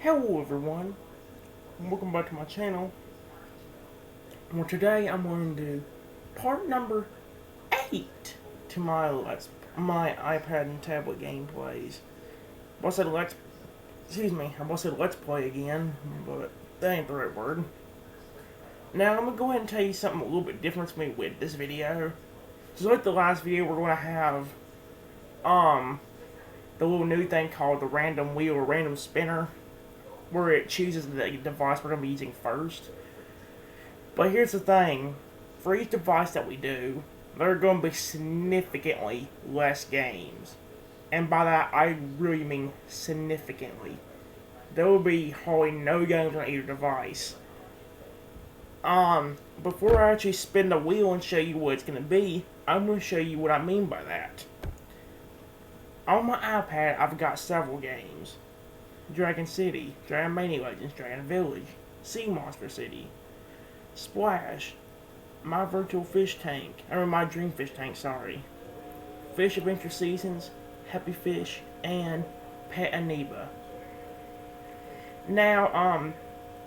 Hello everyone, and welcome back to my channel. Well, today I'm going to do part number 8 to my iPad and tablet gameplays. I said let's play again, but that ain't the right word. Now I'm gonna go ahead and tell you something a little bit different to me with this video. Just like the last video, we're gonna have the little new thing called the random wheel or random spinner, where it chooses the device we're going to be using first. But here's the thing, for each device that we do, there are going to be significantly less games. And by that, I really mean significantly. There will be hardly no games on either device. Before I actually spin the wheel and show you what it's going to be, I'm going to show you what I mean by that. On my iPad, I've got several games. Dragon City, Dragon Mania Legends, Dragon Village, Sea Monster City, Splash, My Virtual Fish Tank, My Dream Fish Tank, sorry, Fish Adventure Seasons, Happy Fish, and Pet Aniba. Now,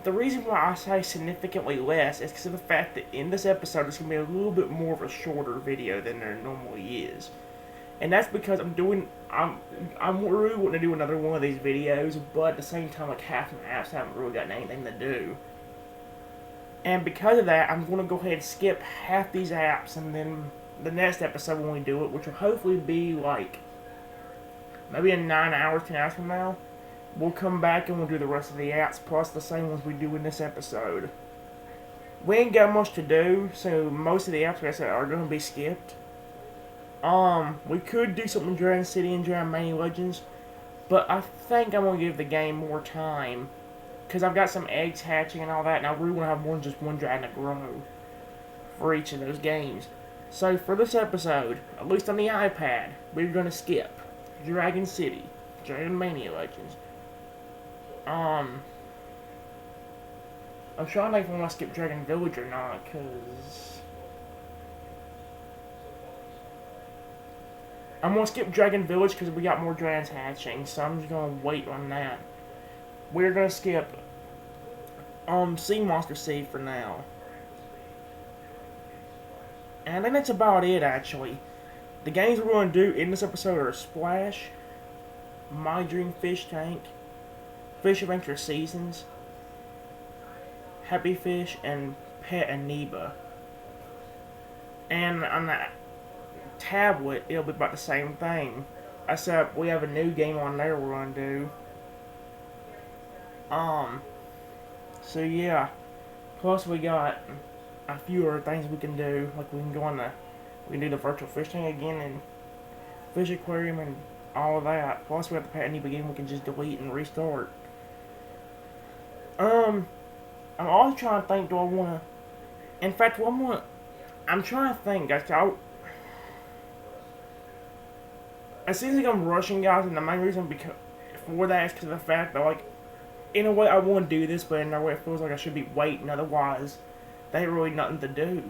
the reason why I say significantly less is because of the fact that in this episode it's going to be a little bit more of a shorter video than there normally is. And that's because I'm really wanting to do another one of these videos, but at the same time, like, half my apps haven't really got anything to do. And because of that, I'm going to go ahead and skip half these apps, and then the next episode when we do it, which will hopefully be like maybe in 9 hours, 10 hours from now, we'll come back and we'll do the rest of the apps, plus the same ones we do in this episode. We ain't got much to do, so most of the apps, like I said, are going to be skipped. We could do something in Dragon City and Dragon Mania Legends, but I think I'm going to give the game more time, because I've got some eggs hatching and all that, and I really want to have more than just one dragon to grow for each of those games. So for this episode, at least on the iPad, we're going to skip Dragon City, Dragon Mania Legends. I'm trying to think if I want to skip Dragon Village or not, because I'm going to skip Dragon Village because we got more dragons hatching, so I'm just going to wait on that. We're going to skip Sea Monster City for now. And I think that's about it, actually. The games we're going to do in this episode are Splash, My Dream Fish Tank, Fish Adventure Seasons, Happy Fish, and Pet Aniba. And on that tablet, it'll be about the same thing, except we have a new game on there we're gonna do. So yeah, plus we got a few other things we can do, like we can do the virtual fish tank again, and fish aquarium, and all of that. Plus we have the Pet Aniba game we can just delete and restart. I'm also trying to think, do I wanna, in fact, I'm trying to think, guys, it seems like I'm rushing, guys, and the main reason for that is because of the fact that, like, in a way I want to do this, but in another way it feels like I should be waiting, otherwise there ain't really nothing to do.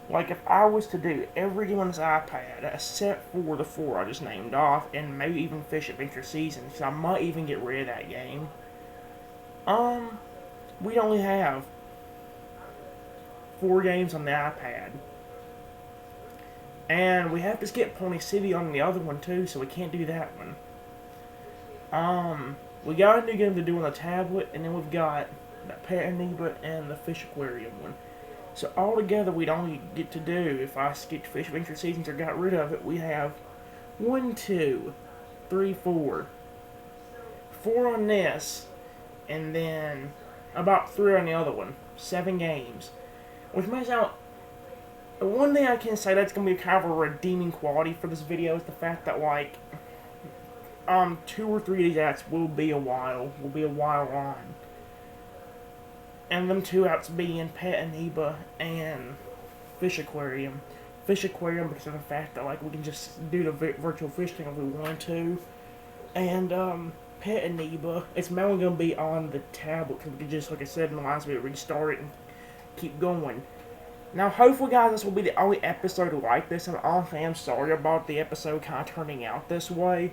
Like, if I was to do every game on this iPad, except for the 4 I just named off, and maybe even Fish Adventure Seasons, because I might even get rid of that game, we'd only have 4 games on the iPad. And we have to skip Pony City on the other one too, so we can't do that one. We got a new game to do on the tablet, and then we've got the Pet Aniba and the Fish Aquarium one. So altogether, we'd only get to do, if I skipped Fish Adventure Seasons or got rid of it, we have 1, 2, 3, 4. 4 on this, and then about 3 on the other one. 7 games. Which makes out, one thing I can say that's going to be kind of a redeeming quality for this video is the fact that, like, 2 or 3 of these apps will be a while on. And them 2 apps being Pet Aniba and Fish Aquarium. Fish Aquarium because of the fact that, like, we can just do the virtual fish thing if we want to. And, Pet Aniba, it's mainly going to be on the tablet because we can just, like I said in the last video, restart it and keep going. Now, hopefully, guys, this will be the only episode like this, and honestly, I'm sorry about the episode kind of turning out this way.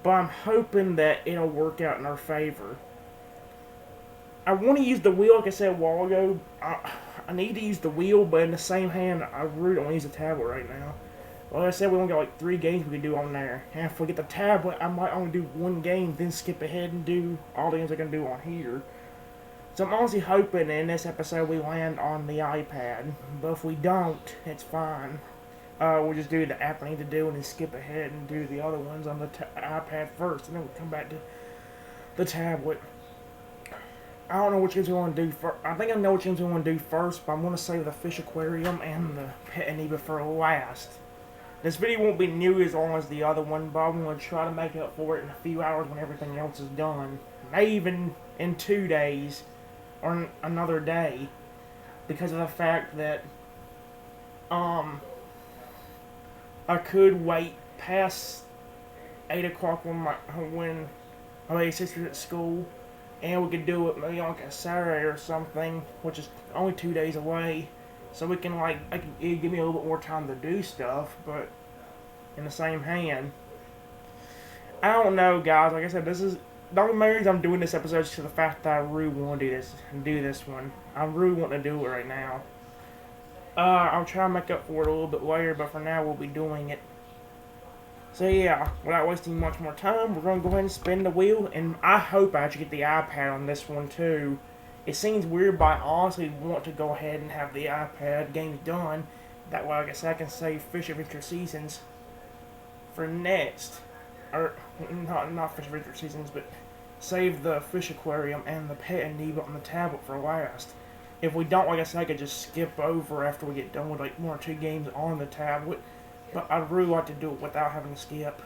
but I'm hoping that it'll work out in our favor. I want to use the wheel, like I said a while ago. I need to use the wheel, but in the same hand, I really don't want to use the tablet right now. Like I said, we only got like 3 games we can do on there. And if we get the tablet, I might only do 1 game, then skip ahead and do all the games I can do on here. So I'm honestly hoping in this episode we land on the iPad. But if we don't, it's fine. We'll just do the app I need to do and then skip ahead and do the other ones on the iPad first. And then we'll come back to the tablet. I don't know which games we want to do first. I think I know which games we want to do first, but I'm going to save the Fish Aquarium and the Pet Amoeba for last. This video won't be nearly as long as the other one, but I'm going to try to make up for it in a few hours when everything else is done. Maybe even in 2 days, or another day, because of the fact that, I could wait past 8 o'clock when my sister's at school, and we could do it maybe on like a Saturday or something, which is only 2 days away, so we can it'd give me a little bit more time to do stuff, but in the same hand, I don't know, guys. Like I said, this is the only reason I'm doing this episode is to the fact that I really want to do this one. I really want to do it right now. I'll try and make up for it a little bit later, but for now we'll be doing it. So yeah, without wasting much more time, we're going to go ahead and spin the wheel, and I hope I actually get the iPad on this one too. It seems weird, but I honestly want to go ahead and have the iPad games done. That way, like I said, I can save Fish Adventure Seasons for next. Or, not Fish Adventure Seasons, but save the Fish Aquarium and the Pet Amoeba on the tablet for last. If we don't, like I said, I could just skip over after we get done with like 1 or 2 games on the tablet. But I'd really like to do it without having to skip.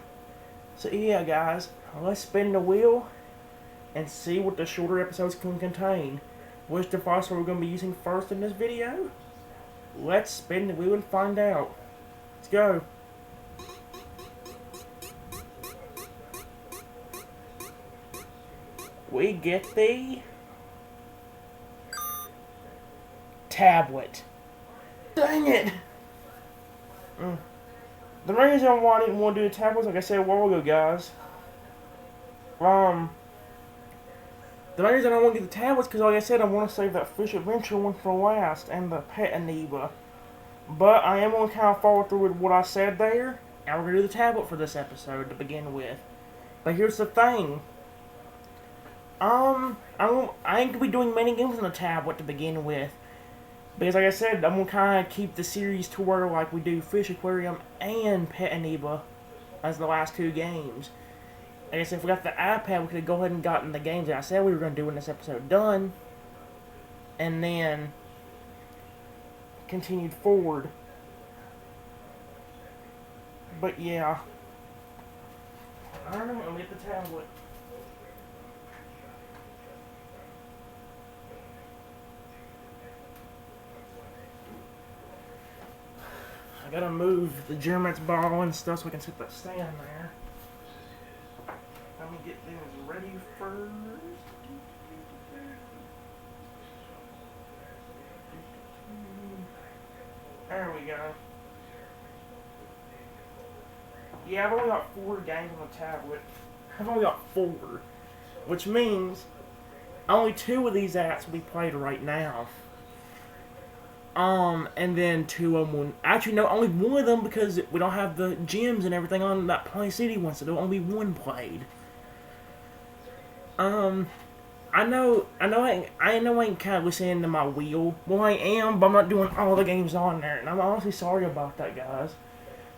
So yeah, guys, let's spin the wheel and see what the shorter episodes can contain. Which device are we going to be using first in this video? Let's spin the wheel and find out. Let's go. We get the tablet. Dang it! The reason why I didn't want to do the tablets, like I said a while ago, guys. The reason I want to do the tablets because, like I said, I want to save that Fish Adventure one for last and the Pet Amoeba. But I am going to kind of follow through with what I said there, and we're going to do the tablet for this episode to begin with. But here's the thing. I ain't going to be doing many games on the tablet to begin with. Because like I said, I'm going to kind of keep the series to where like we do Fish Aquarium and Pet Amoeba as the last 2 games. I guess if we got the iPad, we could go ahead and gotten the games that I said we were going to do in this episode done. And then continued forward. But yeah. I don't know, I'll get the tablet. I gotta move the German's ball and stuff so we can set that stand there. Let me get things ready first. There we go. Yeah, I've only got 4 games on the tablet. I've only got 4. Which means only 2 of these apps will be played right now. And then 2 of them. Actually, no, only 1 of them because we don't have the gems and everything on that Play City one, so there'll only be 1 played. I know I ain't kind of listening to my wheel. Well, I am, but I'm not doing all the games on there, and I'm honestly sorry about that, guys.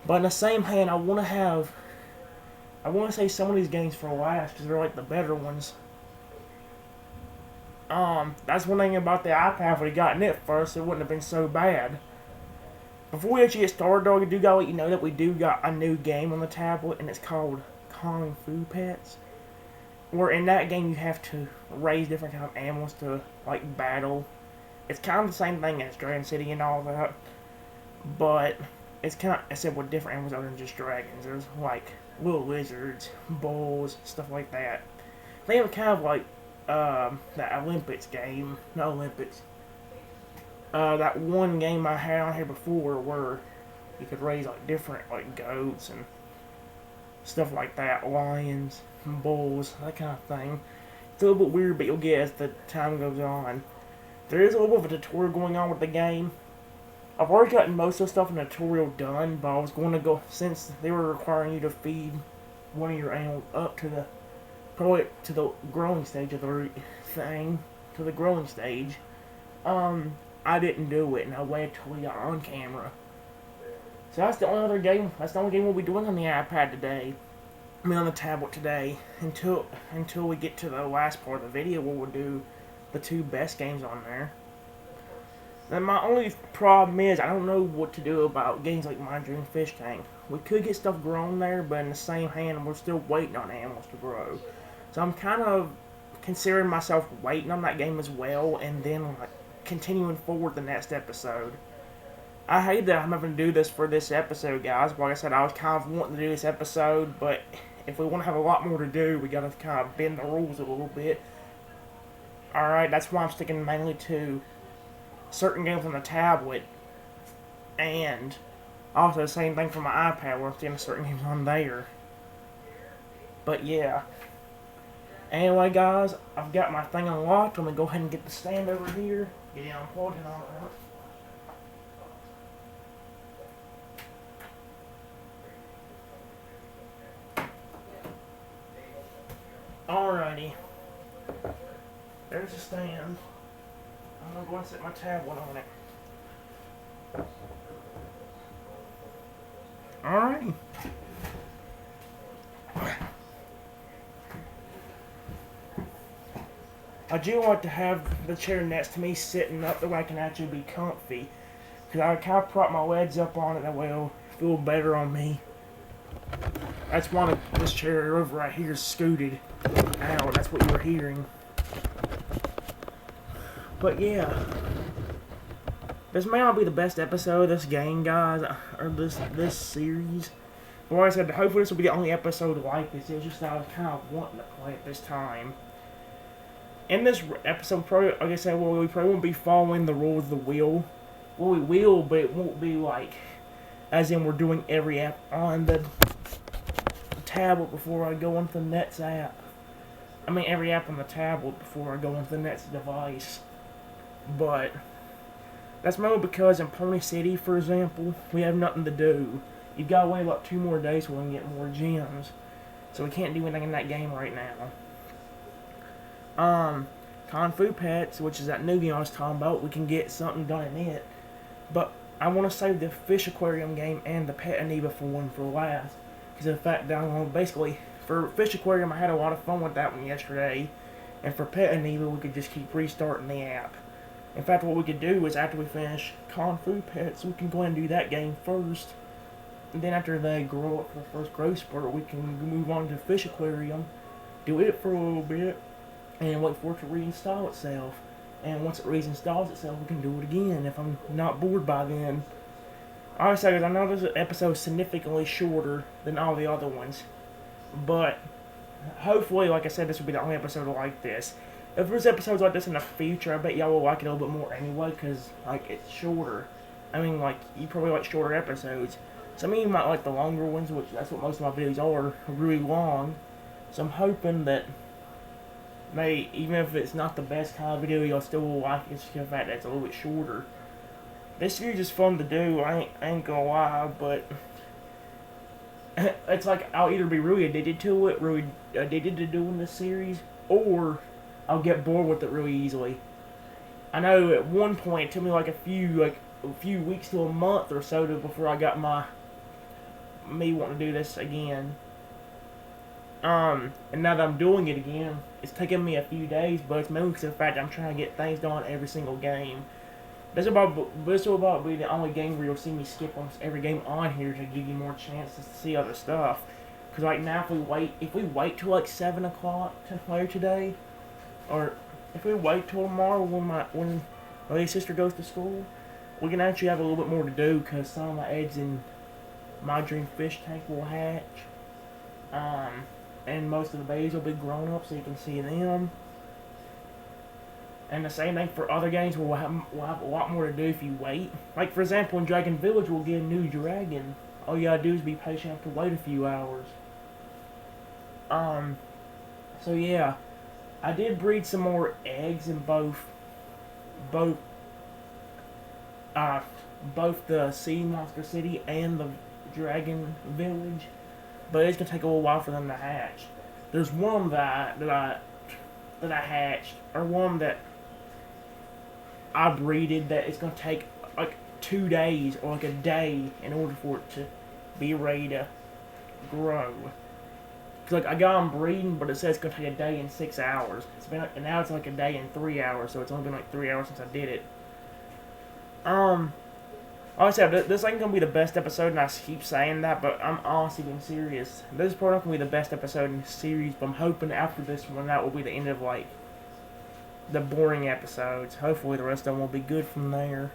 But in the same hand, I want to say some of these games for last because they're like the better ones. That's one thing about the iPad. If we gotten it first, it wouldn't have been so bad. Before we actually get started, though, we do gotta let you know that we do got a new game on the tablet, and it's called Kung Fu Pets. Where in that game you have to raise different kind of animals to like battle. It's kind of the same thing as Dragon City and all that, but it's kind of except with different animals other than just dragons. There's like little lizards, bulls, stuff like that. They have kind of like that Olympics game, not Olympics. That one game I had on here before where you could raise like different like goats and stuff like that, lions, bulls, that kind of thing. It's a little bit weird, but you'll get as the time goes on. There is a little bit of a tutorial going on with the game. I've already gotten most of the stuff in the tutorial done, but I was going to go, since they were requiring you to feed one of your animals up to the, probably to the growing stage of the thing, to the growing stage, I didn't do it, and I waited till we got on camera. So that's the only game we'll be doing on the iPad today. I mean on the tablet today, until we get to the last part of the video where we'll do the 2 best games on there. And my only problem is I don't know what to do about games like My Dream Fish Tank. We could get stuff grown there, but in the same hand, we're still waiting on animals to grow. So I'm kind of considering myself waiting on that game as well, and then like continuing forward the next episode. I hate that I'm having to do this for this episode, guys. Like I said, I was kind of wanting to do this episode, but if we want to have a lot more to do, we gotta kind of bend the rules a little bit. Alright, that's why I'm sticking mainly to certain games on the tablet, and also the same thing for my iPad, where I'm sticking to certain games on there. But yeah. Anyway, guys, I've got my thing unlocked. I'm gonna go ahead and get the stand over here, get it unplugged and all that. Alrighty. There's the stand. I'm gonna go and set my tablet on it. Alrighty. I do like to have the chair next to me sitting up the way I can actually be comfy. Because I kind of prop my legs up on it, that way it'll feel better on me. That's why this chair over right here is scooted out. That's what you were hearing. But yeah, this may not be the best episode of this game, guys, or this series. But like I said, hopefully this will be the only episode like this. It's just that I was kind of wanting to play it this time. In this episode, probably, like I said, we probably won't be following the rules of the wheel. Well, we will, but it won't be like, as in we're doing every app on the tablet before I go into the next app. I mean, every app on the tablet before I go into the next device. But that's mainly because in Pony City, for example, we have nothing to do. You've got to wait about 2 more days so we can get more gems. So we can't do anything in that game right now. Kung Fu Pets, which is that new game I was talking about, we can get something done in it. But I want to save the Fish Aquarium game and the Pet Aniba for last. Because of the fact that I'm going to basically, for Fish Aquarium, I had a lot of fun with that one yesterday. And for Pet Aniba, we could just keep restarting the app. In fact, what we could do is after we finish Kung Fu Pets, we can go ahead and do that game first. And then after they grow up for the first growth spurt, we can move on to Fish Aquarium, do it for a little bit, and wait for it to reinstall itself. And once it reinstalls itself, we can do it again if I'm not bored by then. Alright, so guys, I know this episode is significantly shorter than all the other ones, but hopefully, like I said, this will be the only episode like this. If there's episodes like this in the future, I bet y'all will like it a little bit more anyway, because, like, it's shorter. I mean, like, you probably like shorter episodes. Some of you might like the longer ones, which that's what most of my videos are, really long. So I'm hoping that even if it's not the best kind of video, y'all still will like it, just the fact that it's a little bit shorter. This series is fun to do, I ain't gonna lie, but it's like I'll either be really addicted to it, really addicted to doing this series, or I'll get bored with it really easily. I know at one point it took me like a few weeks to a month or so before I got me wanting to do this again. And now that I'm doing it again, it's taking me a few days, but it's mainly because of the fact that I'm trying to get things done every single game. This will about be the only game where you'll see me skip almost every game on here to give you more chances to see other stuff. Because right now, if we wait till like 7 o'clock to play today, or if we wait till tomorrow when my little sister goes to school, we can actually have a little bit more to do because some of my eggs in My Dream Fish Tank will hatch. And most of the babies will be grown up so you can see them. And the same thing for other games where we'll have a lot more to do if you wait. Like, for example, in Dragon Village, we'll get a new dragon. All you gotta do is be patient enough to wait a few hours. Um, so yeah, I did breed some more eggs in both, uh, both the Sea Monster City and the Dragon Village, but it's gonna take a little while for them to hatch. There's one that I hatched, or one that I breeded that it's gonna take like 2 days or like a day in order for it to be ready to grow. Cause like I got them breeding, but it says it's gonna take a day and 6 hours. It's been and now it's like a day and 3 hours, so it's only been like 3 hours since I did it. Um, like I said, this ain't gonna be the best episode, and I keep saying that, but I'm honestly being serious. This is probably not gonna be the best episode in the series, but I'm hoping after this one that will be the end of like the boring episodes. Hopefully the rest of them will be good from there.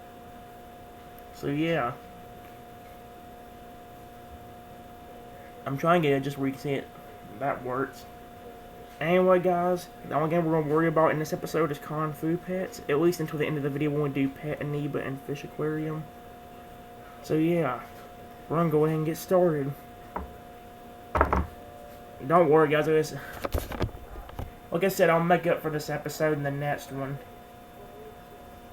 So yeah. I'm trying to get it just where you can see it. That works. Anyway, guys, the only game we're going to worry about in this episode is Kung Fu Pets, at least until the end of the video when we do Pet Amoeba and Fish Aquarium. So yeah, we're going to go ahead and get started. Don't worry, guys. Like I said, I'll make up for this episode in the next one.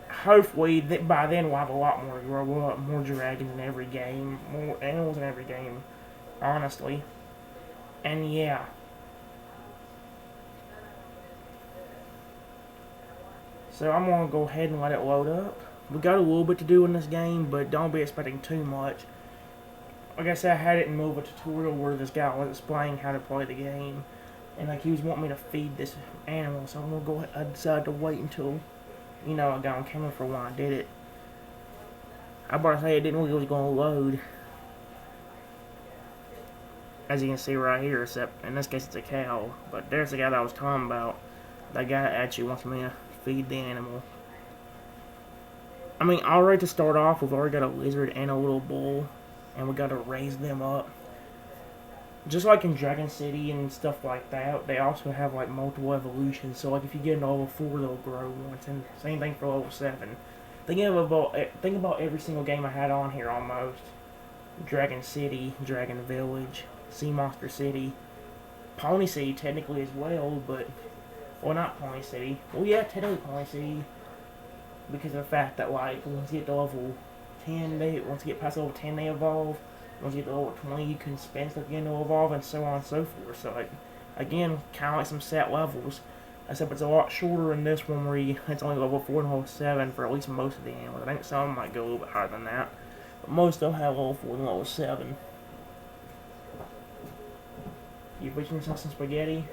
Hopefully, by then we'll have a lot more to grow up, more dragons in every game, more animals in every game, honestly. And yeah. So I'm going to go ahead and let it load up. We got a little bit to do in this game, but don't be expecting too much. Like I said, I had it in more of a tutorial where this guy was explaining how to play the game. And like he was wanting me to feed this animal, so I'm going to go ahead. I decided to wait until, I got on camera for when I did it. I about to say it didn't really was going to load. As you can see right here, except in this case it's a cow. But there's the guy that I was talking about. That guy actually wants me to feed the animal. I mean, already to start off, we've already got a lizard and a little bull, and we got to raise them up. Just like in Dragon City and stuff like that, they also have like multiple evolutions. So like if you get into level 4, they'll grow once, and same thing for level 7. Think about every single game I had on here almost. Dragon City, Dragon Village, Sea Monster City, Pony City technically as well, but well, not Pony City. Well, yeah, technically Pony City, because of the fact that like once you get to level 10, once you get past level 10, they evolve. Once you get to level 20, you can spend stuff again to evolve, and so on and so forth. So like, again, kind of like some set levels. Except it's a lot shorter in this one where it's only level 4 and level 7 for at least most of the animals. I think some might go a little bit higher than that. But most of them have level 4 and level 7. You fixing yourself some spaghetti?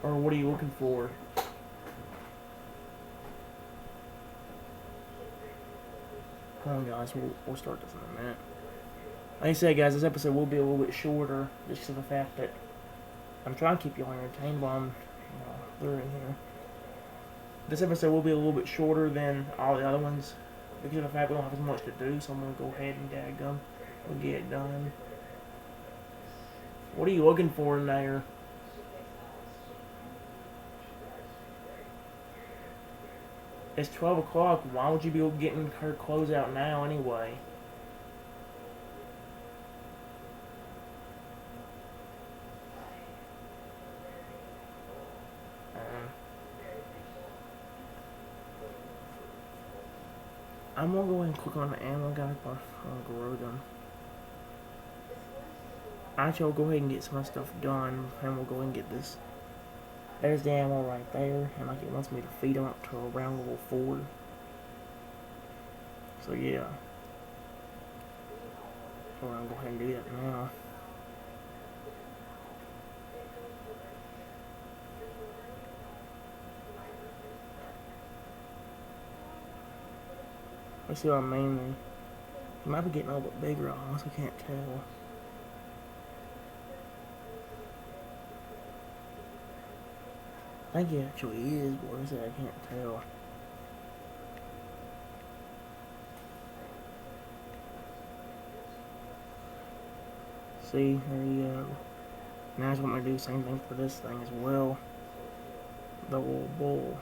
Or what are you looking for? Come on, guys, we'll start this in a minute. Like I said, guys, this episode will be a little bit shorter, just because of the fact that I'm trying to keep you all entertained while I'm through in here. This episode will be a little bit shorter than all the other ones, because of the fact we don't have as much to do, so I'm going to go ahead and we'll get it done. What are you looking for in there? It's 12 o'clock. Why would you be getting her clothes out now anyway? I'm gonna go ahead and click on the animal guide, but I'll grow them. Actually, I'll go ahead and get some stuff done, and we'll go ahead and get this. There's the animal right there, and like it wants me to feed him up to around level 4. So yeah. So I'm gonna go ahead and do that now. Let's see what I mean. He might be getting a little bit bigger, I honestly can't tell. I think he actually is, but what is it? I can't tell. See, there you go. Now I just want me to do the same thing for this thing as well. The little bull.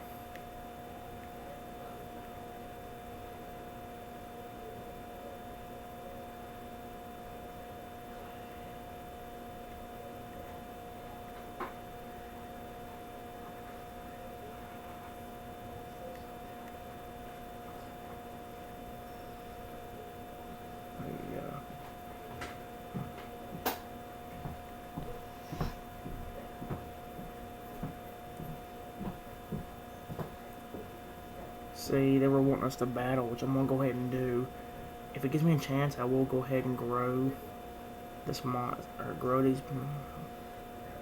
See, they were wanting us to battle, which I'm gonna go ahead and do. If it gives me a chance, I will go ahead and grow this mod, or grow these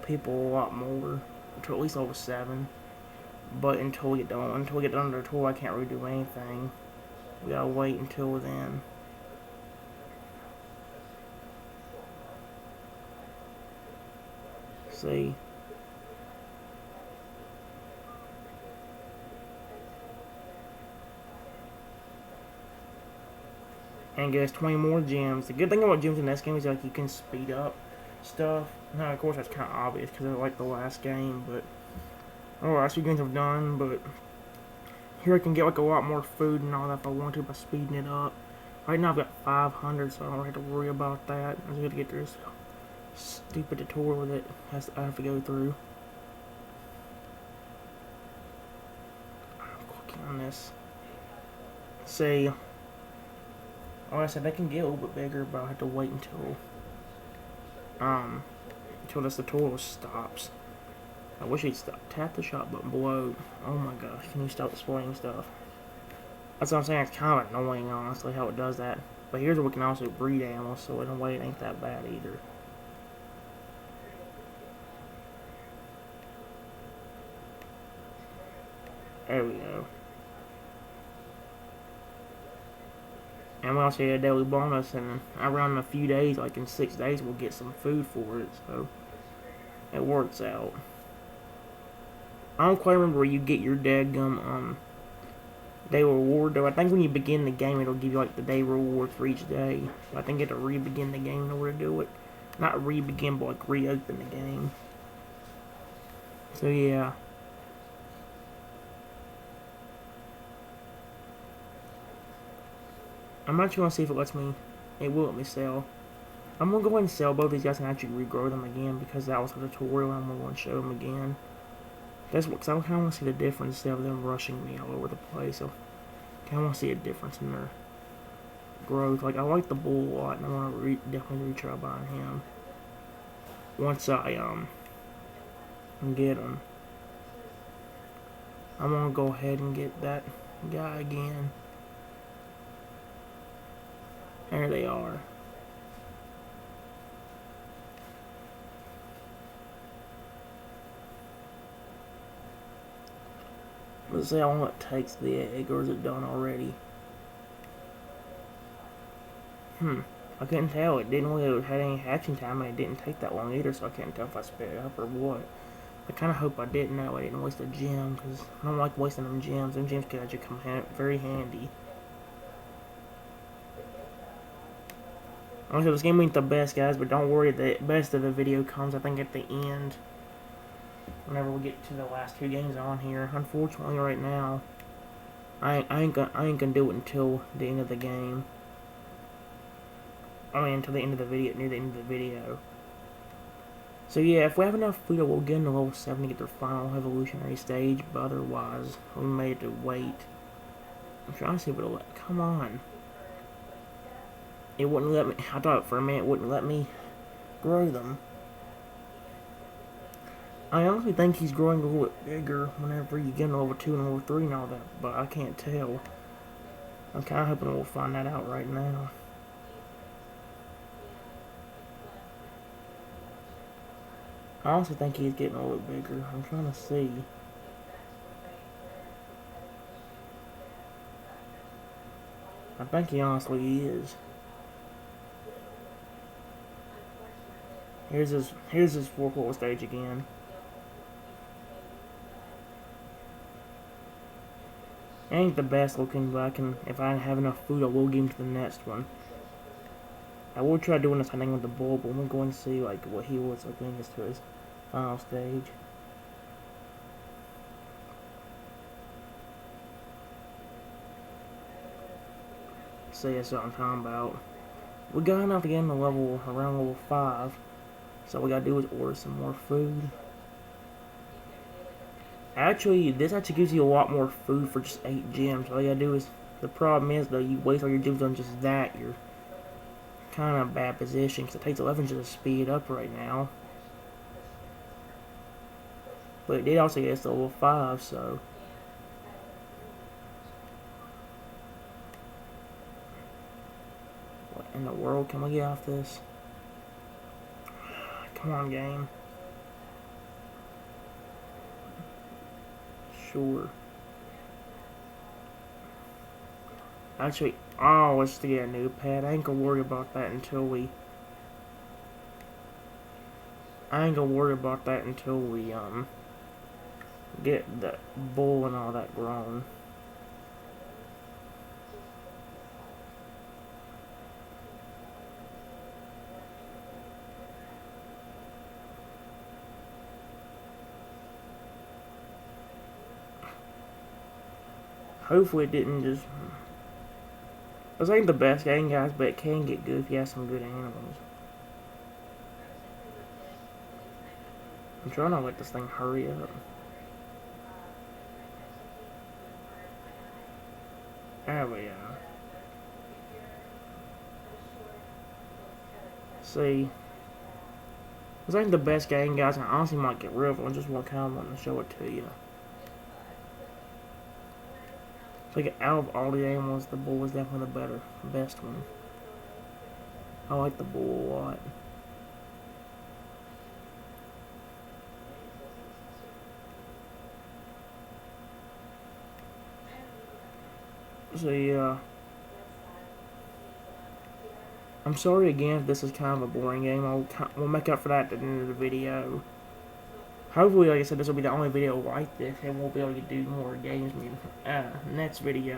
people a lot more, to at least level 7. But until we get done under the tour, I can't really do anything. We gotta wait until then. See. And guess 20 more gems. The good thing about gems in this game is like you can speed up stuff. Now, of course, that's kind of obvious because I like the last game, but last few games I've done. But here I can get like a lot more food and all that if I want to by speeding it up. Right now I've got 500, so I don't have to worry about that. I just got to get this stupid tutorial that I have to go through. I'm clicking on this. See. Like I said, they can get a little bit bigger, but I'll have to wait until this tutorial stops. I wish he'd stop. Tap the shot button below. Oh my gosh, can you stop displaying stuff? That's what I'm saying, it's kind of annoying, honestly, how it does that. But here's where we can also breed animals, so in a way it ain't that bad either. There we go. And we also get a daily bonus, and around a few days, like in 6 days, we'll get some food for it, so it works out. I don't quite remember where you get your dadgum day reward, though. I think when you begin the game, it'll give you like the day reward for each day. But I think you have to re-begin the game in order to do it. Not re-begin, but like reopen the game. So yeah. I'm actually going to see if it lets me. It will let me sell. I'm going to go ahead and sell both these guys and actually regrow them again because that was a tutorial and I'm going to show them again. That's what, because I kind of want to see the difference instead of them rushing me all over the place. So I kind of want to see a difference in their growth. Like, I like the bull a lot and I want to definitely retry buying him. Once I get him, I'm going to go ahead and get that guy again. There they are. Let's see how long it takes the egg, or is it done already? I couldn't tell. It didn't really have any hatching time, and it didn't take that long either, so I can't tell if I sped it up or what. I kind of hope I didn't. That way I didn't waste a gem, because I don't like wasting them gems. Them gems could actually come very handy. Honestly, this game ain't the best, guys, but don't worry, the best of the video comes, I think, at the end. Whenever we get to the last 2 games on here. Unfortunately, right now, I ain't gonna do it until the end of the game. I mean, until the end of the video, near the end of the video. So yeah, if we have enough food, we'll get into level 7 to get their final evolutionary stage, but otherwise, we may have to wait. I'm trying to see if it'll let, come on. It wouldn't let me, I thought for a minute it wouldn't let me grow them. I honestly think he's growing a little bit bigger whenever you get into level 2 and level 3 and all that, but I can't tell. I'm kind of hoping we'll find that out right now. I also think he's getting a little bigger. I'm trying to see. I think he honestly is. Here's his 4th level stage again. Ain't the best looking, but if I have enough food, I will give him to the next one. I will try doing this thing with the bull, but we'll go and see like what he looks like when he gets to his final stage. See, that's what I'm talking about. We got enough to get him to around level 5. So all we gotta do is order some more food. Actually, this actually gives you a lot more food for just 8 gems. All you gotta do is, the problem is though, you waste all your gems on just that, you're kind of in a bad position, because it takes 11 just to speed up right now. But it did also get us to level 5, so in the world? Can we get off this? Come on, game. Sure. Actually, oh, let's get a new pet. I ain't gonna worry about that until we... get the bull and all that grown. Hopefully it didn't just... This ain't the best game, guys, but it can get good if you have some good animals. I'm trying to let this thing hurry up. There we go. See, this ain't the best game, guys. I honestly might get rid of it. I just want to show it to you. Like out of all the animals, the bull is definitely the best one. I like the bull a lot. So yeah, I'm sorry again if this is kind of a boring game. We'll make up for that at the end of the video. Hopefully, like I said, this will be the only video like this, and we'll be able to do more games next video.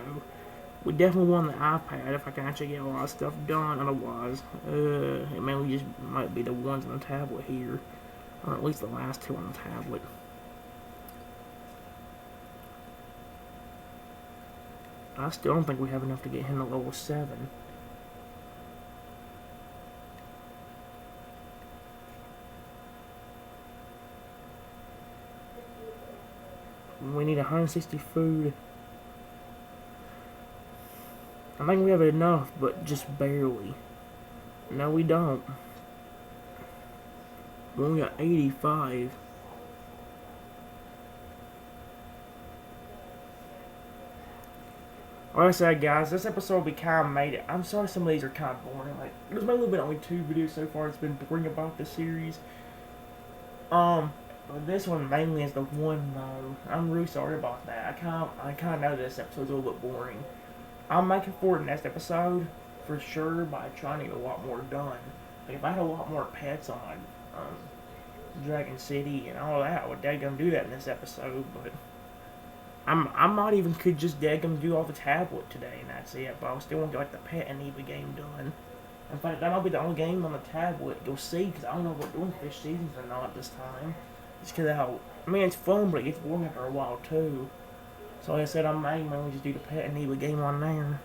We definitely want the iPad if I can actually get a lot of stuff done. Otherwise, it mainly just might be the ones on the tablet here, or at least the last two on the tablet. I still don't think we have enough to get him to level 7. We need 160 food. I think we have enough, but just barely. No, we don't. We only got 85. Like I said, guys, this episode will be kind of made it. I'm sorry some of these are kind of boring. Like, there's mainly been only 2 videos so far that's been boring about this series. This one mainly is the one though. I'm really sorry about that. I kind of know this episode's a little bit boring. I'm making forward next episode for sure by trying to get a lot more done. Like if I had a lot more pets on Dragon City and all that, I would daggum do that in this episode. But I might even could just daggum do all the tablet today and that's it. But I still want to get like the Pet Anibia game done. In fact, that might be the only game on the tablet. You'll see, because I don't know if we're doing fish seasons or not this time. Just because how, I mean, it's fun, but it gets boring after a while, too. So, like I said, I may mainly just do the Pet Anibia game on there.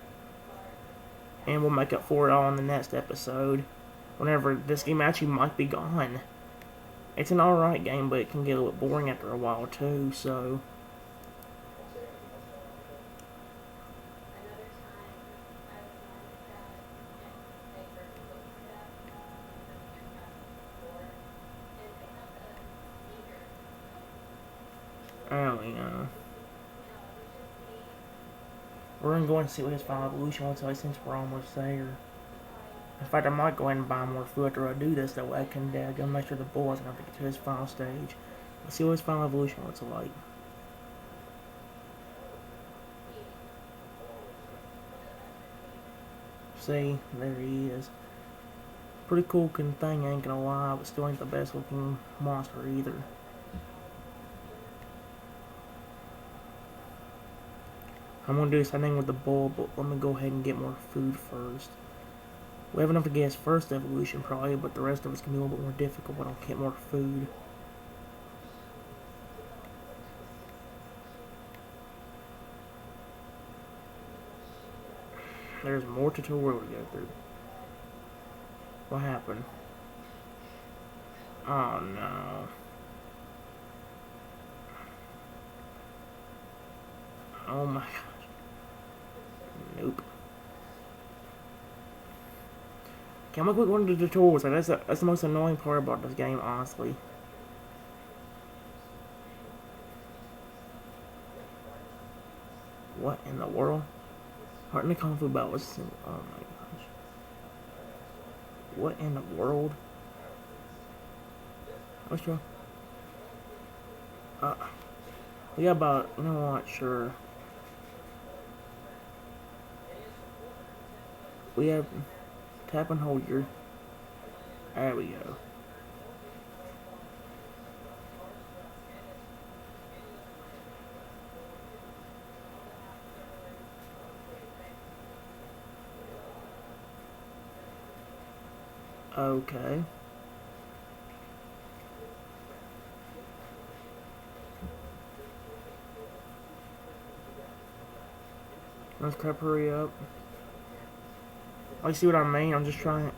And we'll make up for it all in the next episode. Whenever this game actually might be gone. It's an alright game, but it can get a little bit boring after a while, too, so... Oh, yeah. We're gonna go and see what his final evolution looks like since we're almost there. In fact, I might go ahead and buy more food after I do this, that way I can go make sure the bull isn't gonna get to his final stage. Let's see what his final evolution looks like. See, there he is. Pretty cool looking thing, I ain't gonna lie, but still ain't the best looking monster either. I'm going to do the same thing with the bull, but let me go ahead and get more food first. We have enough to get his first evolution probably, but the rest of it's going to be a little bit more difficult when I get more food. There's more tutorial to go through. What happened? Oh no. Oh my gosh. Nope. Okay, I'm gonna quick one of the tutorials. Like, that's the most annoying part about this game, honestly. What in the world? Heart in the Kung Fu Battle was... Oh my gosh. What in the world? What's wrong? Uh, we got about, you know what, sure. We have, tap and hold your, there we go. Okay. Let's crap, hurry up. You see what I mean? I'm just trying.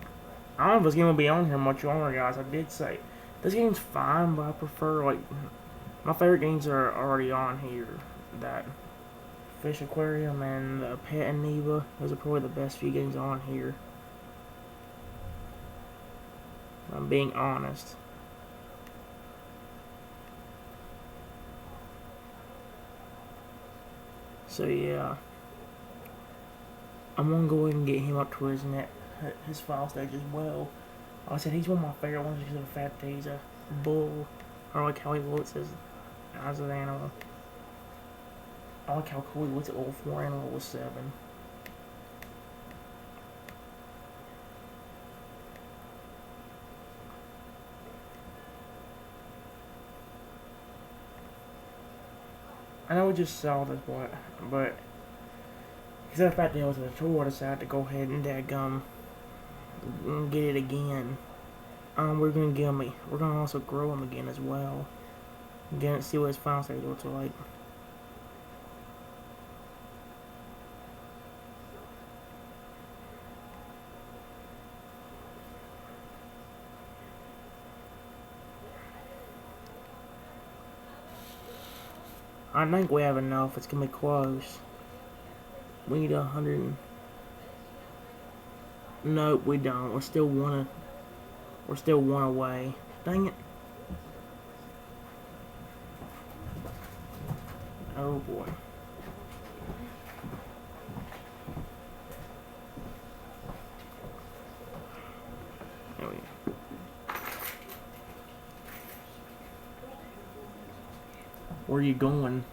I don't know if this game will be on here much longer, guys. I did say this game's fine, but I prefer, like, my favorite games are already on here. That Fish Aquarium and Pet and Neva. Those are probably the best few games on here. I'm being honest. So yeah, I'm gonna go ahead and get him up to his file stage as well. Like I said, he's one of my favorite ones because of the fact that he's a bull. I like how he looks as an animal. I like how cool he looks at level 4 and level 7. I know we just saw this, but because of the fact that it was a tour, I decided to go ahead and get it again. We're gonna also grow him again as well. Again, see what his final stage looks like. I think we have enough. It's gonna be close. We need 100. Nope, we don't. We're still one away. Dang it. Oh boy. There we go. Where are you going?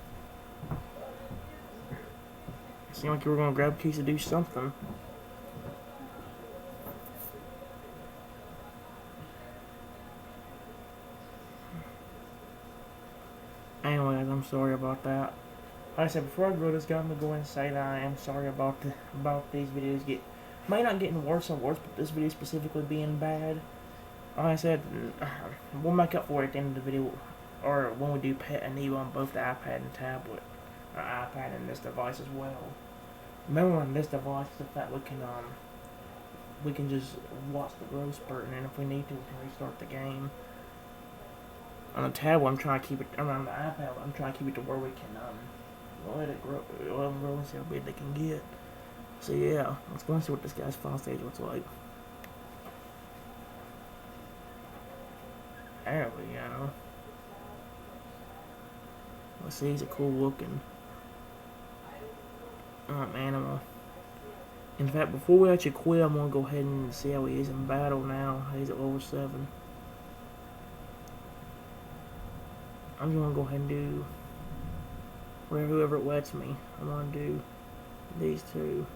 Seemed like you were gonna grab keys to do something. Anyways, I'm sorry about that. Like I said, before I grow this guy, I'm gonna go ahead and say that I am sorry about these videos might not getting worse and worse, but this video specifically being bad. Like I said, we'll make up for it at the end of the video, or when we do Pet and Neva on both the iPad and tablet, or iPad and this device as well. Remember on this device, the fact we can just watch the growth spurt, and then if we need to, we can restart the game. On the tablet, I'm trying to keep it around the iPad. I'm trying to keep it to where we can let it grow and see how big they can get. So yeah, let's go and see what this guy's final stage looks like. There we go. Let's see, he's a cool looking animal. In fact, before we actually quit, I'm gonna go ahead and see how he is in battle now. He's at level 7. I'm just gonna go ahead and do whoever it lets me. I'm gonna do these two.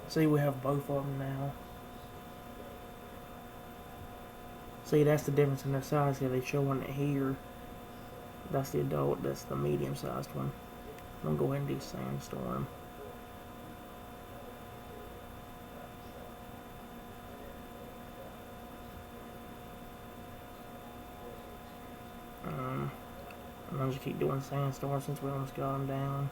See, we have both of them now. See, that's the difference in their size here. They showing it here. That's the adult, that's the medium-sized one. I'm gonna go ahead and do Sandstorm. I'm gonna just keep doing Sandstorm since we almost got him down.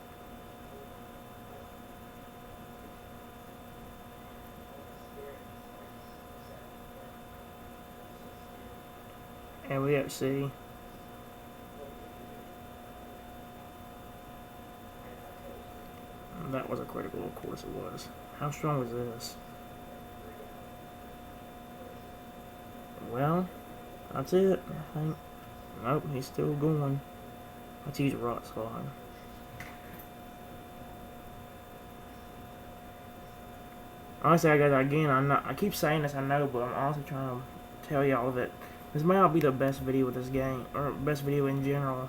And we have C. That was a critical, of course it was. How strong was this? Well, that's it, I think. Nope, he's still going. Let's use Rock Slide. Honestly, I guys, again, I keep saying this, I know, but I'm also trying to tell y'all that this may not be the best video with this game, or best video in general.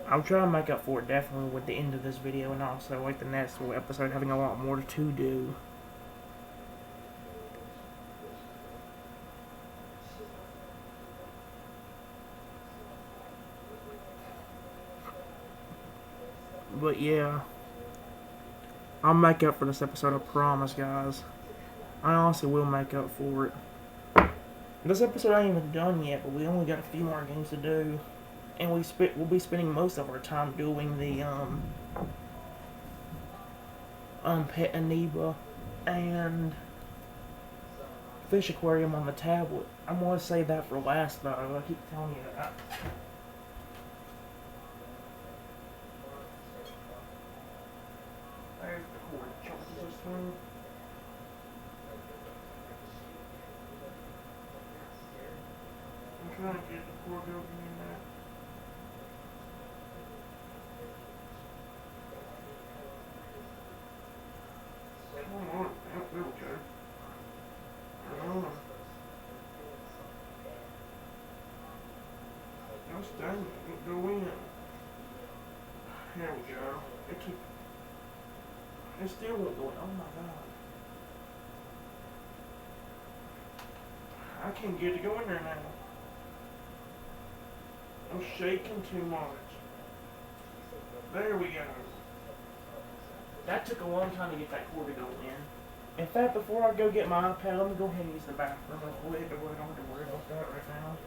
I'll try to make up for it definitely with the end of this video, and also like the next episode having a lot more to do. But yeah, I'll make up for this episode, I promise, guys. I honestly will make up for it. This episode ain't even done yet, but we only got a few more games to do, and we'll be spending most of our time doing the Pet Amoeba and Fish Aquarium on the tablet. I'm gonna save that for last, though. I keep telling you that. There's the cord charges through. I'm trying to get the cord open in there. Come on, there we go. Gosh dang it, go in. There we go. It still won't go in. Oh my god. I can't get it to go in there now. I'm shaking too much. There we go. That took a long time to get that cord to go in. In fact, before I go get my iPad, let me go ahead and use the bathroom real quick. I don't have to worry about that right now.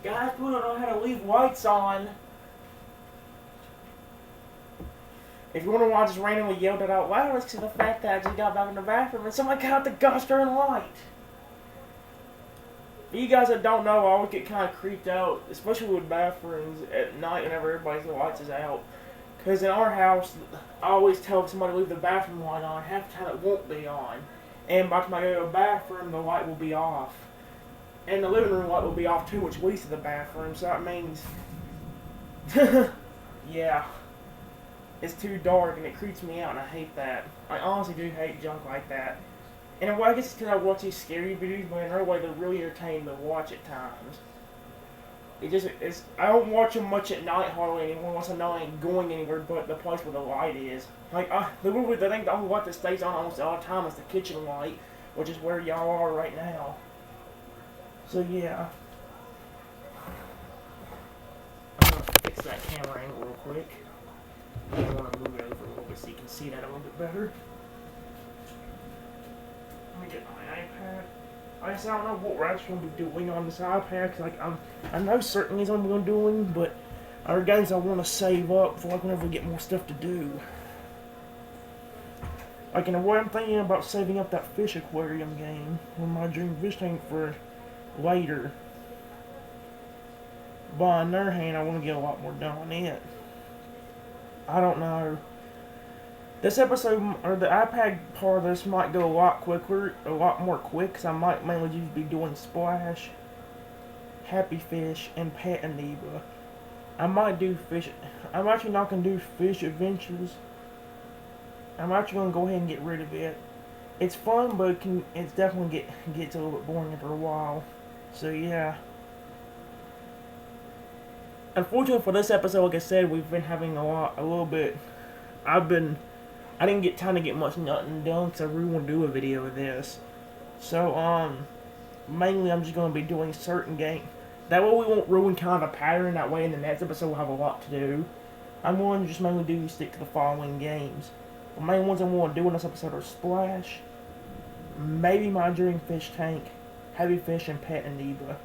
Guys, we don't know how to leave lights on. If you wonder why I just randomly yelled it out loud, it's to the fact that I just got back in the bathroom and somebody got out the gosh darn light. For you guys that don't know, I always get kind of creeped out, especially with bathrooms at night whenever everybody's lights is out. Because in our house, I always tell somebody to leave the bathroom light on. Half the time it won't be on. And by the time I go to the bathroom, the light will be off. And the living room light will be off too, which leads to the bathroom. So that means, yeah, it's too dark and it creeps me out, and I hate that. I honestly do hate junk like that. And in a way, I guess it's because I watch these scary videos, but in another way, they're really entertaining to watch at times. I don't watch them much at night hardly anymore, unless I know I ain't going anywhere but the place where the light is. Like, I think the only light that stays on almost all the time is the kitchen light, which is where y'all are right now. So yeah, I'm gonna fix that camera angle real quick. I want to move it over a little bit so you can see that a little bit better. Let me get my iPad. I don't know what we're actually going to be doing on this iPad, because I know certain things I'm going to be doing, but other games I want to save up for whenever we get more stuff to do. Like in a way, I'm thinking about saving up that fish aquarium game, or my dream fish tank for later. But on the other hand, I want to get a lot more done on it. I don't know. This episode, or the iPad part of this might go a lot more quick, because I might mainly just be doing Splash, Happy Fish, and Pet Amoeba. I might do fish. I'm actually not going to do Fish Adventures. I'm actually going to go ahead and get rid of it. It's fun, but it's definitely gets a little bit boring after a while. So yeah. Unfortunately for this episode, like I said, we've been having a little bit I didn't get time to get nothing done because I really want to do a video of this. So, mainly I'm just going to be doing certain games. That way we won't ruin kind of a pattern. That way in the next episode we'll have a lot to do. I'm going to just mainly stick to the following games. The main ones I'm going to do in this episode are Splash, maybe My Dream Fish Tank, Heavy Fish, and Pet Aniba.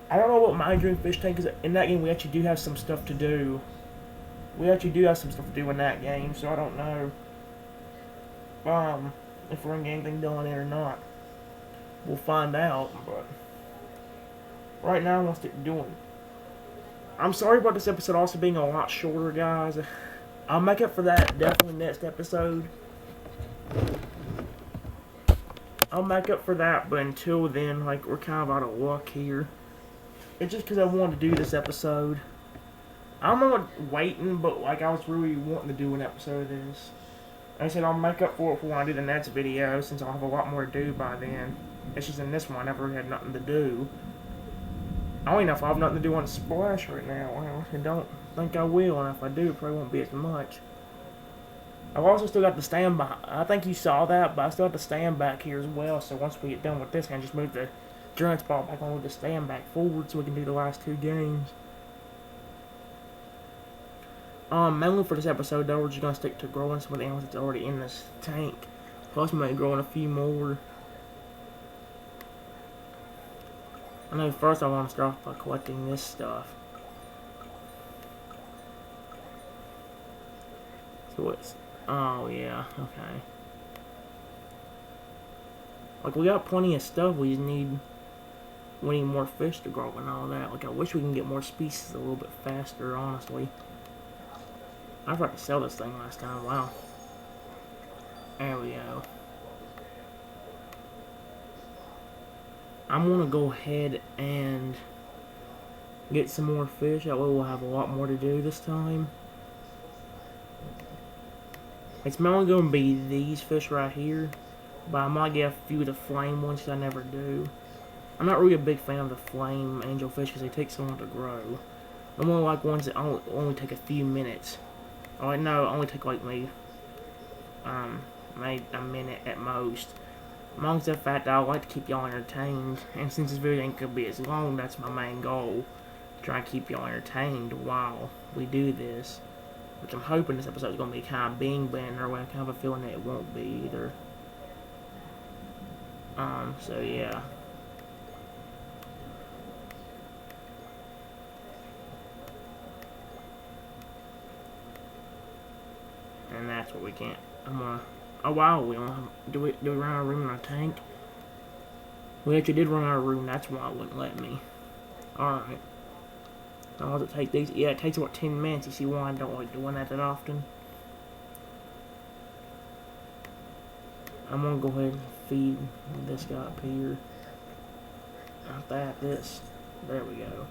I don't know what My Dream Fish Tank is. In that game we actually do have some stuff to do. We actually do have some stuff to do in that game, so I don't know if we're going to get anything done in or not. We'll find out, but right now I want to stick doing. I'm sorry about this episode also being a lot shorter, guys. I'll make up for that definitely next episode. I'll make up for that, but until then, like, we're kind of out of luck here. It's just because I wanted to do this episode. I'm not waiting, but, like, I was really wanting to do an episode of this. Like I said, I'll make up for it when I do the next video, since I'll have a lot more to do by then. It's just in this one, I never had nothing to do. I don't even know if I have nothing to do on Splash right now. I don't think I will, and if I do, it probably won't be as much. I've also still got the stand by. I think you saw that, but I still have the stand back here as well, so once we get done with this, I can just move the endurance ball back on with the stand back forward so we can do the last 2 games. Mainly for this episode, though, we're just going to stick to growing some of the animals that's already in this tank. Plus, we might grow in a few more. I know first I want to start off by collecting this stuff. So it's... Oh, yeah, okay. Like, we got plenty of stuff, we need more fish to grow and all that. Like, I wish we can get more species a little bit faster, honestly. I forgot to sell this thing last time, wow. There we go. I'm gonna go ahead and get some more fish. That way we'll have a lot more to do this time. It's mainly gonna be these fish right here, but I might get a few of the flame ones because I never do. I'm not really a big fan of the flame angelfish because they take so long to grow. I'm more like ones that only take a few minutes. Oh no, only take like maybe a minute at most. Amongst the fact that I like to keep y'all entertained, and since this video ain't gonna be as long, that's my main goal. Try and keep y'all entertained while we do this. Which I'm hoping this episode is gonna be kind of Bing Banner, where I kind of have a feeling that it won't be either. So yeah. And that's what we can't. I'm gonna. Oh wow, we don't have, do we run out of room in our tank? We actually did run out of room, that's why it wouldn't let me. Alright. How long does it take these? Yeah, it takes about 10 minutes. You see why I don't like doing that often? I'm gonna go ahead and feed this guy up here. Not that, this. There we go.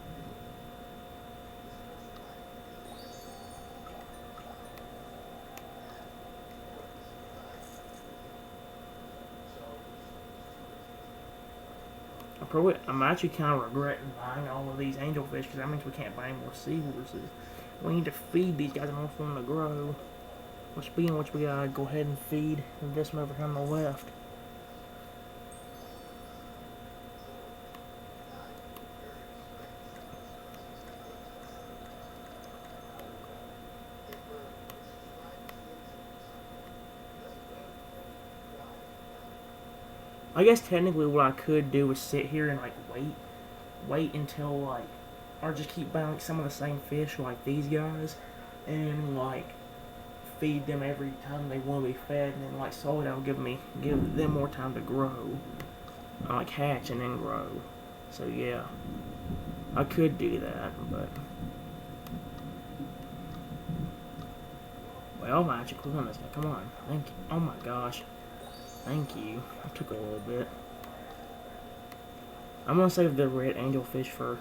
I'm actually kind of regretting buying all of these angelfish because that means we can't buy any more seahorses. We need to feed these guys in order for them to grow. Well, speaking of which, we gotta go ahead and feed this one over here on the left. I guess technically what I could do is sit here and like wait until like, or just keep buying like some of the same fish like these guys, and like feed them every time they want to be fed, and then like slowly that'll give them more time to grow, like hatch and then grow. So yeah, I could do that, but well, actually click on this guy. Come on, thank you. Oh my gosh. Thank you. It took a little bit. I'm gonna save the red angelfish for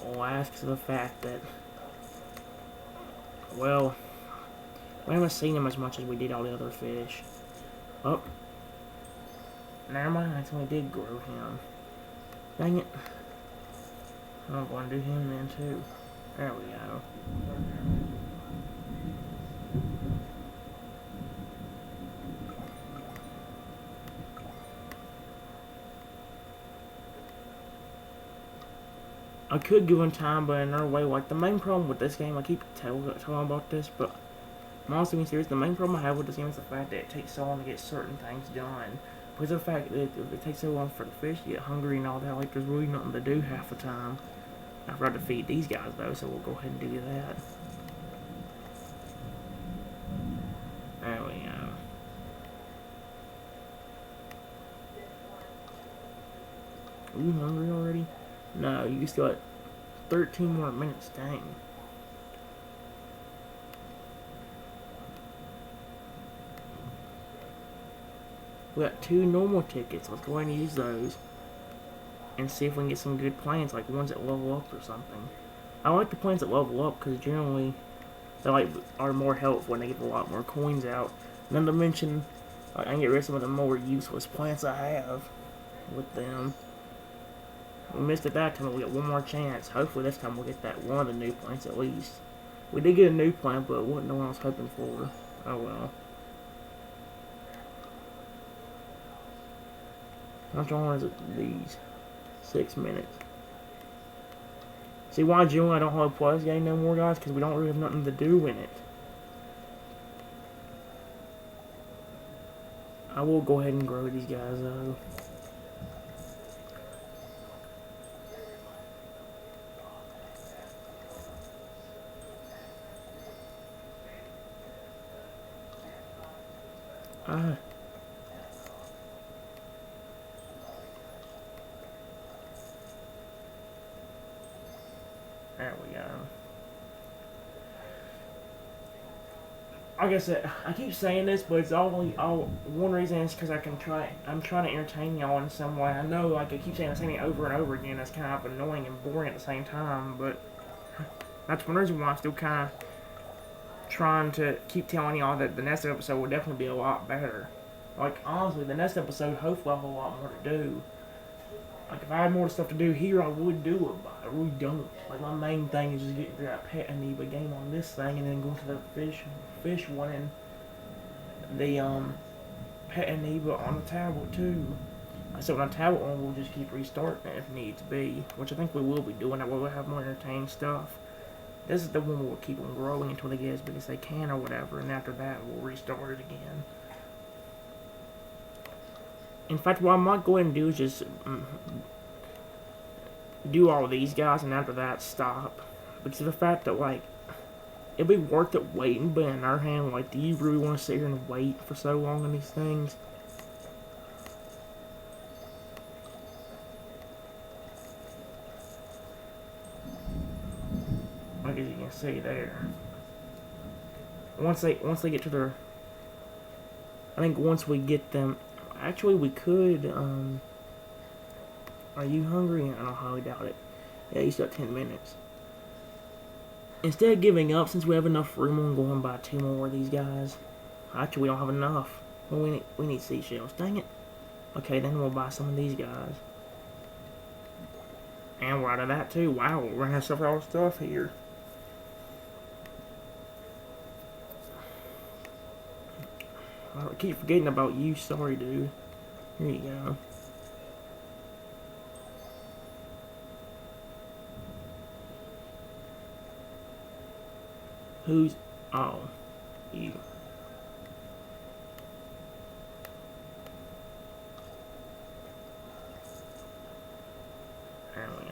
last because of the fact that, well, we haven't seen him as much as we did all the other fish. Oh. Never mind, I actually did grow him. Dang it. I'm going to do him then too. There we go. I could give them time, but in another way, like the main problem with this game, I keep telling about this, but I'm also being serious. The main problem I have with this game is the fact that it takes so long to get certain things done. Because of the fact that it takes so long for the fish to get hungry and all that, like there's really nothing to do half the time. I'd rather feed these guys though, so we'll go ahead and do that. There we go. Are you hungry already? No, you still got 13 more minutes, dang. We got 2 normal tickets. Let's go ahead and use those. And see if we can get some good planes, like ones that level up or something. I like the planes that level up because generally they like are more helpful and they give a lot more coins out. Not to mention, I can get rid of some of the more useless plants I have with them. We missed it that time, but we got one more chance. Hopefully this time we'll get that one of the new plants at least. We did get a new plant, but it wasn't the one I was hoping for. Oh well. How much longer is it? These 6 minutes. See why generally I don't have a plus game no more, guys? Because we don't really have nothing to do in it. I will go ahead and grow these guys though. There we go. Like I said, I keep saying this, but it's all one reason is because I'm trying to entertain y'all in some way. I know, like I keep saying the same thing over and over again. That's kind of annoying and boring at the same time, but that's one reason why I'm still kind of trying to keep telling y'all that the next episode will definitely be a lot better. Like honestly, the next episode hopefully I'll have a lot more to do. Like, if I had more stuff to do here, I would do it, but I really don't. Like, my main thing is just getting through that Pet Amoeba game on this thing, and then going to the fish one, and the, Pet Amoeba on the tablet, too. So on the tablet one, we'll just keep restarting it if needs be, which I think we will be doing. That way we'll have more entertaining stuff. This is the one we'll keep on growing until they get as big as they can or whatever, and after that, we'll restart it again. In fact, what I might go ahead and do is just do all these guys, and after that, stop. Because of the fact that, like, it'd be worth it waiting, but in our hand, like, do you really want to sit here and wait for so long on these things? Like, as you can see there. Once they get to their... I think once we get them... Actually, we could, Are you hungry? I don't highly doubt it. Yeah, you still got 10 minutes. Instead of giving up, since we have enough room, I'm going to buy 2 more of these guys. Actually, we don't have enough. Well, we need seashells. Dang it. Okay, then we'll buy some of these guys. And we're out of that, too. Wow, we're going to have several stuff here. I keep forgetting about you. Sorry, dude. Here you go. Who's... Oh. You. There we go.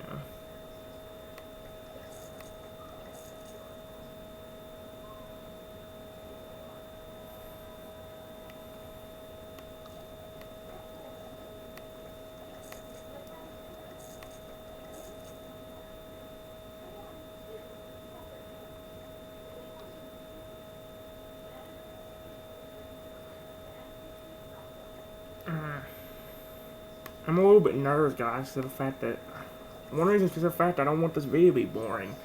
I'm a little bit nervous, guys, to the fact that... One reason is because of the fact that I don't want this video to be boring.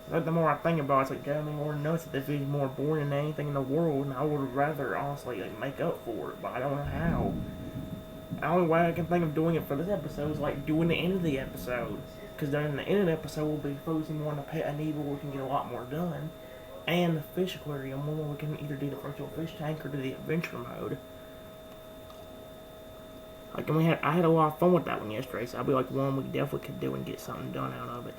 But the more I think about it, it's like driving me more nuts that this video is more boring than anything in the world, and I would rather, honestly, like, make up for it, but I don't know how. The only way I can think of doing it for this episode is, like, doing the end of the episode. Because during the end of the episode, we'll be focusing more on the Pet Amoeba where we can get a lot more done. And the fish aquarium, where we can either do the virtual fish tank or do the adventure mode. Like, and I had a lot of fun with that one yesterday, so I'll be like one we definitely could do and get something done out of it.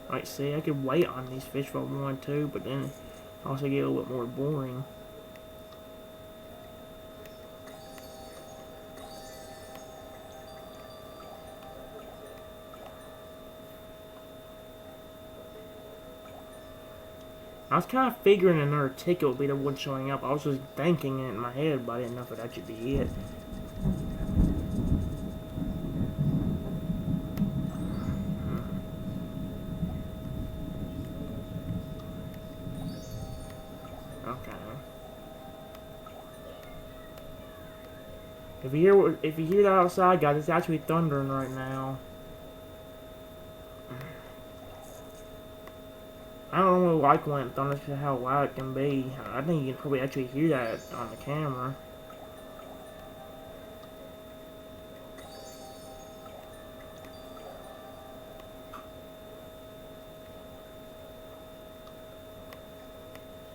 Like, see, I could wait on these fish if I wanted to, but then also get a little bit more boring. I was kind of figuring another ticket would be the one showing up. I was just thinking it in my head, but I didn't know if that should be it. Okay. If you hear that outside, guys, it's actually thundering right now. I don't really like when it thunders because of how loud it can be. I think you can probably actually hear that on the camera.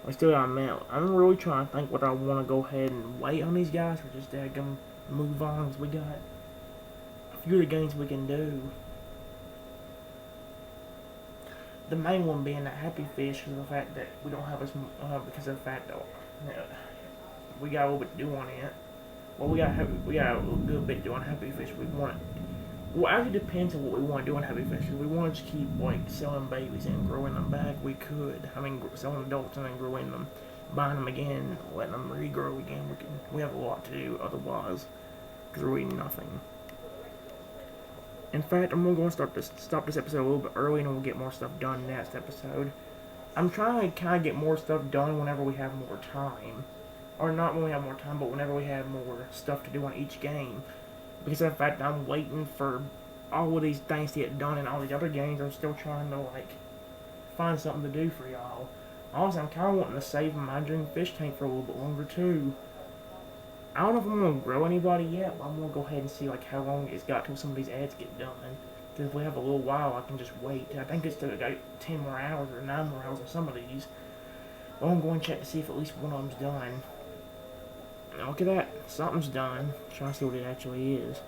I still got a minute. I'm really trying to think whether I want to go ahead and wait on these guys or just gonna move on, because we got a few of the games we can do. The main one being that Happy Fish, because of the fact that we don't have as because of the fact that we got a little bit to do on it. Well, we got a good bit to do on Happy Fish. We want it. Well, it actually depends on what we want to do on Happy Fish. If we want to just keep like selling babies and growing them back, we could. I mean, selling adults and then growing them, buying them again, letting them regrow again. We have a lot to do otherwise, because we're eating nothing. In fact, I'm going to stop this episode a little bit early, and we'll get more stuff done next episode. I'm trying to kind of get more stuff done whenever we have more time. Or not when we have more time, but whenever we have more stuff to do on each game. Because of the fact I'm waiting for all of these things to get done and all these other games, I'm still trying to, like, find something to do for y'all. Also, I'm kind of wanting to save my dream fish tank for a little bit longer, too. I don't know if I'm going to grow anybody yet, but I'm going to go ahead and see, like, how long it's got till some of these ads get done. Because if we have a little while, I can just wait. I think it's still got 10 more hours or 9 more hours on some of these. But I'm going to check to see if at least one of them's done. And look at that. Something's done. I'm trying to see what it actually is.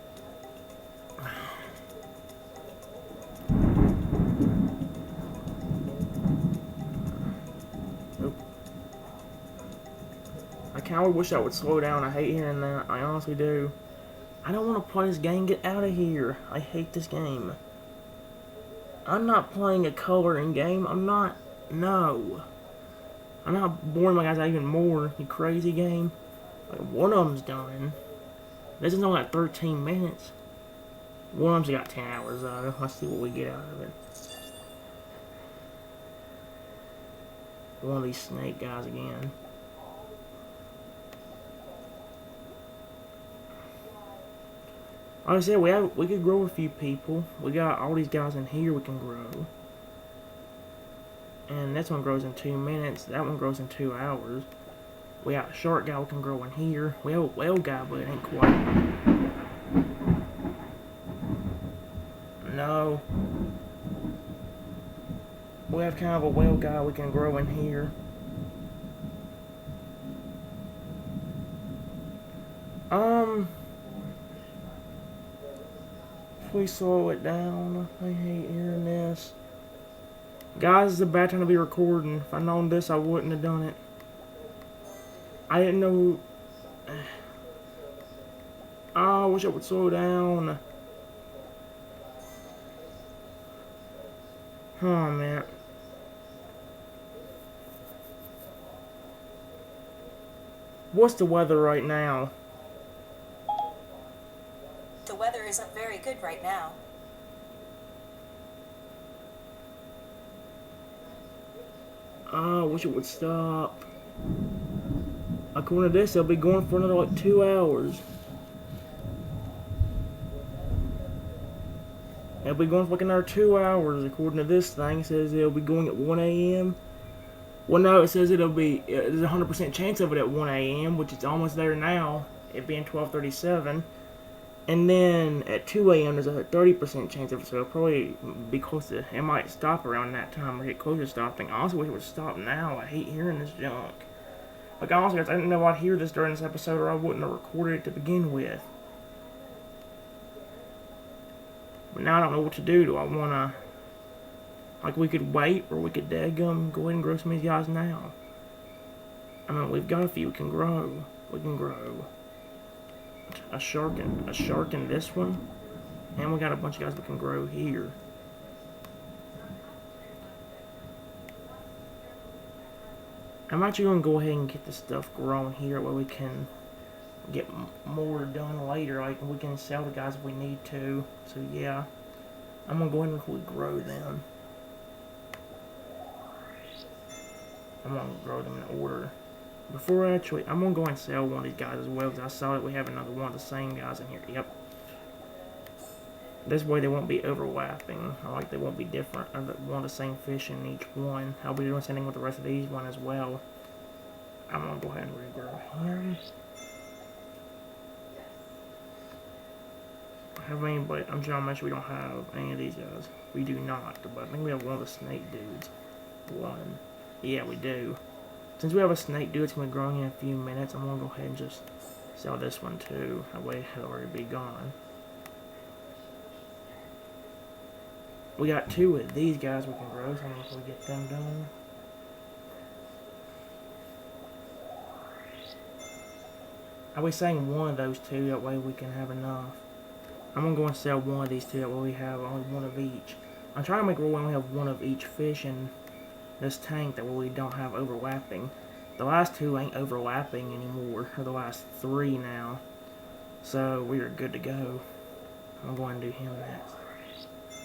I kind of wish I would slow down. I hate hearing that. I honestly do. I don't want to play this game. Get out of here. I hate this game. I'm not playing a coloring game. I'm not. No. I'm not boring my guys out even more. You crazy game. Like, one of them's done. This is only like 13 minutes. One of them's got 10 hours though. Let's see what we get out of it. One of these snake guys again. Like I said, we could grow a few people. We got all these guys in here we can grow. And this one grows in 2 minutes. That one grows in 2 hours. We got a shark guy we can grow in here. We have a whale guy, but it ain't quite. No. We have kind of a whale guy we can grow in here. Please slow it down. I hate hearing this. Guys, it's a bad time to be recording. If I'd known this, I wouldn't have done it. I didn't know. Oh, I wish I would slow down. Oh, man. What's the weather right now? The weather isn't very good right now. Oh, I wish it would stop. According to this, they'll be going for another like 2 hours. They'll be going for like another 2 hours. According to this thing, it says they'll be going at 1 a.m. Well, no, it says there's a 100% chance of it at 1 a.m., which is almost there now, it being 12:37. And then at 2 a.m. there's a 30% chance of it, so it'll probably be close to, it might stop around that time or get closer to stopping. I honestly wish it would stop now. I hate hearing this junk. Like, honestly, guys, I didn't know I'd hear this during this episode or I wouldn't have recorded it to begin with. But now I don't know what to do. Do I want to Like, we could wait, or we could daggum go ahead and grow some of these guys now. I mean, we've got a few we can grow. We can grow a shark in this one. And we got a bunch of guys we can grow here. I'm actually going to go ahead and get this stuff grown here where we can get more done later. Like, we can sell the guys if we need to. So, yeah. I'm going to go ahead and grow them. I'm going to grow them in order. Before actually, I'm going to go and sell one of these guys as well, because I saw that we have another one of the same guys in here. Yep. This way they won't be overlapping, or like they won't be different, or one of the same fish in each one. I'll be doing something with the rest of these one as well. I'm going to go ahead and regrow him. Have anybody, I'm trying to make sure we don't have any of these guys. We do not, but I think we have one of the snake dudes. One. Yeah, we do. Since we have a snake dude that's going to be growing in a few minutes, I'm going to go ahead and just sell this one too. That way it'll already be gone. We got two of these guys we can grow, so I'm going to get them done. I was saying one of those two, that way we can have enough. I'm going to go and sell one of these two, that way we have only one of each. I'm trying to make it where we only have one of each fish in this tank, that way we don't have overlapping. The last two ain't overlapping anymore, or the last three now. So we are good to go. I'm going to do him next.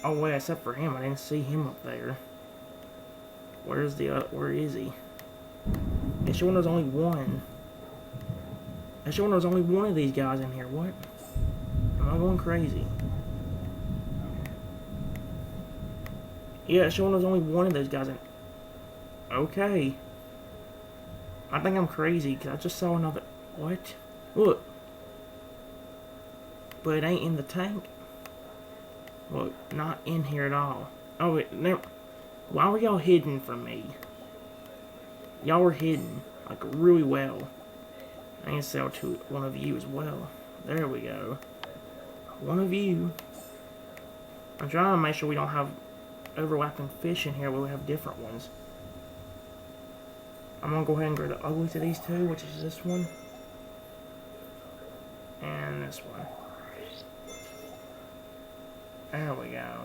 Oh wait, except for him, I didn't see him up there. Where's the other, where is he? It's showing there's only one. It's showing there's only one of these guys in here. What? Am I going crazy? Yeah, it's showing there's only one of those guys in. Okay. I think I'm crazy, because I just saw another. What? Look. But it ain't in the tank. Look, not in here at all. Oh, wait, no. Why were y'all hidden from me? Y'all were hidden, like, really well. I can sell to one of you as well. There we go. One of you. I'm trying to make sure we don't have overlapping fish in here where we have different ones. I'm going to go ahead and grow the uglies of these two, which is this one. And this one. There we go.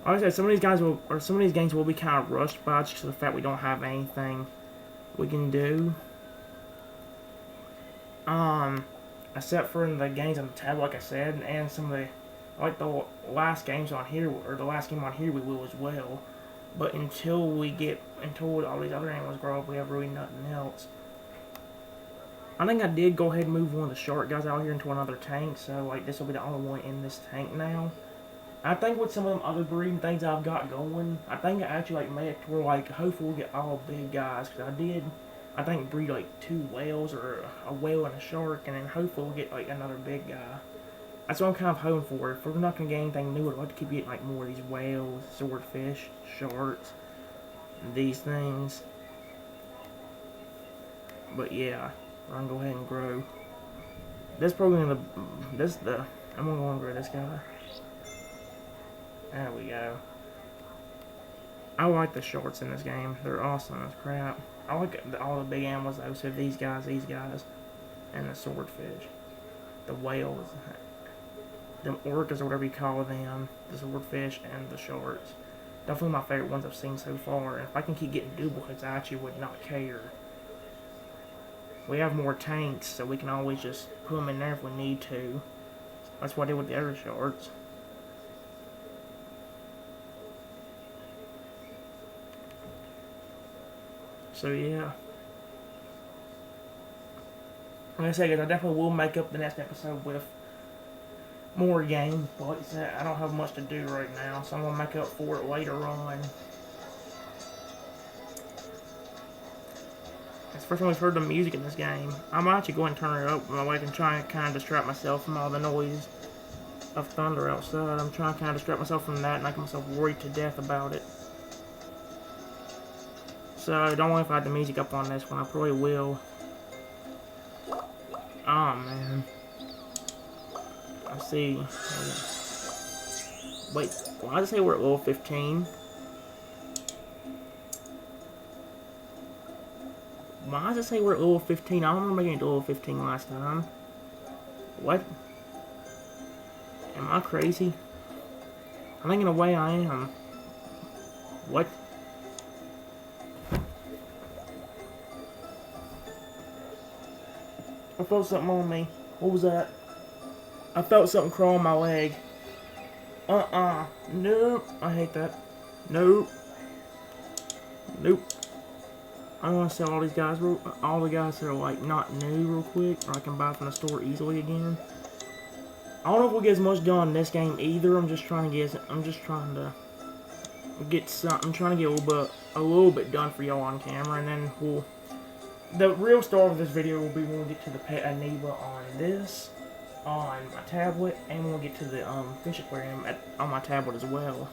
Like I said, some of these guys will, or some of these games will be kind of rushed by just the fact we don't have anything we can do. Except for in the games on the tab, like I said, and some of the, like the last games on here, or the last game on here, we will as well. But until all these other animals grow up, we have really nothing else. I think I did go ahead and move one of the shark guys out here into another tank, so like this will be the only one in this tank now. I think with some of them other breeding things I've got going, I think I actually like made it to where like hopefully we'll get all big guys, because I think breed like 2 whales or a whale and a shark, and then hopefully we'll get like another big guy. That's what I'm kind of hoping for. If we're not gonna get anything new, I'd like to keep getting like more of these whales, swordfish, sharks, these things. But yeah. I'm gonna go ahead and grow. This program, I'm gonna go and grow this guy. There we go. I like the shorts in this game. They're awesome as crap. I like all the big animals though, so these guys, and the swordfish. The whales. Them orcas or whatever you call them. The swordfish and the sharks. Definitely my favorite ones I've seen so far. And if I can keep getting duplicates, I actually would not care. We have more tanks, so we can always just put them in there if we need to. That's what I did with the other sharks. So yeah. Like I said, guys, I definitely will make up the next episode with more games, but like I said, I don't have much to do right now, so I'm going to make up for it later on. It's the first time we've heard the music in this game. I'm actually going to turn it up so I can try and kind of distract myself from all the noise of thunder outside. I'm trying to kind of distract myself from that and make myself worried to death about it. So, don't worry if I have the music up on this one. I probably will. Oh, man. I see. Wait. Why does it say we're at level 15? Why does it say we're at level 15? I don't remember making it to level 15 last time. What? Am I crazy? I think in a way I am. What? I felt something on me. What was that? I felt something crawl on my leg. Nope. I hate that. Nope. Nope. I want to sell all these guys, all the guys that are like not new real quick, or I can buy from the store easily again. I don't know if we'll get as much done in this game either. I'm just trying to get a little bit done for y'all on camera, and then the real star of this video will be when we get to the pet Aniba on my tablet, and we'll get to the fish aquarium on my tablet as well.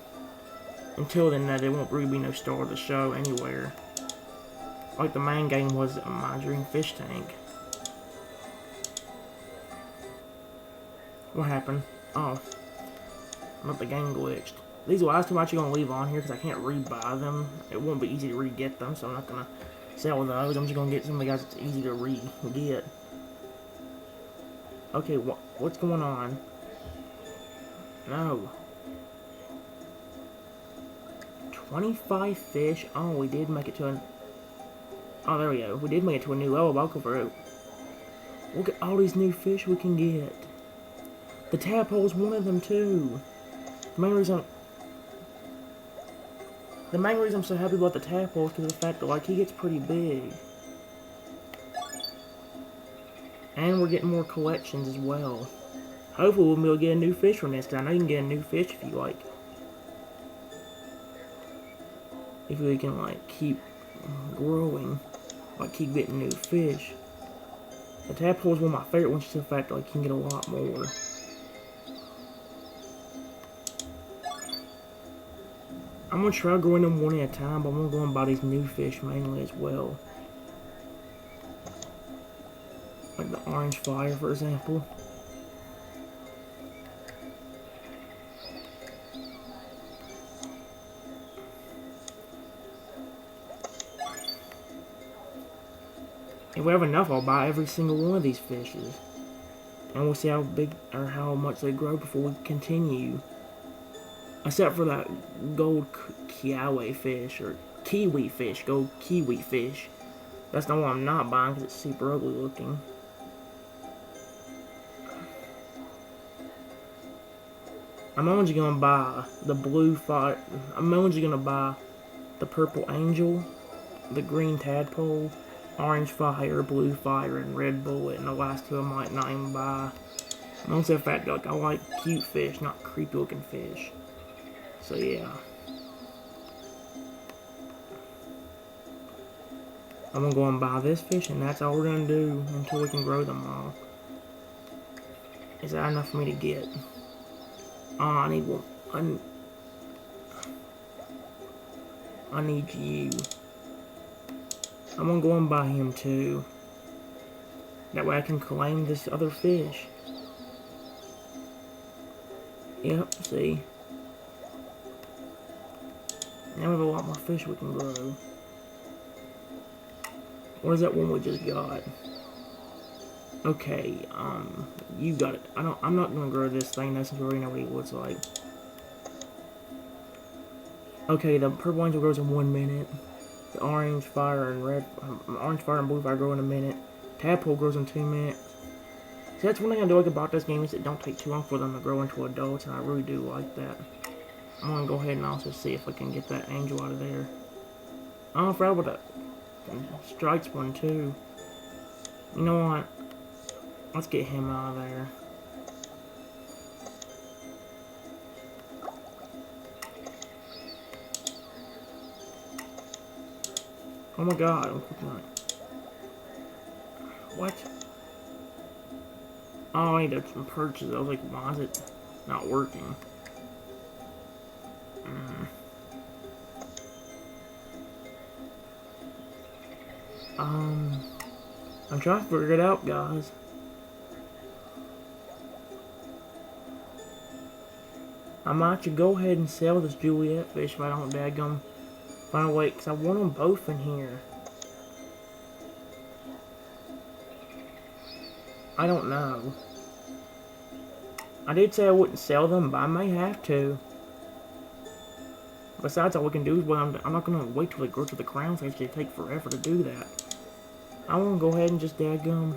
Until then, there won't really be no star of the show anywhere. Like the main game was my dream fish tank. What happened? Oh. But the game glitched. These last two I'm actually going to leave on here because I can't re-buy them. It won't be easy to re-get them, so I'm not going to sell those. I'm just going to get some of the guys that's easy to re-get. Okay, what's going on? No. 25 fish. Oh, we did make it to a... Oh, there we go. We did make it to a new level. I'll go for it. Look at all these new fish we can get. The tadpole's one of them, too. The main reason I'm so happy about the tadpole is because of the fact that, like, he gets pretty big. And we're getting more collections as well. Hopefully we'll be able to get a new fish from this, because I know you can get a new fish if you, like... If we can, like, keep growing. Like, keep getting new fish. The tadpole is one of my favorite ones, just the fact that, like, you can get a lot more. I'm gonna try growing them one at a time, but I'm gonna go and buy these new fish mainly as well. Like the orange fire, for example. If we have enough, I'll buy every single one of these fishes. And we'll see how big or how much they grow before we continue. Except for that gold kiwi fish, or kiwi fish, gold kiwi fish. That's the one I'm not buying because it's super ugly looking. I'm only gonna buy the blue fire. I'm only gonna buy the purple angel, the green tadpole, orange fire, blue fire, and red bullet. And the last two I might not even buy. Mostly the fact that, like, I like cute fish, not creepy looking fish. So yeah. I'm gonna go and buy this fish, and that's all we're gonna do until we can grow them all. Is that enough for me to get? Oh, I need one. I need you. I'm gonna go and buy him too. That way I can claim this other fish. Yep, see? Now we have a lot more fish we can grow. What is that one we just got? Okay, you got it. I'm not gonna grow this thing though, since we already know what he looks like. Okay, the purple angel grows in 1 minute. The orange fire and blue fire grow in a minute. Tadpole grows in 2 minutes. See, that's one thing I do like about this game is it don't take too long for them to grow into adults, and I really do like that. I'm gonna go ahead and also see if I can get that angel out of there. Oh, I forgot about that stripes one too. You know what? Let's get him out of there. Oh my god, I'm clicking on it. What? Oh, I need some purchases. I was like, why is it not working? I'm trying to figure it out, guys. I might should go ahead and sell this Juliet fish if I don't daggum find a way, because I want them both in here. I don't know. I did say I wouldn't sell them, but I may have to. Besides, all we can do is, well, I'm not going to wait till they grow to the crown stage. They take forever to do that. I want to go ahead and just daggum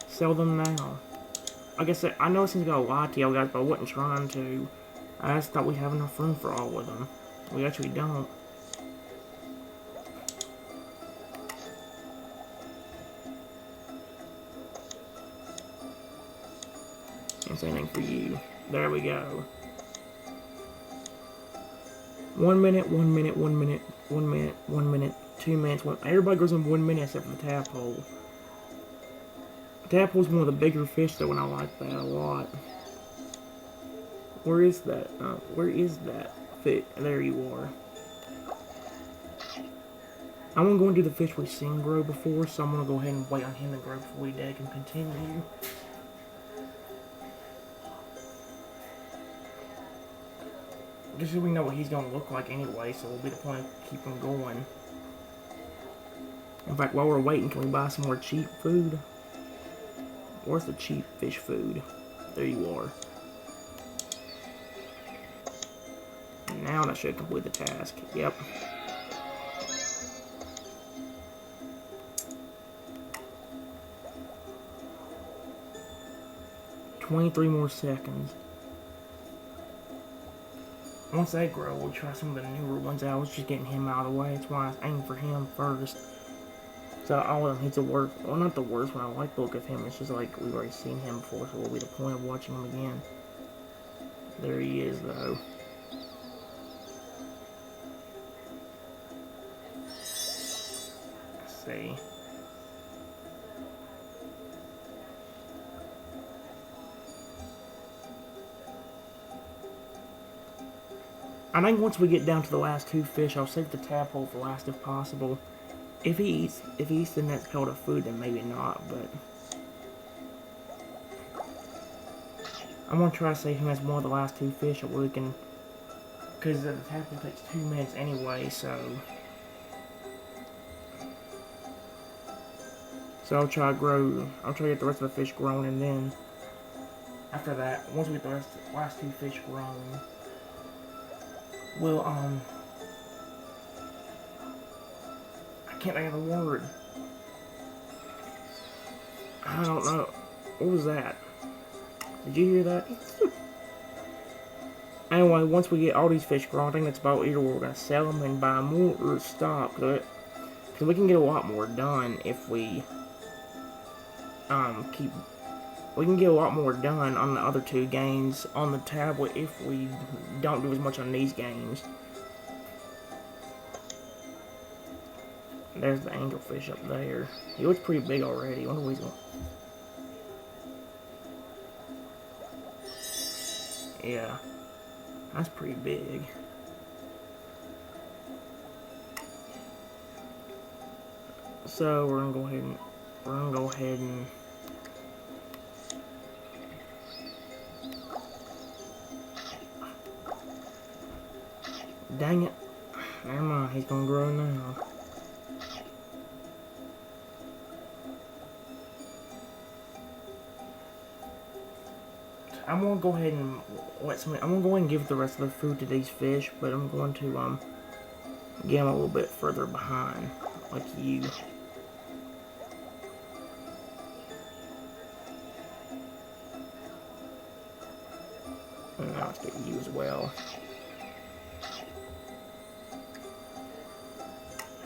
sell them now. Like I said, I know it seems to lie to y'all guys, but I wasn't trying to. I just thought we have enough room for all of them. We actually don't. Can't say anything for you. There we go. 1 minute, 1 minute, 1 minute, 1 minute, 1 minute, 2 minutes. Everybody goes in 1 minute except for the tadpole. The tadpole's one of the bigger fish though, and I like that a lot. Where is that? Where is that fish? There you are. I want to go and do the fish we've seen grow before, so I'm going to go ahead and wait on him to grow before we can continue. Just so we know what he's going to look like anyway, so it'll be the point of keeping going. In fact, while we're waiting, can we buy some more cheap food? Where's the cheap fish food? There you are. Now that should complete the task. Yep. "23 more seconds. Once they grow, we'll try some of the newer ones out. I was just getting him out of the way. That's why I was aiming for him first. So all of them, he's the worst. Well, not the worst one. I like the look of him. It's just like we've already seen him before, so what will be the point of watching him again? There he is, though. Let's see. I think once we get down to the last two fish, I'll save the tadpole for last if possible. If he eats the next coat of food, then maybe not, but I'm gonna try to save him as one of the last two fish that we can, because the tadpole takes 2 minutes anyway, so I'll try to get the rest of the fish grown, and then after that, once we get the last two fish grown, we'll I can't think of the word. I don't know. What was that? Did you hear that? Anyway, once we get all these fish grown, I think that's about either we're going to sell them and buy more or stop. Because we can get a lot more done if we we can get a lot more done on the other two games on the tablet if we don't do as much on these games. There's the angelfish up there. He looks pretty big already. I wonder what he's going. Yeah, that's pretty big. So we're gonna go ahead and dang it. Never mind, he's gonna grow now. I'm gonna go ahead and I'm gonna go ahead and give the rest of the food to these fish, but I'm going to get them a little bit further behind, like you. And now let's get you as well.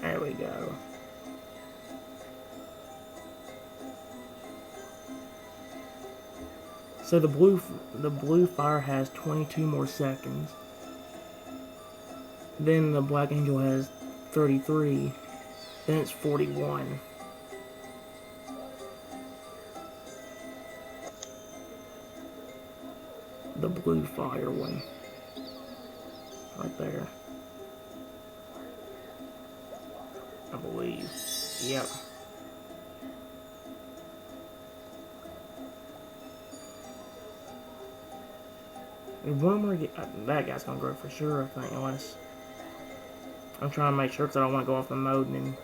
There we go. So the blue fire has 22 more seconds. Then the black angel has 33. Then it's 41. The blue fire one. Right there. I believe. Yep. One more, that guy's gonna grow for sure, I think, unless I'm trying to make sure because I don't want to go off the mode and then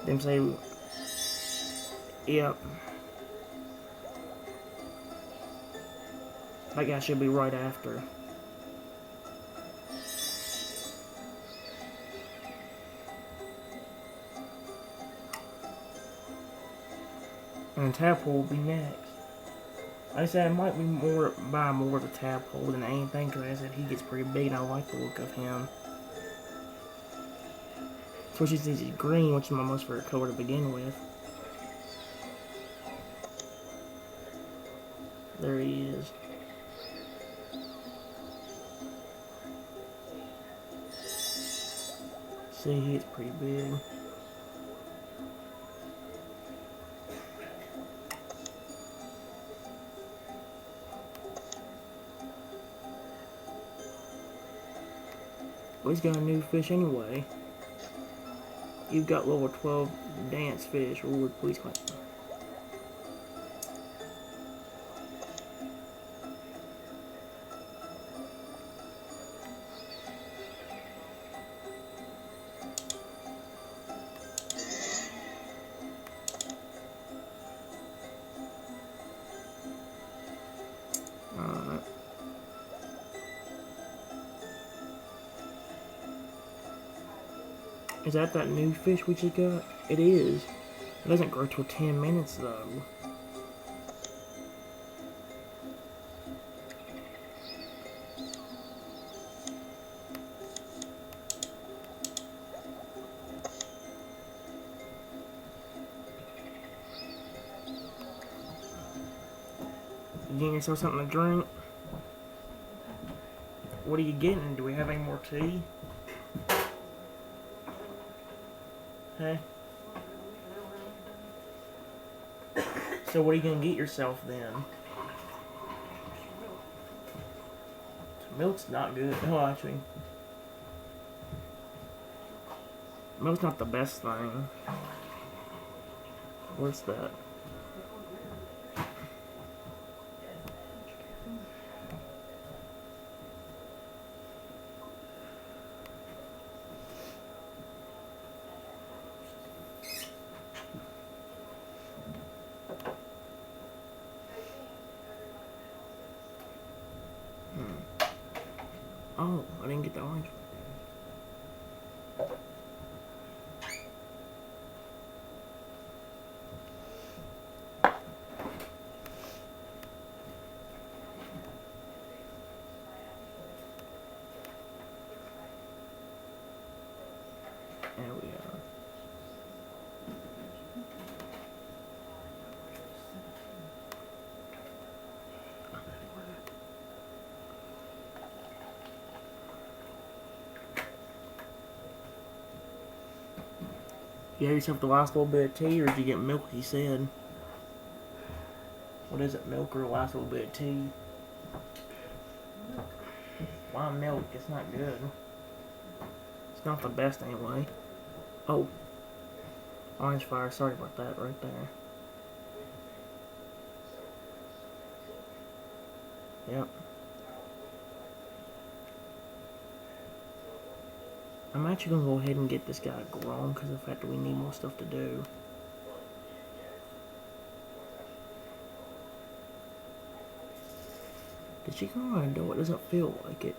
them say, yep. That guy should be right after. And Tadpole will be next. Like I said, it might be buy more of the Tadpole than anything because like I said, he gets pretty big and I like the look of him. Especially since he's green, which is my most favorite color to begin with. There he is. See, he's pretty big. Well, he's got a new fish anyway. You've got level 12 dance fish. Reward please claim. Alright. Is that new fish we just got? It is. It doesn't grow till 10 minutes though. You getting yourself something to drink? What are you getting? Do we have any more tea? Hey. So what are you gonna get yourself then? Milk's not good. No, actually. Milk's not the best thing. What's that? Oh, I didn't get the orange. There we are. You have yourself the last little bit of tea, or did you get milk, he said? What is it, milk or the last little bit of tea? Why milk? It's not good. It's not the best anyway. Oh. Orange fire, sorry about that right there. Yep. I'm actually gonna go ahead and get this guy grown because of the fact that we need more stuff to do. Did she come around though? It doesn't feel like it.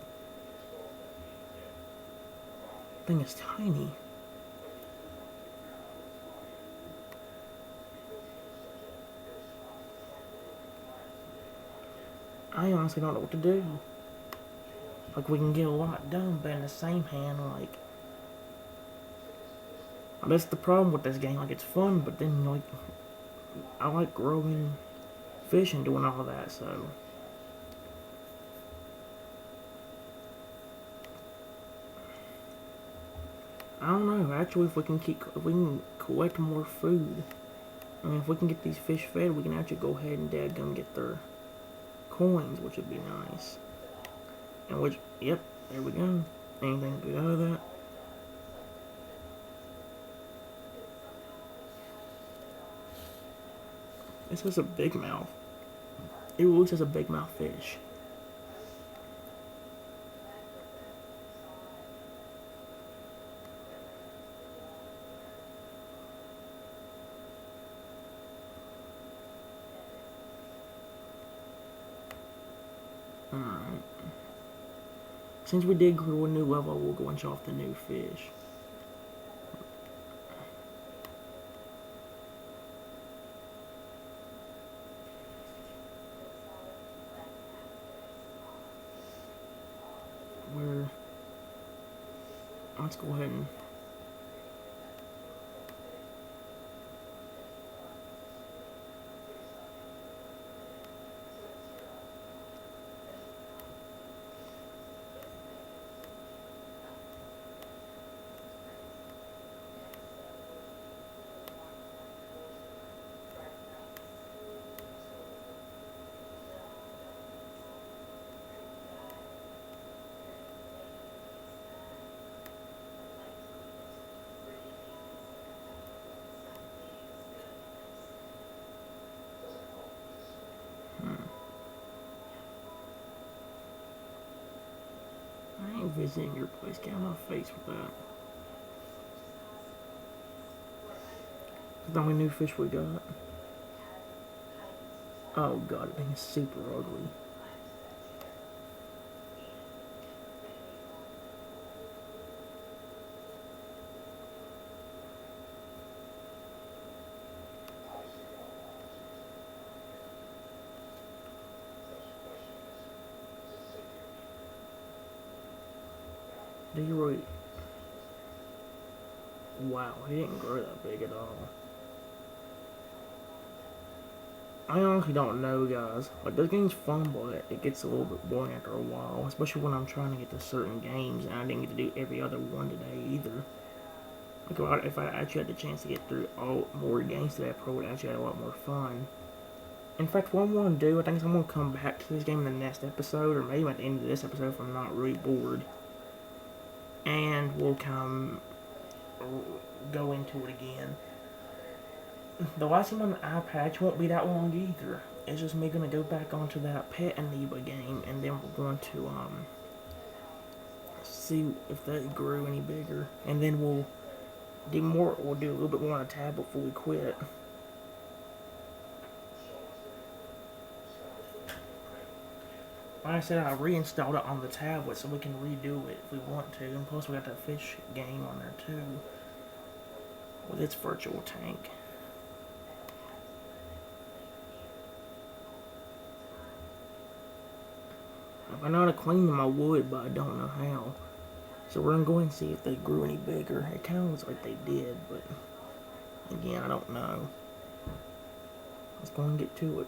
Thing is tiny. I honestly don't know what to do. Like, we can get a lot done, but in the same hand, like, that's the problem with this game. Like, it's fun, but then, like, I like growing fish and doing all that, so. I don't know. Actually, if we can collect more food, I mean, if we can get these fish fed, we can actually go ahead and dadgum get their coins, which would be nice. And which, yep, there we go. Anything good out of that? This is a big mouth. It looks as a big mouth fish. Alright. Since we did grow a new level, we'll go and show off the new fish. Let's go ahead and I ain't visiting your place. Get out of my face with that. It's the only new fish we got. Oh god, that thing is super ugly. Do you really... Wow, he didn't grow that big at all. I honestly don't know, guys. Like, this game's fun, but it gets a little bit boring after a while. Especially when I'm trying to get to certain games, and I didn't get to do every other one today, either. Like, if I actually had the chance to get through all more games today, I probably would actually have a lot more fun. In fact, what I'm going to do, I think is I'm going to come back to this game in the next episode, or maybe at the end of this episode if I'm not really bored. And we'll go into it again. The last game on the iPad actually won't be that long either. It's just me gonna go back onto that Pet Amoeba game, and then we're going to see if that grew any bigger, and then we'll do more. We'll do a little bit more on a tablet before we quit. Like I said, I reinstalled it on the tablet so we can redo it if we want to, and plus we got that fish game on there too with its virtual tank. If I know how to clean them, I would, but I don't know how. So we're gonna go and see if they grew any bigger. It kind of looks like they did, but again, I don't know. Let's go and get to it.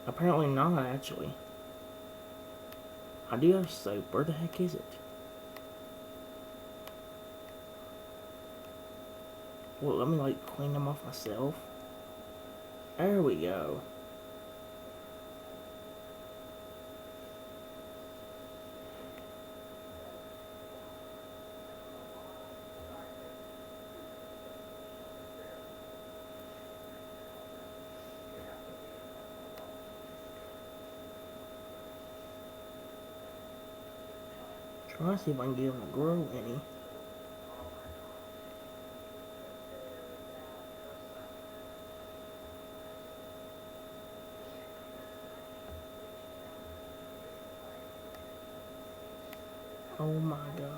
Apparently not, actually. I do have soap. Where the heck is it? Well, let me, like, clean them off myself. There we go. Try to see if I can get them to grow any. Oh my gosh.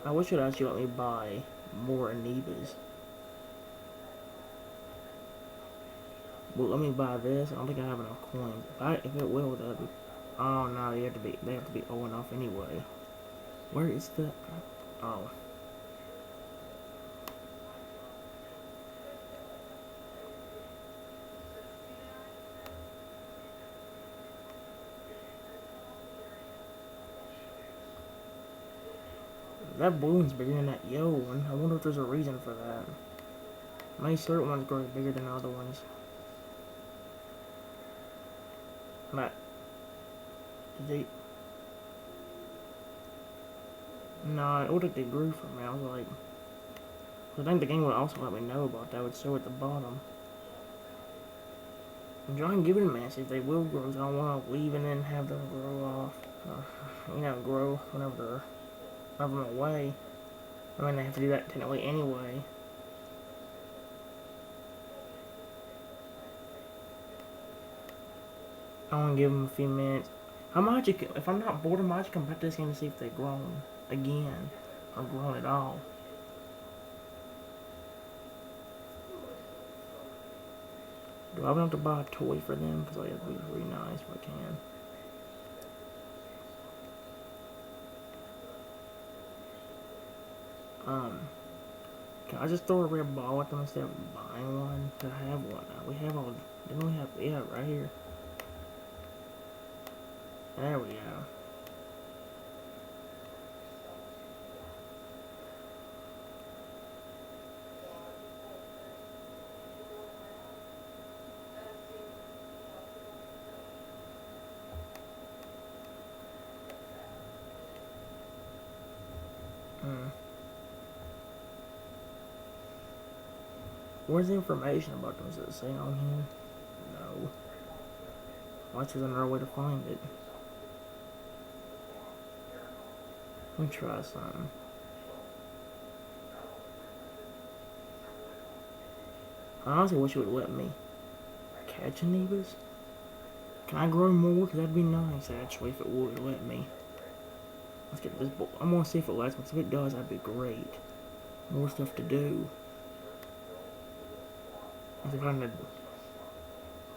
I wish it would actually let me buy more Amoebas. Well, let me buy this. I don't think I have enough coins. If it will, that'd be... Oh no, they have to be old enough anyway. Where is the... Oh. That blue one's bigger than that yellow one. I wonder if there's a reason for that. Maybe certain ones grow bigger than other ones. But no, it looked like they grew from me. I was like, I think the game would also let me know about that. It would show at the bottom. I'm trying to give it a minute, see if they will grow. So I don't want to leave and then have them grow off. Grow whenever I'm away. I mean, they have to do that technically anyway. I want to give them a few minutes. If I'm not bored, I might just come back to this game to see if they've grown again or grown at all. Do I have enough to buy a toy for them? Because that'd be really nice if I can. Can I just throw a red ball at them instead of buying one? To have one now. We have all. Didn't we have? Yeah, right here. There we go. Where's the information about them? Does it say on here? No. Watch, there's another way to find it. Let me try something. I honestly wish it would let me catch amoebas. Can I grow more? Because that'd be nice, actually, if it would let me. Let's get this book. I'm going to see if it lets me. If it does, that'd be great. More stuff to do. Let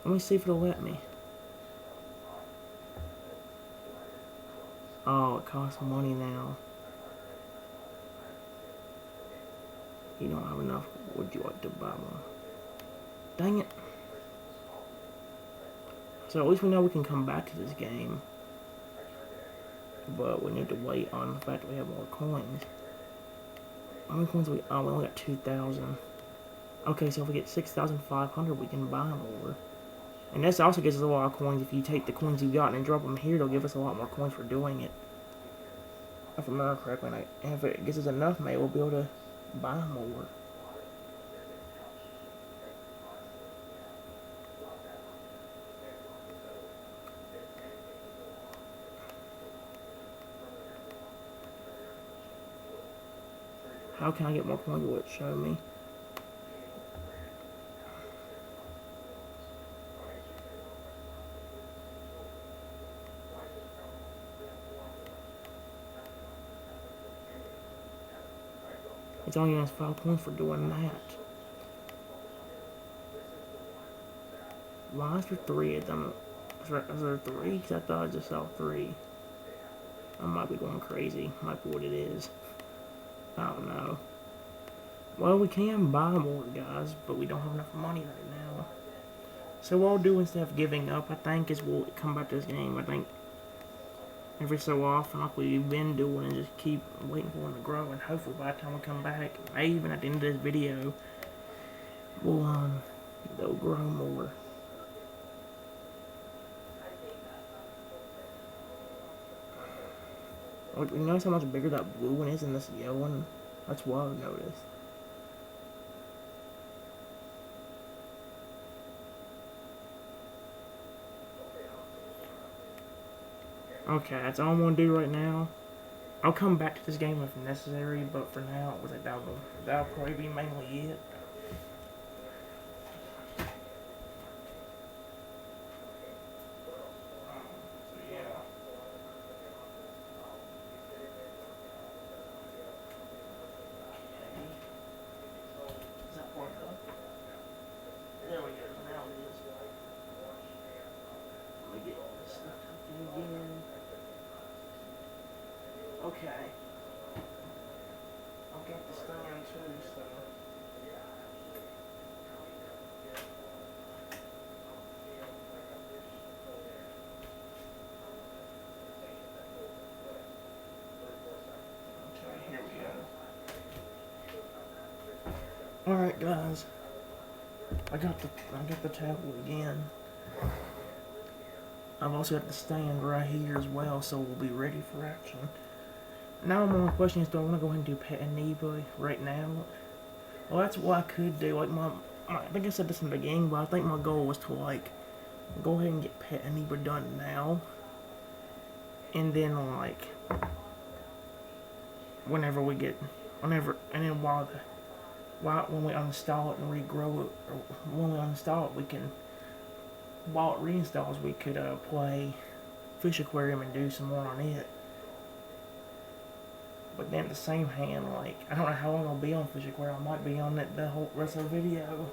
me see if it'll let me. Oh, it costs money now. You don't have enough. Would you like to buy one? Dang it. So at least we know we can come back to this game. But we need to wait on the fact that we have more coins. How many coins we only got 2,000. Okay, so if we get 6,500, we can buy more. And this also gives us a lot of coins. If you take the coins you got and drop them here, it'll give us a lot more coins for doing it. If I remember correctly, and if it gives us enough, maybe we'll be able to buy more. How can I get more coins? Will it show me? It's only giving us 5 points for doing that. Why is there 3 of them? Is there 3? Because I thought I just saw 3. I might be going crazy. Might be what it is. I don't know. Well, we can buy more, guys, but we don't have enough money right now. So what I'll do instead of giving up, I think, is we'll come back to this game. I think every so often, like we've been doing, and just keep waiting for them to grow, and hopefully by the time we come back, maybe even at the end of this video, we'll they'll grow more. You notice how much bigger that blue one is than this yellow one? That's what I've noticed. Okay, that's all I'm going to do right now. I'll come back to this game if necessary, but for now, that'll probably be mainly it. Okay. I'll get this thing in too, so. Okay, here we go. Alright guys. I got the tablet again. I've also got the stand right here as well, so we'll be ready for action. Now my question is, do I want to go ahead and do Pet Amoeba right now? Well, that's what I could do. Like I think I said this in the beginning, but I think my goal was to like go ahead and get Pet Amoeba done now. And then, like, and then when we uninstall it and regrow it, or when we uninstall it, we can, while it reinstalls, we could play Fish Aquarium and do some more on it. But then at the same hand, like, I don't know how long I'll be on Fish Aquarium. I might be on it the whole rest of the video.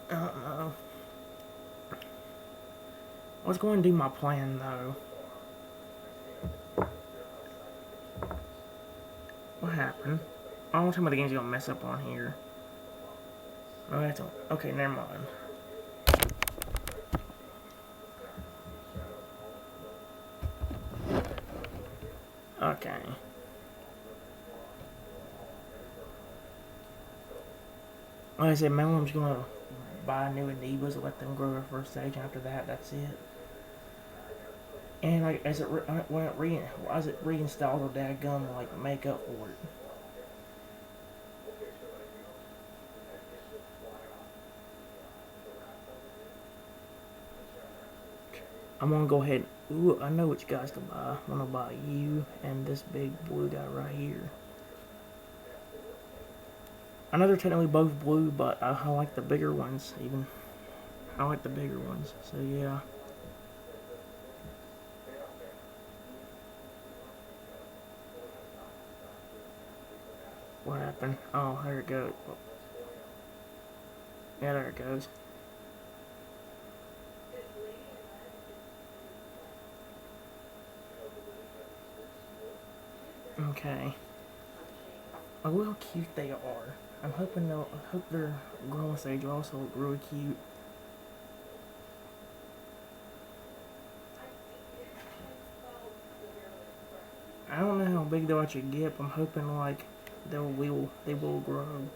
I don't know. Let's go and do my plan, though. What happened? I don't tell me the game's gonna mess up on here. Oh, that's okay, never mind. Okay. Like I said, maybe I'm just gonna buy new Amoebas and let them grow their first stage, and after that, that's it. And like, as it reinstalls, or dadgum, like, make up for it. I'm gonna go ahead. Ooh, I know which guys to buy. I'm gonna buy you and this big blue guy right here. I know they're technically both blue, but I like the bigger ones even. I like the bigger ones, so yeah. What happened? Oh, there it goes. Yeah, there it goes. Okay. Oh, look how cute they are. I hope their growing stage will also look really cute. I don't know how big they'll actually get, but I'm hoping, like, they will grow.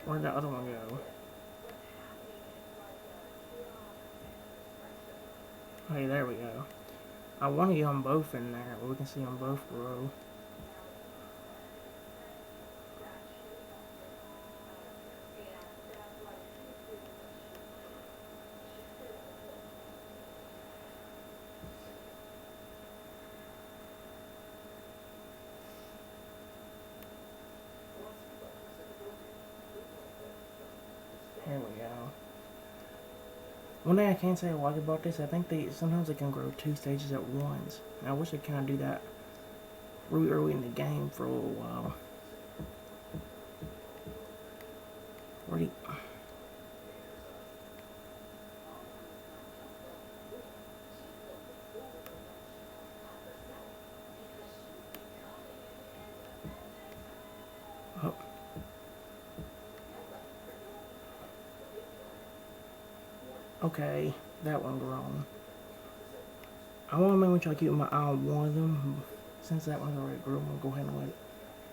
Where'd that other one go? Hey, there we go. I want to get them both in there, but we can see them both grow. Here we go. One thing I can say I like about this, I think sometimes they can grow 2 stages at once. And I wish they kind of do that really early in the game for a little while. Where'd he... Oh. Okay, that one grown. I want to make sure I keep my eye on one of them. Since that one's already grown, I'll go ahead and let it.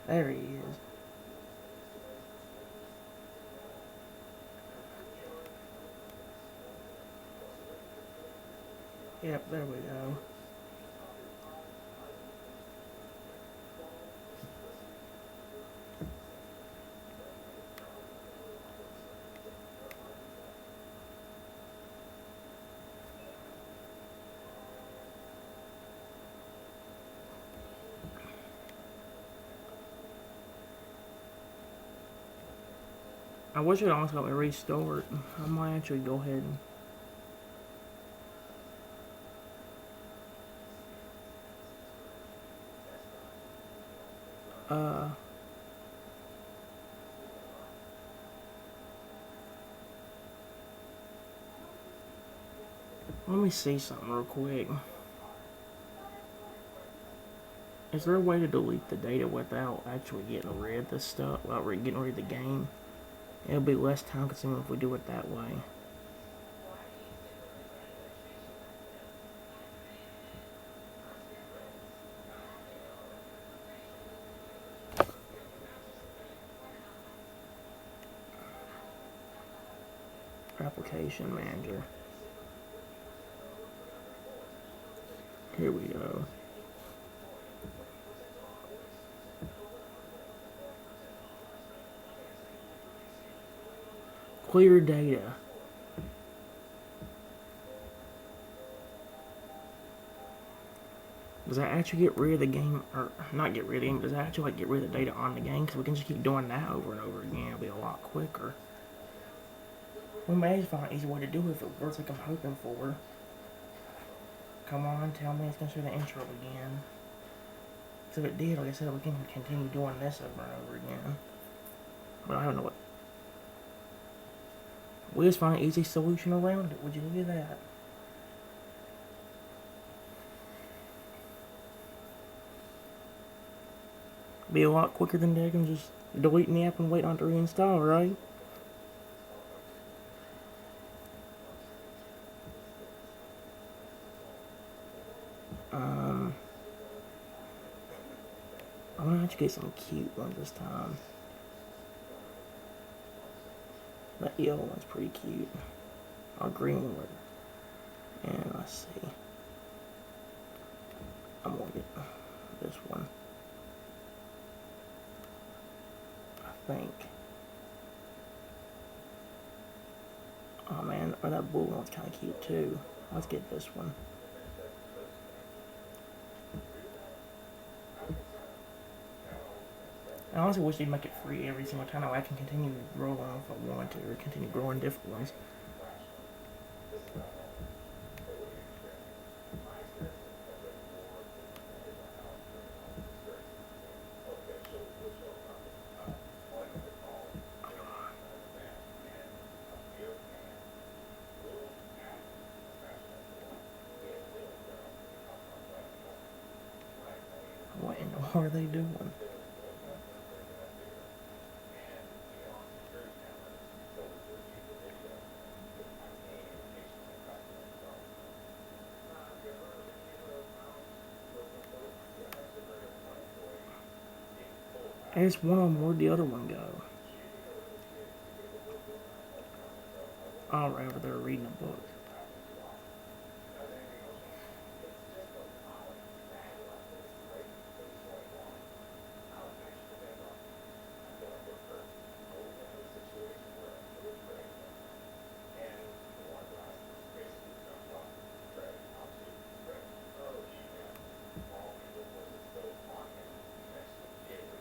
There he is. Yep, there we go. I wish it almost got me restart. I might actually go ahead and... Let me see something real quick. Is there a way to delete the data without actually getting rid of this stuff, without getting rid of the game? It'll be less time consuming if we do it that way. Application manager. Here we go. Clear data. Does that actually get rid of the game, or not get rid of the game, does that actually like get rid of the data on the game? Because we can just keep doing that over and over again. It'll be a lot quicker. We may find an easy way to do it if it works like I'm hoping for. Come on, tell me it's going to show the intro again. So if it did, like I said, we can continue doing this over and over again. But I don't know what. We just find an easy solution around it. Would you look at that? Be a lot quicker than they can just deleting the app and wait on it to reinstall, right? I'm gonna have to get some cute ones this time. That yellow one's pretty cute. Or green one. And let's see. I'm gonna get this one. I think. Oh man, or that blue one's kinda cute too. Let's get this one. I honestly wish they'd make it free every single time. I can continue growing if I want to, or continue growing different ones. What in the world are they doing? I just one of them, where'd the other one go? Oh, right over there reading a book.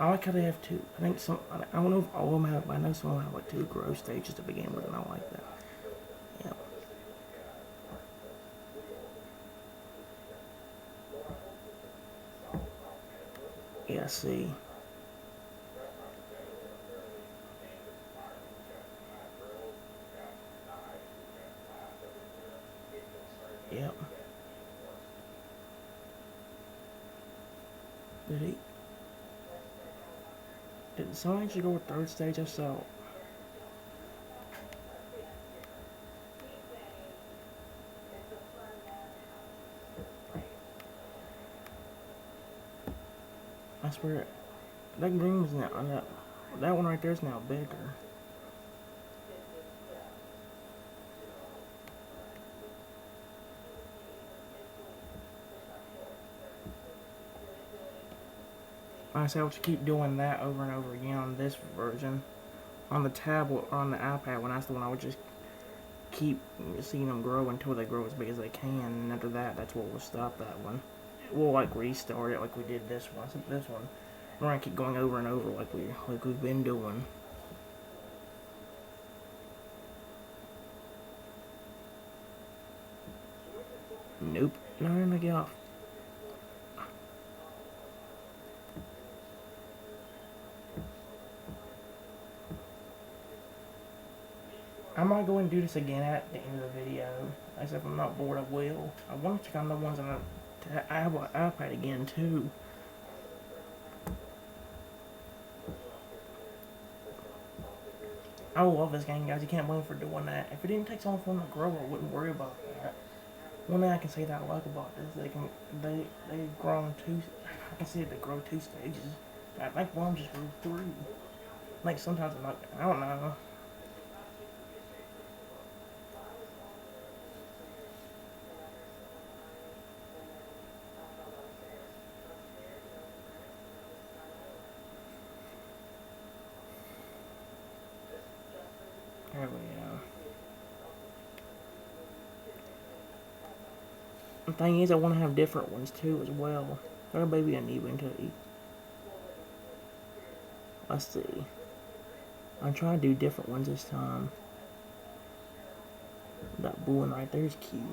I like how they have two. I think some. I don't know if all of them have. But I know some of them have like two growth stages to begin with, and I like that. Yeah. Yeah. See. Yep. Did he? Did someone actually go with third stage? I saw. I swear, that green was now. That one right there is now bigger. I say I'll just keep doing that over and over again on this version. On the tablet or on the iPad, when that's the one I would just keep seeing them grow until they grow as big as they can, and after that, that's what will stop that one. We'll like restart it like we did this one. So this one, we're gonna keep going over and over like we've been doing. Nope, not gonna get off. I might go and do this again at the end of the video. As if I'm not bored, I will. I want to check on the ones on the iPad again too. I love this game, guys. You can't blame me for doing that. If it didn't take so long for them to grow, I wouldn't worry about that. One thing I can say that I like about this, they've grown two. I can see they grow two stages. I think one just grew three. Like sometimes I'm not. I don't know. There we go. The thing is, I want to have different ones too as well. Throw baby a Neva into it. Let's see. I'm trying to do different ones this time. That blue one right there is cute.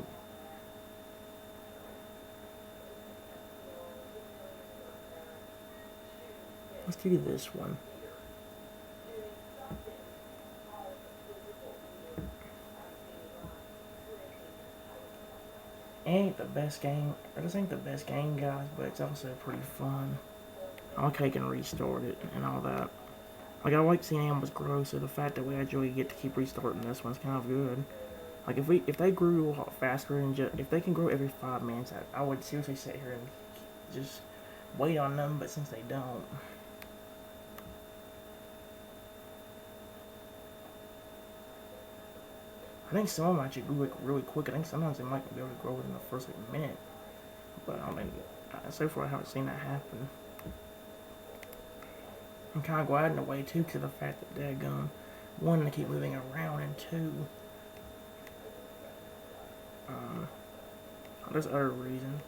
Let's do this one. It ain't the best game. This ain't the best game, guys, but it's also pretty fun. Okay, can restart it and all that. Like, I like seeing animals grow, so the fact that we actually get to keep restarting this one's kind of good. Like, if they grew a lot faster and if they can grow every 5 minutes, I would seriously sit here and just wait on them, but since they don't. I think some of them actually grew like really quick. I think sometimes they might be able to grow within the first like minute. But I mean, so far I haven't seen that happen. I'm kind of glad in a way too, because of the fact that daggum, one, they keep moving around, and two, there's other reason.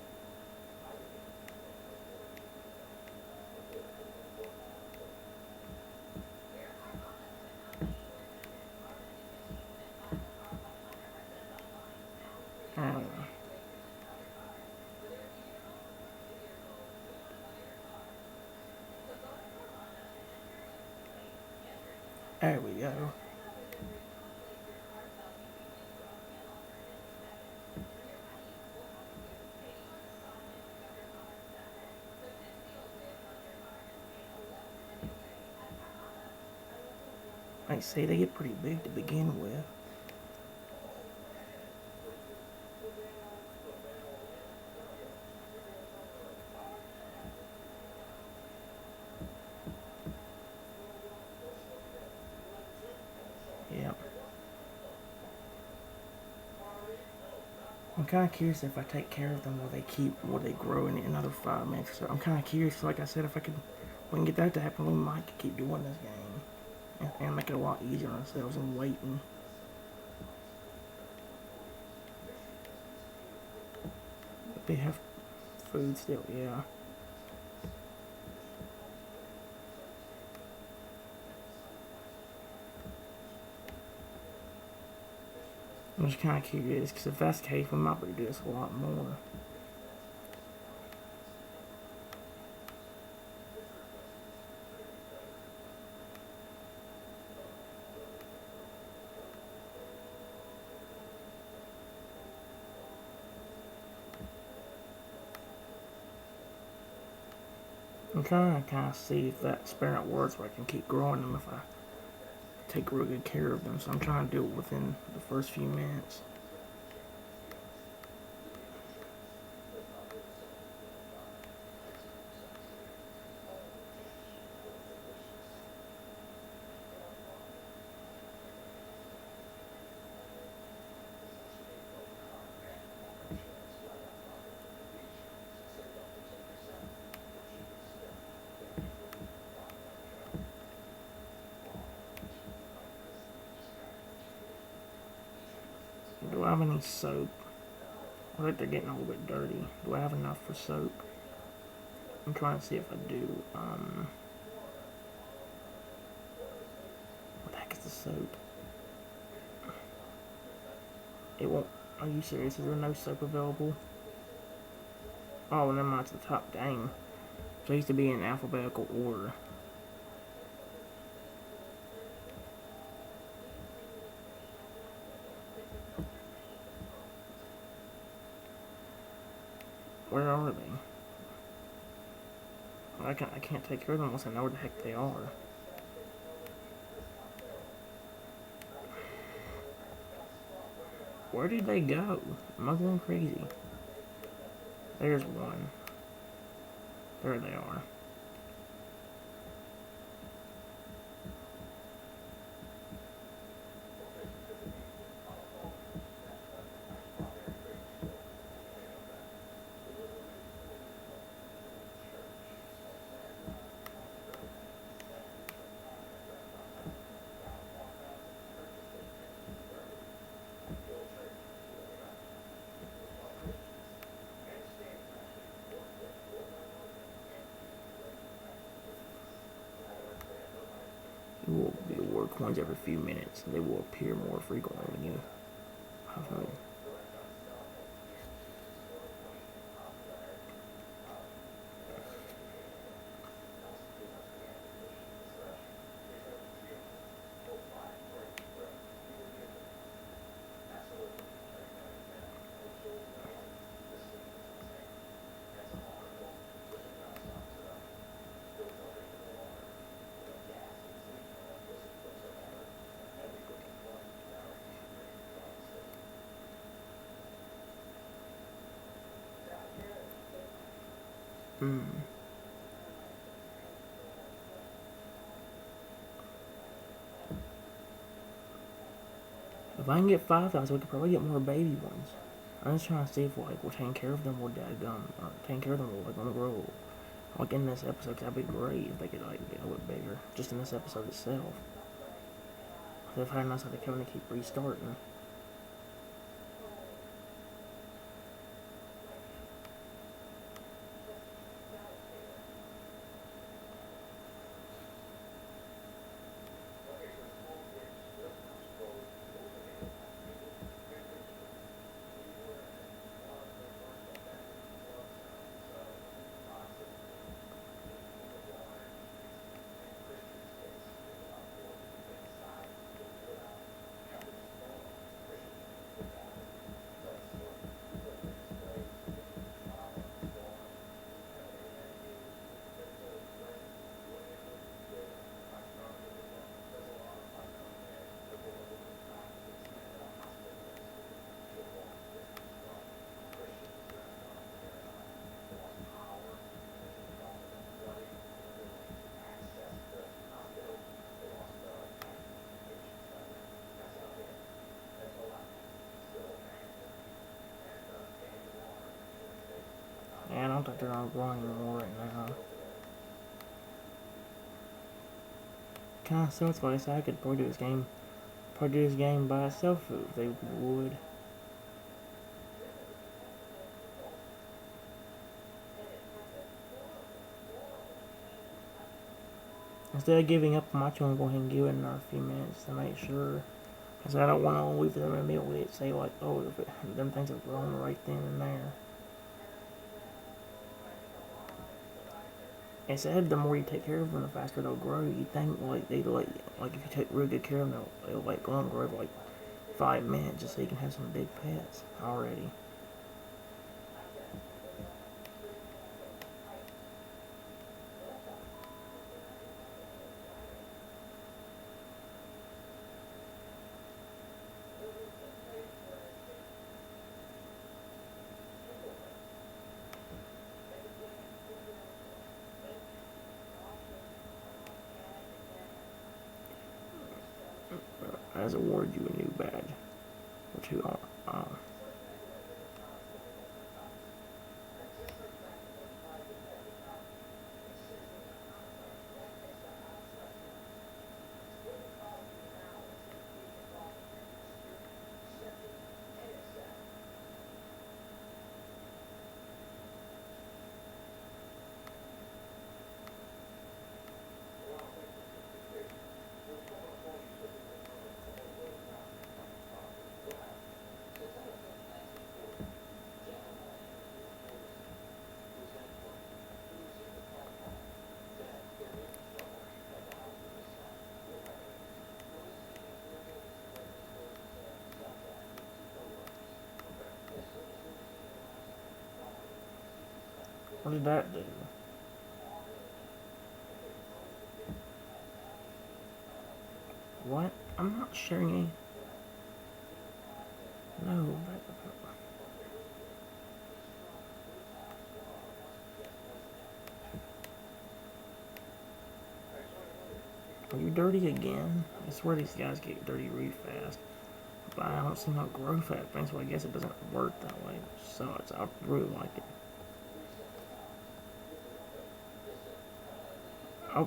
There we go. I say they get pretty big to begin with. Yep. I'm kind of curious if I take care of them, will they grow in another 5 minutes or so. I'm kind of curious, like I said, if we can get that to happen, we might keep doing this game. And make it a lot easier on ourselves and waiting. But they have food still, yeah. I'm just kind of curious, because if that's the case, we might be able to do this a lot more. I'm trying to kind of see if that experiment works where I can keep growing them if I take real good care of them. So I'm trying to do it within the first few minutes. Do I have any soap? I think they're getting a little bit dirty. Do I have enough for soap? I'm trying to see if I do. What the heck is the soap? It won't. Are you serious? Is there no soap available? Oh, never mind. It's the top. Dang. So it used to be in alphabetical order. Where are they? I can't take care of them unless I know where the heck they are. Where did they go? Am I going crazy? There's one. There they are. coins every few minutes. They will appear more frequently when you have money. If I can get 5,000, we could probably get more baby ones. I'm just trying to see if like we're taking care of them or dadgum, or taking care of them or like gonna grow. Like in this episode, cause that'd be great if they could like get a little bigger, just in this episode itself. They've had enough like having to keep restarting. And I don't think they're gonna grow anymore right now. Kinda sucks, like I said, I could probably do this game by itself if they would. Instead of giving up on my channel, go ahead and give it another few minutes to make sure. Because I don't want to leave them in the middle with it, say like, oh, if them things have grown right then and there. It said the more you take care of them, the faster they'll grow. You think like they like if you take real good care of them, they'll like go and grow for like 5 minutes just so you can have some big pets already. Has awarded you a new badge or two. What did that do? What? I'm not sharing any. No. Are you dirty again? I swear these guys get dirty really fast. But I don't see no growth at things, so I guess it doesn't work that way. So I really like it. Oh.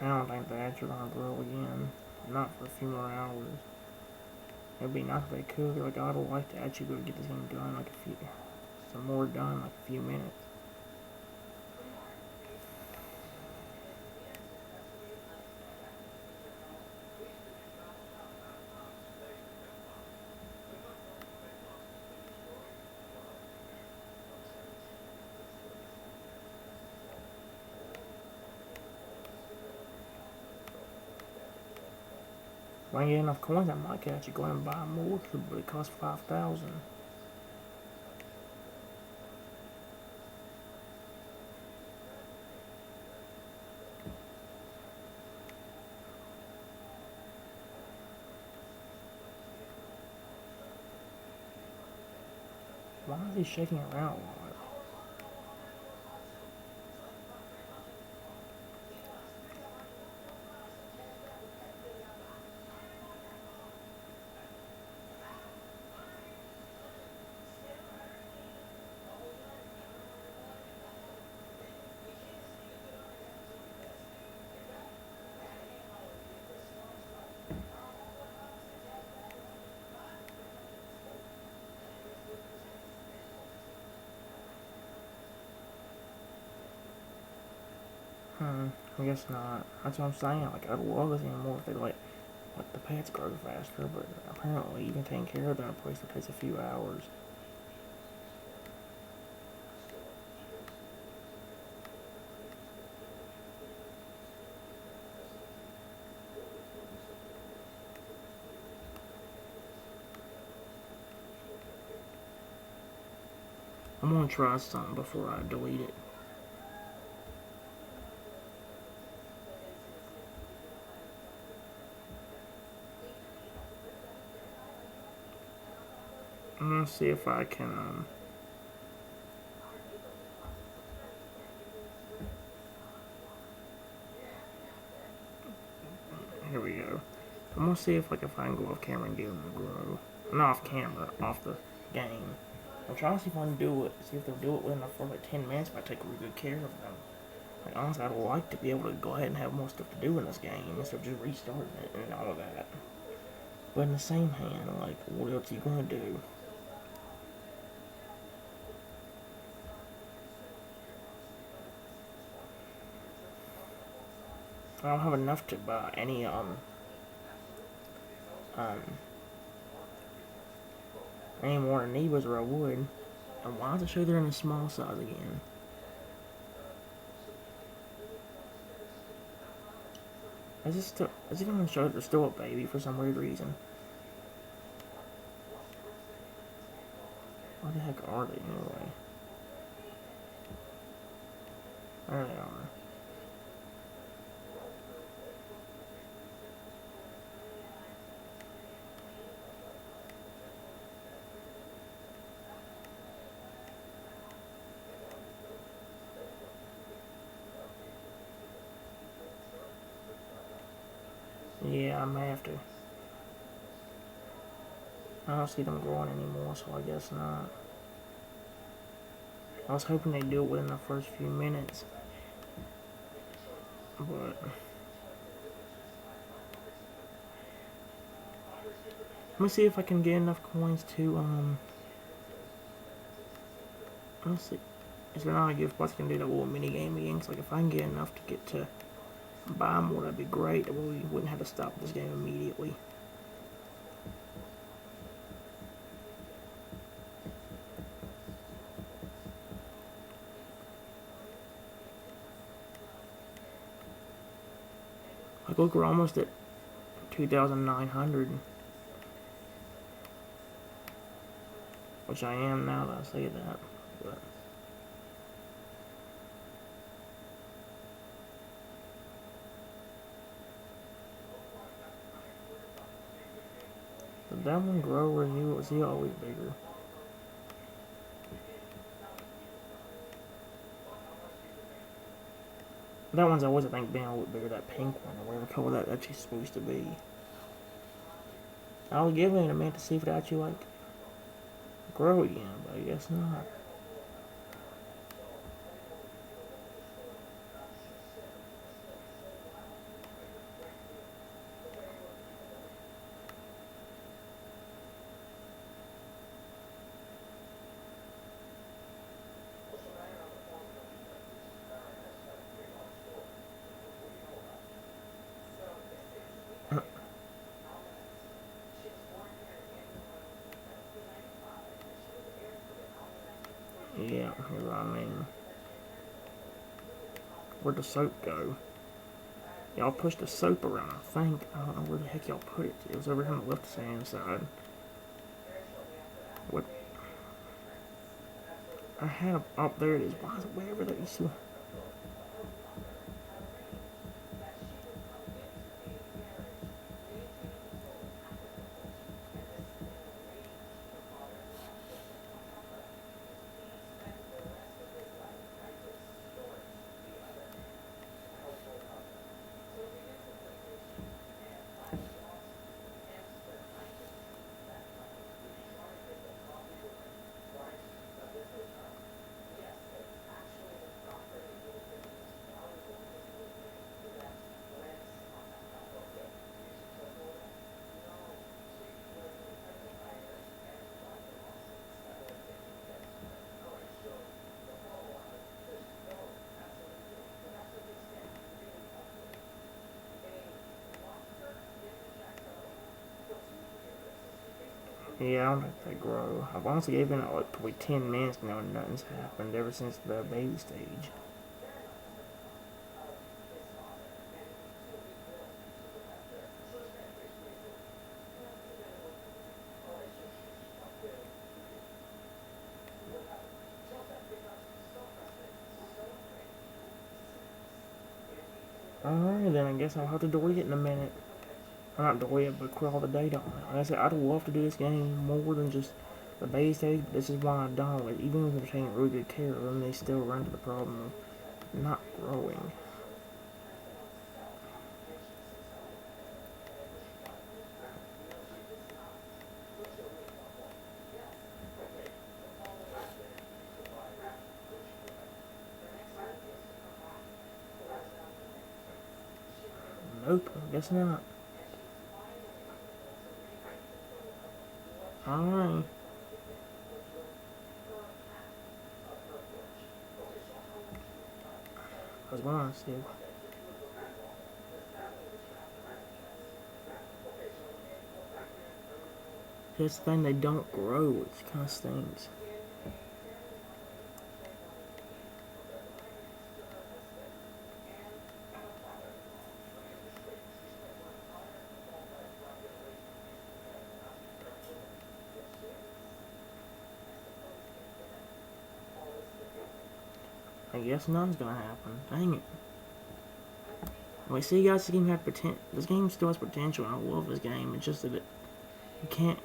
I don't think they're actually gonna grow again. Not for a few more hours. It'd be nice if they could. Like, I'd like to actually be able to get this game done, like some more done, like a few minutes. If I get enough coins, I might actually go and buy more, but it costs 5,000. Why is he shaking around a lot? I guess not. That's what I'm saying. Like, I'd love to see more if they let the pets grow faster, but apparently even taking care of that place that takes a few hours. I'm gonna try something before I delete it. I'm gonna see if I can, here we go. I'm gonna see if I can go off camera and get them to grow. Not off camera, off the game. I'm trying to see if I can do it, see if they'll do it within the first like 10 minutes if I take really good care of them. Like, honestly, I'd like to be able to go ahead and have more stuff to do in this game instead of just restarting it and all of that. But in the same hand, like, what else are you gonna do? I don't have enough to buy any, any more Amiibos or I would. And why does it show they're in a small size again? Is it gonna show they're still a baby for some weird reason? What the heck are they anyway? There they are. Yeah, I may have to. I don't see them growing anymore, so I guess not. I was hoping they'd do it within the first few minutes. But let me see if I can get enough coins to, let's see. Is there not a gift box I can do that little mini game again? Cause like if I can get enough to get to buy more, that'd be great. That way we wouldn't have to stop this game immediately. Like look, we're almost at 2,900. Which I am now that I say that. Did that one grow or was he always bigger? That one's always, I think, been a little bit bigger, that pink one, or whatever color that's actually supposed to be. I'll give it a minute to see if it actually, like, grow again, but I guess not. is what I mean. Where'd the soap go? Y'all pushed the soap around, I think. I don't know where the heck y'all put it. It was over here on the left hand side. What? I had a... Oh, there it is. Why is it way over there? You see? Yeah, I don't think they grow. I've honestly given it like probably 10 minutes now and nothing's happened ever since the baby stage. Alright, then I guess I'll have to delete it in a minute. Or not delete it, but quit all the data on it. Like I said, I'd love to do this game more than just the base stage, but this is why I don't. Even if they're taking really good care of them, they still run into the problem of not growing. Nope, I guess not. Alright. I was gonna see. That's the thing, they don't grow, it kind of stinks. I guess nothing's gonna happen. Dang it. Like, see, guys, this game had potential. This game still has potential, and I love this game. It's just that you can't.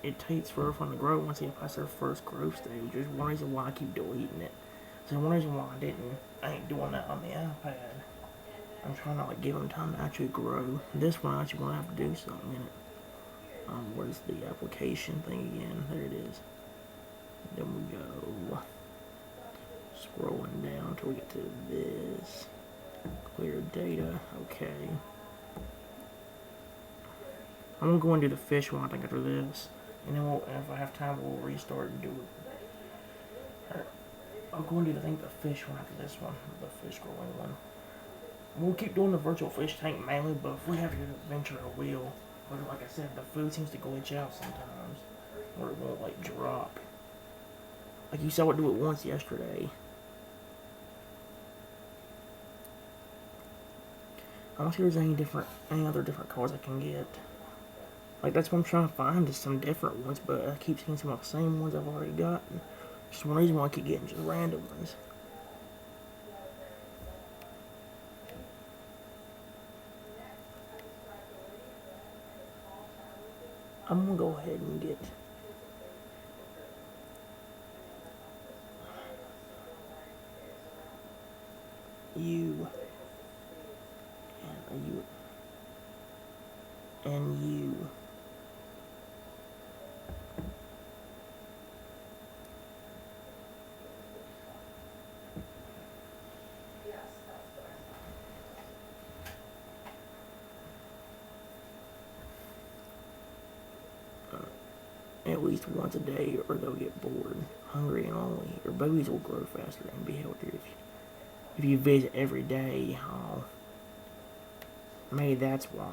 It takes forever for them to grow once they pass their first growth stage. There's one reason why I keep deleting it. So one reason why I ain't doing that on the iPad. I'm trying to like give them time to actually grow. This one I actually want to have to do something in it. Where's the application thing again? There it is. Then we go scrolling down till we get to this. Clear data. Okay. I'm gonna go and do the fish one, I think, after this. And then if I have time, we'll restart and do it. I'll go and do, the fish one after this one. The fish growing one. We'll keep doing the virtual fish tank mainly, but if we have to venture a wheel, but like I said, the food seems to glitch out sometimes. Or it won't, like, drop. Like you saw it do it once yesterday. I don't see if there's any other different cards I can get. Like, that's what I'm trying to find, is some different ones, but I keep seeing some of the same ones I've already gotten. Just one reason why I keep getting just random ones. I'm gonna go ahead and get you and you and you. At least once a day, or they'll get bored, hungry, and lonely. Your babies will grow faster and be healthier if you visit every day. Oh, maybe that's why.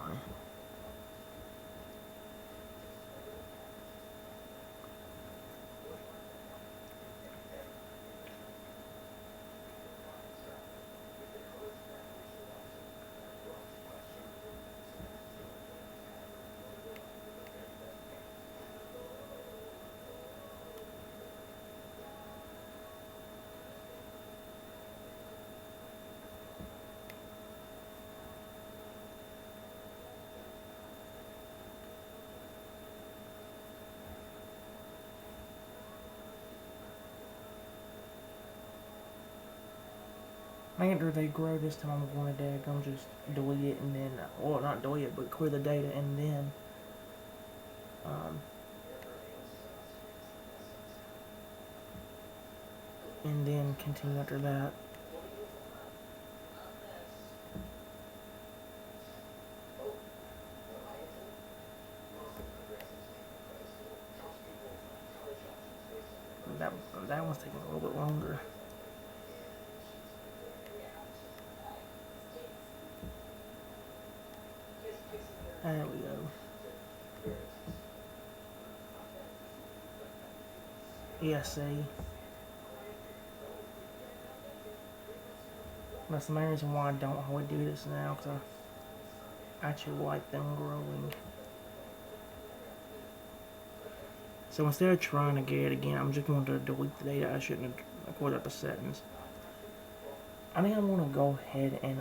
After they grow this time, I'm going to just delete it and then, well, not delete it, but clear the data um, and then continue after that. That that one's taking a little bit longer. There we go. Yeah, see. That's the main reason why I don't always do this now, because I actually like them growing. So instead of trying to get it again, I'm just going to delete the data. I shouldn't have recorded up the settings. I think I'm going to go ahead and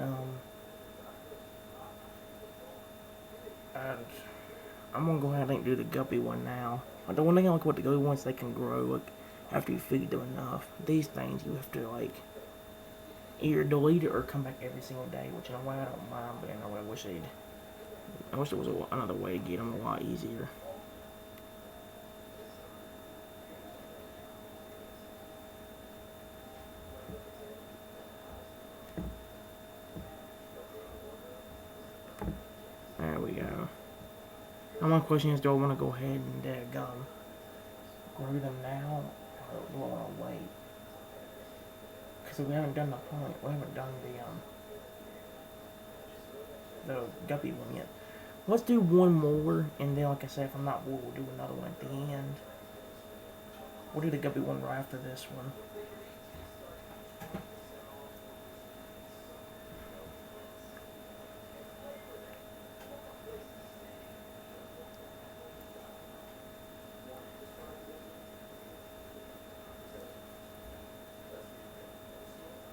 I'm going to go ahead and do the guppy one now. The one thing I like about the guppy ones, they can grow like after you feed them enough. These things you have to like either delete it or come back every single day, which in a way I don't mind, but in a way I wish there was another way to get them a lot easier. There we go. Now my question is, do I want to go ahead and grow them now, or do I want to wait? Because we haven't done we haven't done the guppy one yet. Let's do one more, and then like I said, if I'm not bored, we'll do another one at the end. We'll do the guppy one right after this one.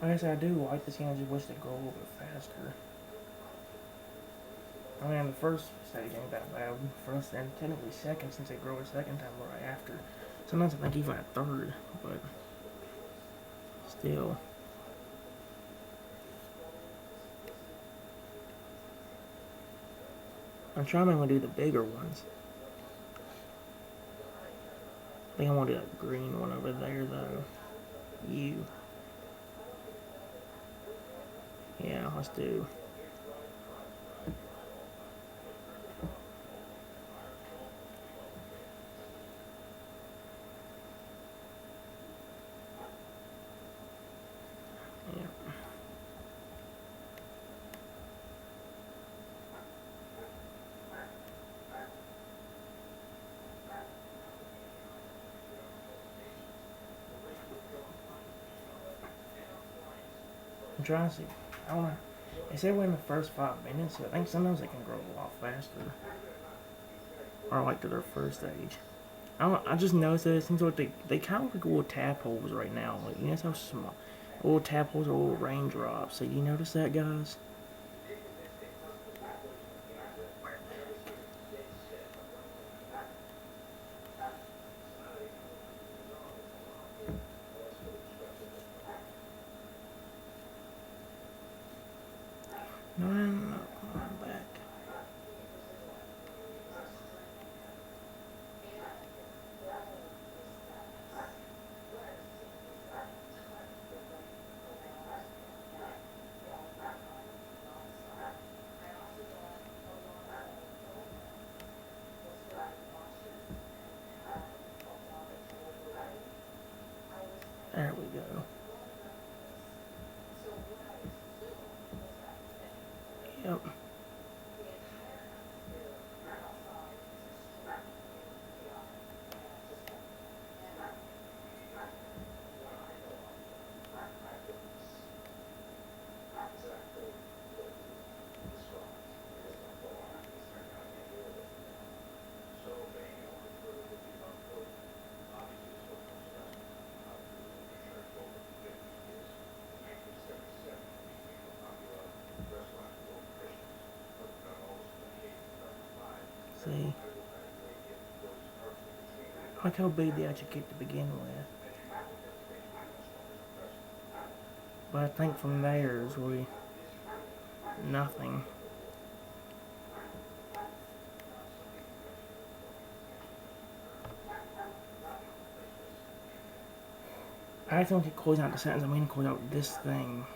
Like I said, I do like this game, I just wish they'd go a little bit faster. I mean, the first stage ain't that bad. First and technically second, since they grow a second time right after. Sometimes I think even a third, but still. I'm trying to do the bigger ones. I think I want to do that green one over there, though. You. Yeah, let's do. Yeah. I'm trying to see. I don't know. They say we're in the first 5 minutes, so I think sometimes they can grow a lot faster. Or like to their first stage. I just noticed that it seems like they kind of look like little tadpoles right now. Like, you know how small. Little tadpoles or little raindrops. So you notice that, guys? No, I'm back. There we go. Yep. See? Like how big they actually get to begin with. But I think from there is really nothing. I just don't get closing out the sentence. I mean, close out this thing.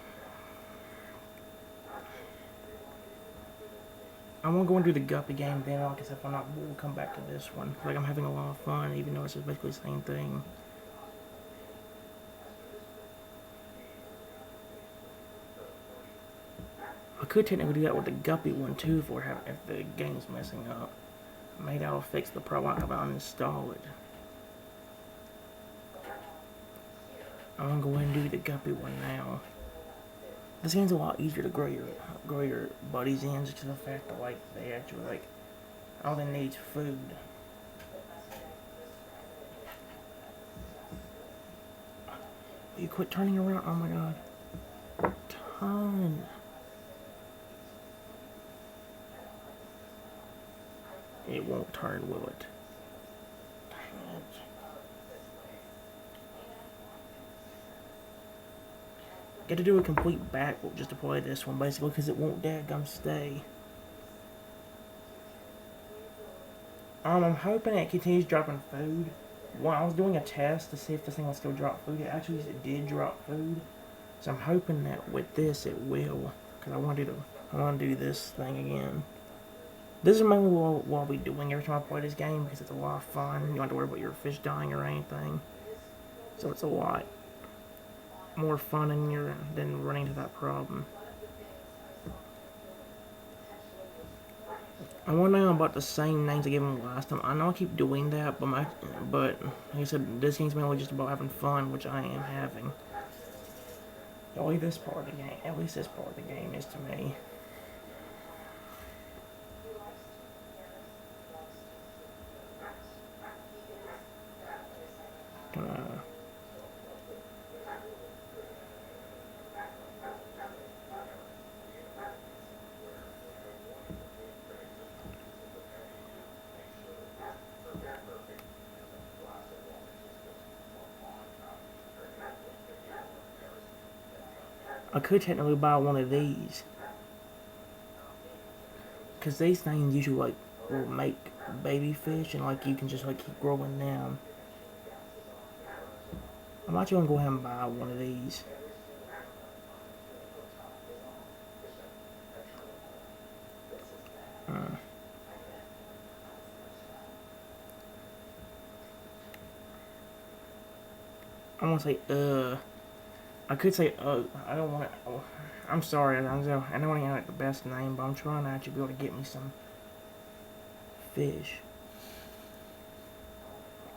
I want to go and do the Guppy game, then like I said, if I'm not, we'll come back to this one. Like, I'm having a lot of fun, even though it's basically the same thing. I could technically do that with the Guppy one too, if the game's messing up. Maybe that'll fix the problem if I uninstall it. I'm gonna go ahead and do the Guppy one now. This game's a lot easier to grow your buddies in, just to the fact that like they actually like all they need is food. You quit turning around. Oh my god. Turn. It won't turn, will it? Dang it. Get to do a complete backflip just to play this one, basically, because it won't dadgum stay. I'm hoping it continues dropping food. Well, I was doing a test to see if this thing will still drop food. It did drop food. So I'm hoping that with this it will, because I want to do this thing again. This is mainly what I'll be doing every time I play this game, because it's a lot of fun. You don't have to worry about your fish dying or anything. So it's a lot more fun than running into that problem. I want to know about the same names I gave him last time. I know I keep doing that, but like I said, this game's mainly just about having fun, which I am having. At least this part of the game is to me. I could technically buy one of these, because these things usually like will make baby fish, and like you can just like keep growing them. I'm actually gonna go ahead and buy one of these. I want to say I could say I don't want to. I'm sorry, I don't want to like the best name, but I'm trying to actually be able to get me some fish.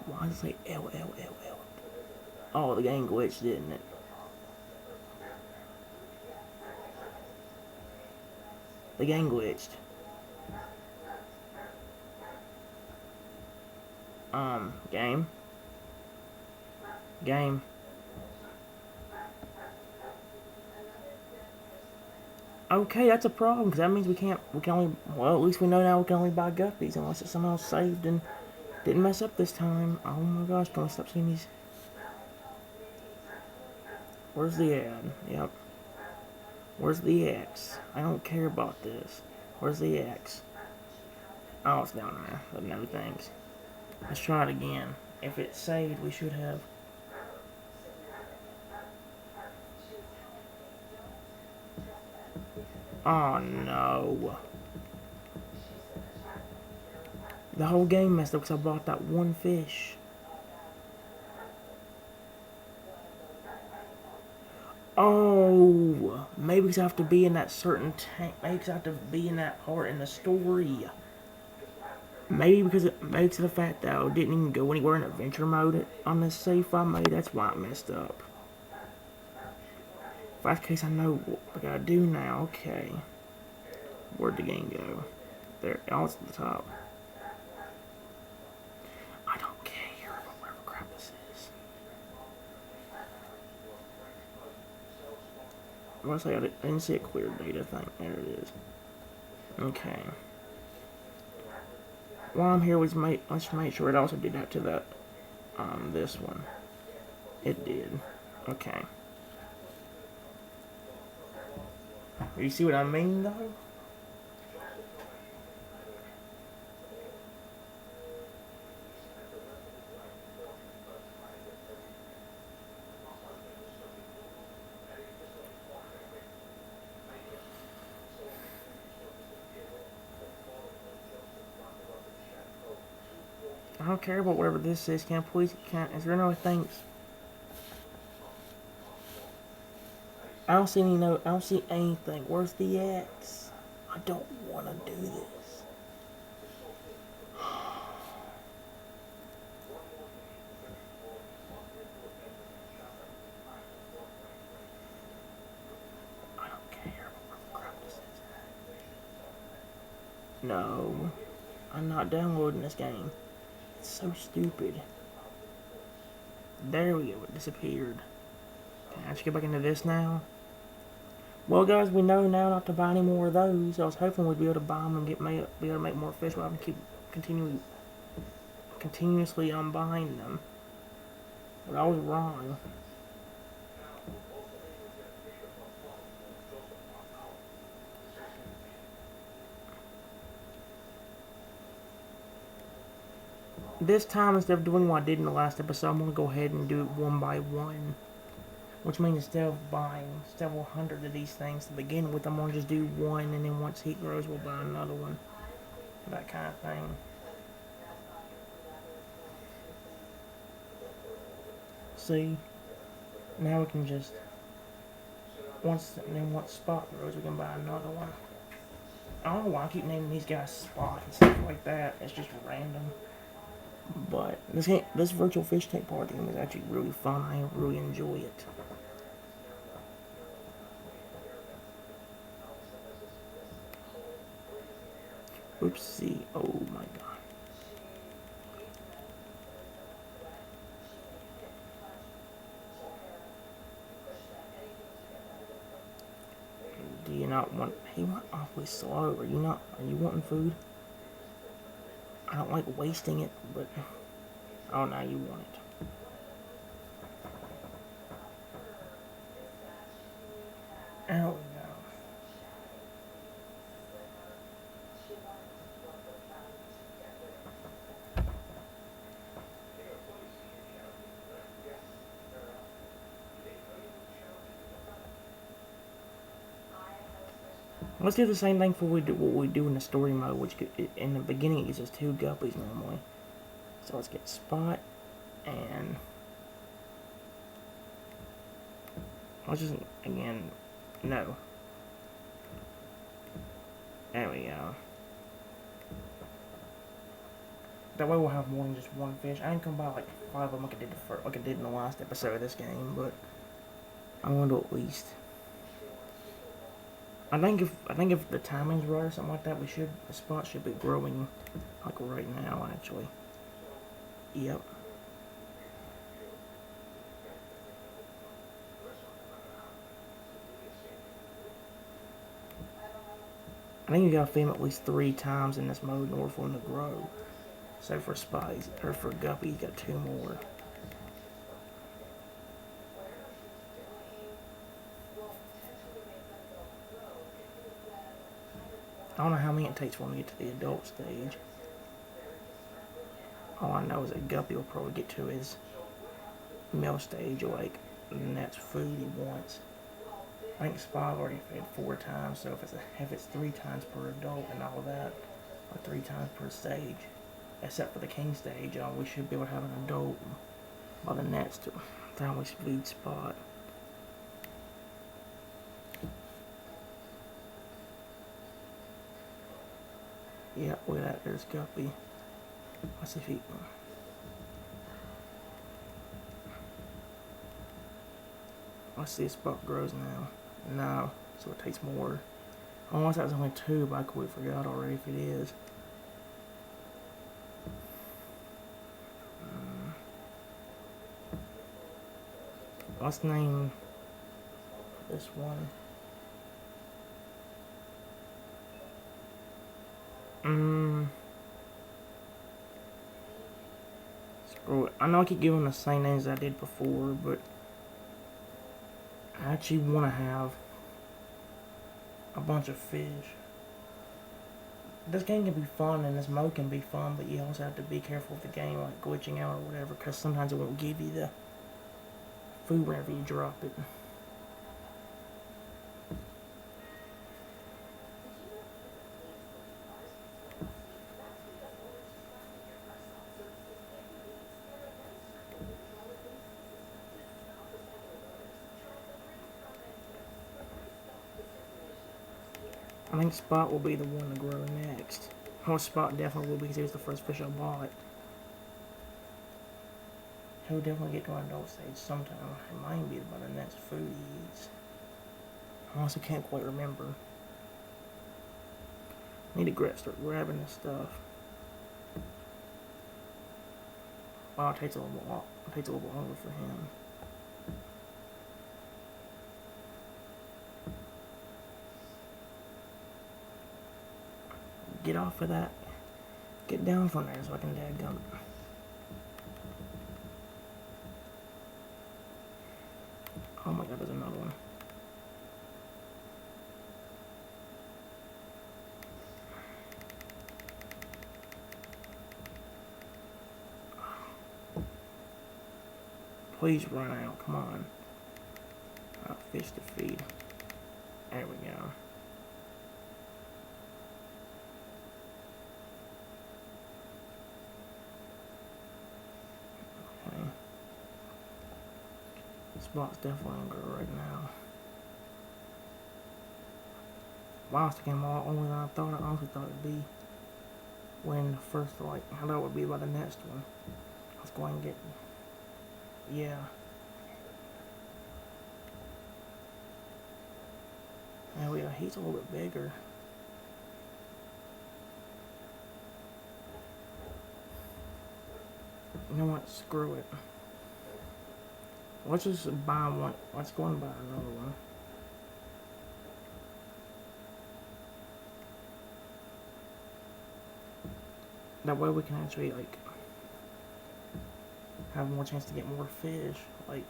Why does it say LLLL? Oh, the game glitched, didn't it? The game glitched. Game. Okay, that's a problem, because that means we can only, well, at least we know now we can only buy guppies, unless it's somehow saved and didn't mess up this time. Oh my gosh, can I stop seeing these? Where's the ad? Yep. Where's the X? I don't care about this. Where's the X? Oh, it's down there. But no thanks. Let's try it again. If it's saved, we should have. Oh no. The whole game messed up because I bought that one fish. Oh, maybe because I have to be in that certain tank. Maybe because I have to be in that part in the story. Maybe because of the fact that I didn't even go anywhere in adventure mode on this save file. Maybe that's why I messed up. If that's the case, I know what I gotta do now. Okay. Where'd the game go? There. Oh, it's at the top. I don't care whatever crap this is. I want to say I didn't see a clear data thing. There it is. Okay. While I'm here, let's make sure it also did that to that, this one. It did. Okay. You see what I mean, though? I don't care about whatever this is. Can I please, is there no thanks? I don't see any I don't see anything. Where's the X? I don't want to do this. I don't care what crap this is. No. I'm not downloading this game. It's so stupid. There we go, it disappeared. Can I actually get back into this now? Well, guys, we know now not to buy any more of those. I was hoping we'd be able to buy them and be able to make more fish while I can keep continuously buying them. But I was wrong. This time, instead of doing what I did in the last episode, I'm going to go ahead and do it one by one. Which means instead of buying several hundred of these things to begin with, I'm going to just do one, and then once heat grows, we'll buy another one. That kind of thing. See? Now we can just... Once Spot grows, we can buy another one. I don't know why I keep naming these guys Spot and stuff like that. It's just random. But this virtual fish tank party game is actually really fun. I really enjoy it. Oopsie. Oh my god. Do you not want... He went awfully slow. Are you wanting food? I don't like wasting it, but... Oh, now you want it. There we go. Let's do the same thing for what we do in the story mode, which in the beginning it uses 2 guppies normally. So let's get Spot, and let's just, again, no. There we go. That way we'll have more than just one fish. I ain't gonna buy like 5 of them like I did in the last episode of this game, but I want to at least. I think if the timing's right or something like that, the Spot should be growing like right now actually. Yep. I think you gotta feed them at least 3 times in this mode in order for them to grow. So for Spies, or for Guppy, you got 2 more. I don't know how many it takes for them to get to the adult stage. All I know is that Guppy will probably get to his meal stage, like, and that's food he wants. I think Spy already fed 4 times, so if it's 3 times per adult and all that, or 3 times per stage, except for the king stage, we should be able to have an adult by the next time we feed Spot. Yeah, look at that, there's Guppy. Let's see if he... Let's see if Spot grows now. No, so it takes more. Unless that was only 2, but I completely forgot already if it is. Let's name this one. Screw it. I know I keep giving the same names I did before, but I actually want to have a bunch of fish. This game can be fun and this mode can be fun, but you also have to be careful with the game, like glitching out or whatever, because sometimes it won't give you the food whenever you drop it. I think Spot will be the one to grow next. Or Spot definitely will be because he was the first fish I bought. He'll definitely get to an adult stage sometime. It might be about the next food he eats. I also can't quite remember. I need to start grabbing this stuff. Wow, it takes a little longer for him. Get off of that. Get down from there so I can dadgum it. Oh my god, there's another one. Please run out, come on. Fish to feed. There we go. Okay. Spot's definitely gonna grow right now. Wow, it's taking more older than I thought. I honestly thought it'd be when the first, like, I thought it would be by the next one. Let's go and get, yeah. There we go, he's a little bit bigger. You know what, screw it. Let's just buy one, let's go and buy another one. That way we can actually, like, have more chance to get more fish. Like,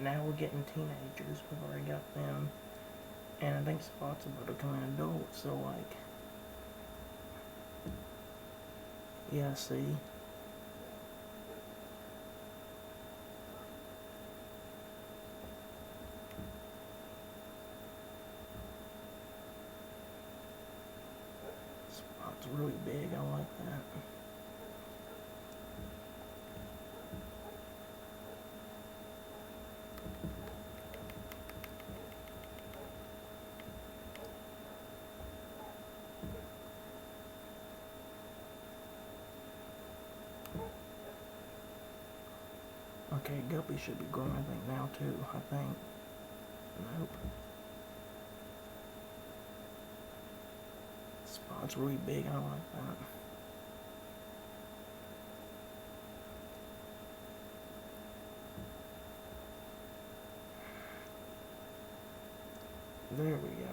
now we're getting teenagers, we've already got them. And I think Spot's about to become an adult, so, like, yeah, see? Spot's really big, I like that. Okay, Guppy should be growing, I think, now too, I think. Nope. Spot's really big, I like that. There we go.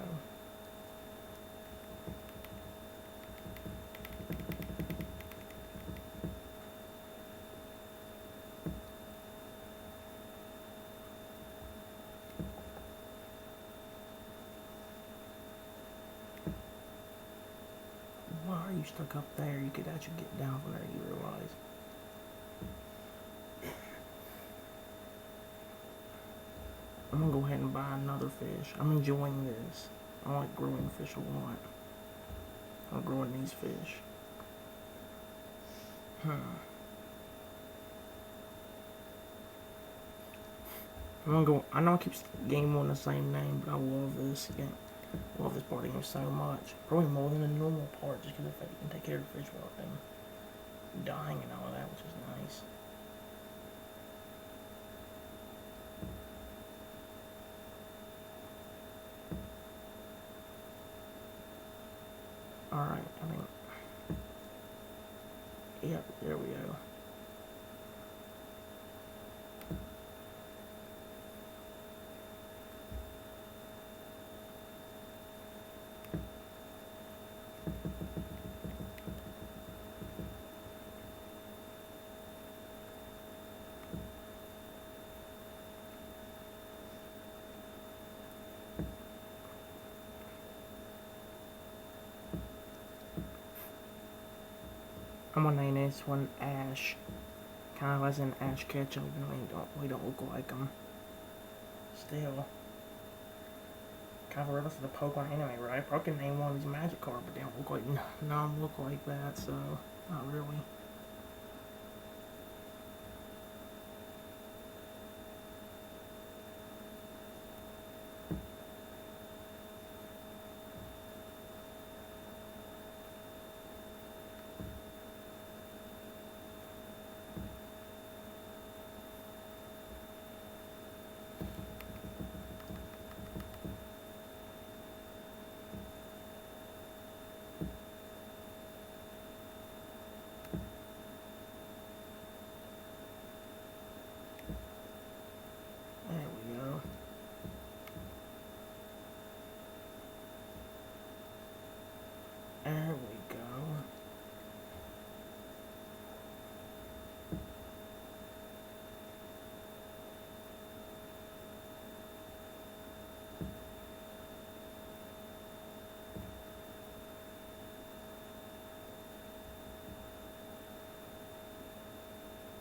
Why are you stuck up there? You could actually get down from there, you realize. I'm gonna go ahead and buy another fish. I'm enjoying this. I like growing fish a lot. I'm growing these fish. I'm gonna go. I know I keep game on the same name, but I love this game. I love this party game so much. Probably more than the normal part, just because the fact you can take care of the fish without them dying and all of that, which is nice. Alright, I think. Yep, there we go. I'm gonna name this one Ash. Kind of as in Ash Ketchum, even though we don't look like him. Still. Kind of a reference to the Pokemon anime, right? Probably can name one of these Magic cards, but they don't look like, none of them look like that, so not really. There we go. There we go.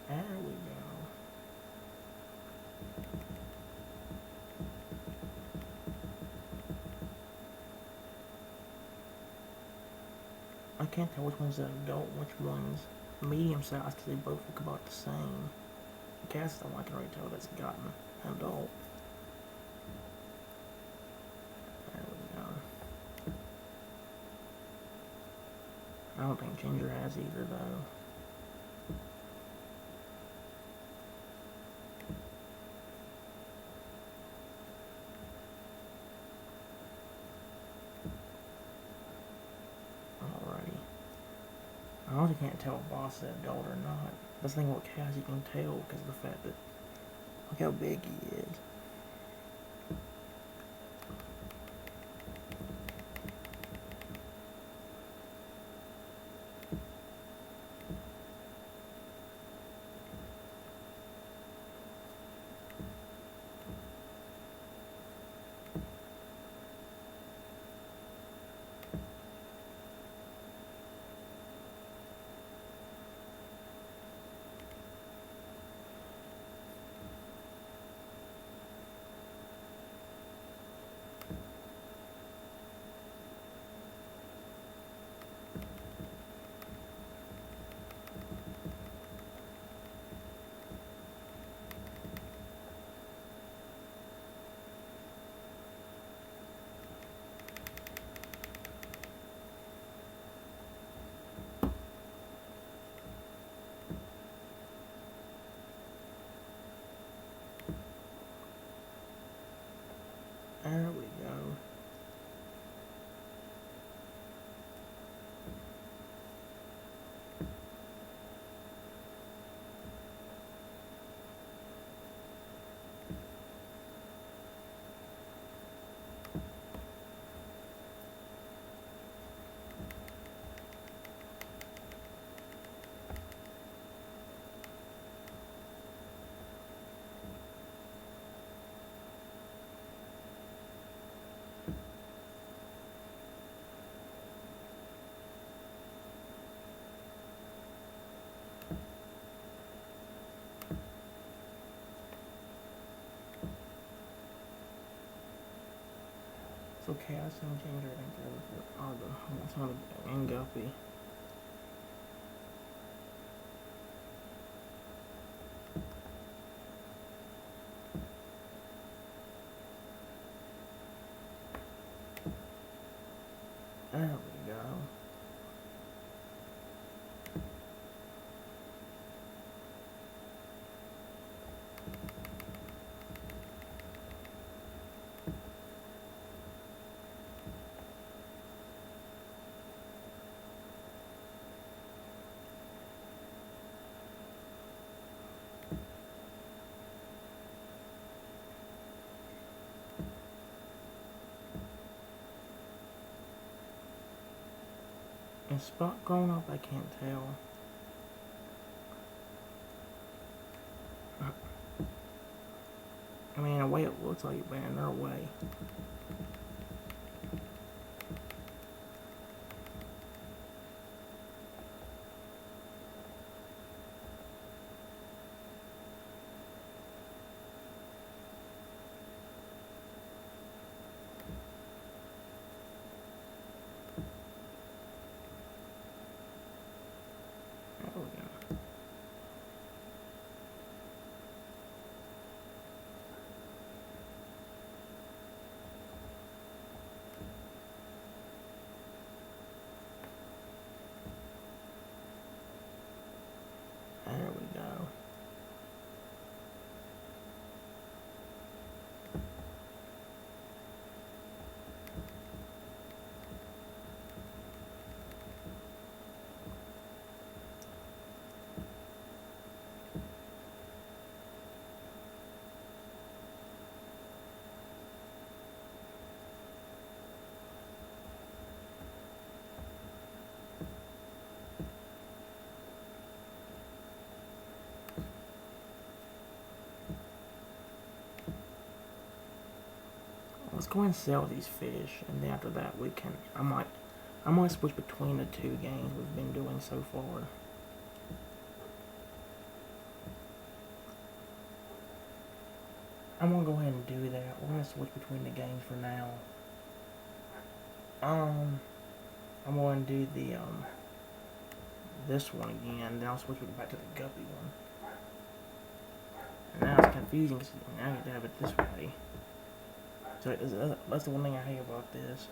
There we go. I can't tell which one's an adult and which one's medium size because they both look about the same. The cast though, I can already tell that's gotten an adult. There we go. I don't think Ginger has either though. Alrighty. I honestly can't tell if Boss is adult or not. That's the thing with Cass, you can tell because of the fact that look how big he is. There we go. So Chaos and Ginger are the one and Guppy. There we go. Is Spot grown up? I can't tell. I mean, in a way it looks like it, but in another way. let's go ahead and sell these fish, and then after that we can. I might switch between the two games we've been doing so far. I'm gonna go ahead and do that. We're gonna switch between the games for now. I'm going to do the this one again. Then I'll switch it back to the guppy one. And now it's confusing because now you have to have it this way. So that's the one thing I hate about this.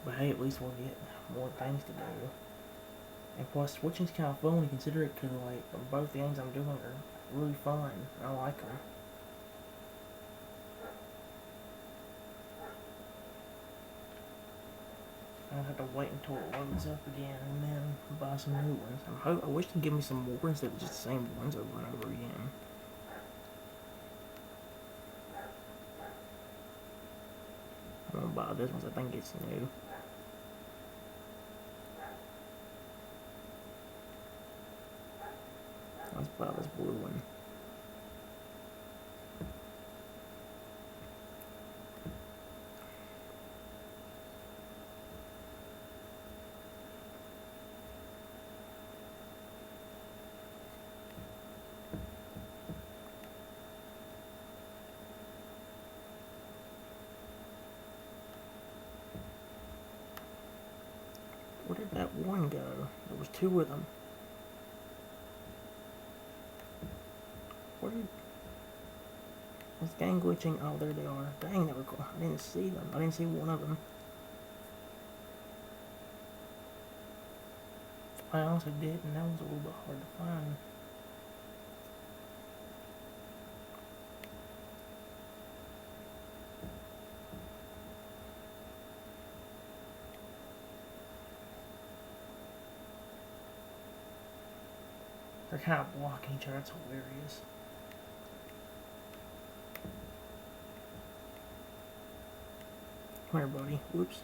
But hey, at least we'll get more things to do. And plus, switching's kind of fun when you consider it, because like both the games I'm doing are really fun. I like them. I'll have to wait until it loads up again and then buy some new ones. I wish they'd give me some more instead of just the same ones over and over again. I'm gonna buy this one so I think it's new. Let's buy this blue one. Where did that one go? There was two of them. Where did... Was game glitching? Oh, there they are. Dang, they were cool. I didn't see them. I didn't see one of them. I also did, and that was a little bit hard to find. They're kind of blocking each other. It's hilarious. Come here, buddy. Whoops.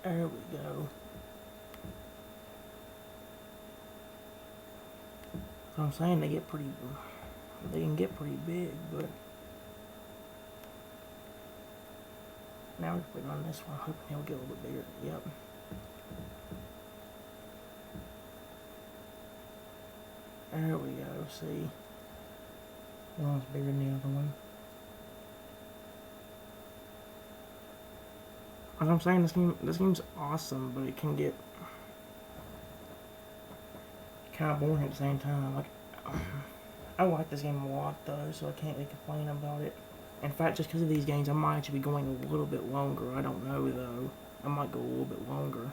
There we go. So I'm saying they can get pretty big, but now we're putting on this one, hoping he'll get a little bit bigger. Yep. There we go, see. One's bigger than the other one. As I'm saying, this game's awesome, but it can get kind of boring at the same time. Like, I like this game a lot though, so I can't really complain about it. In fact, just because of these games, I might actually be going a little bit longer. I don't know though. I might go a little bit longer.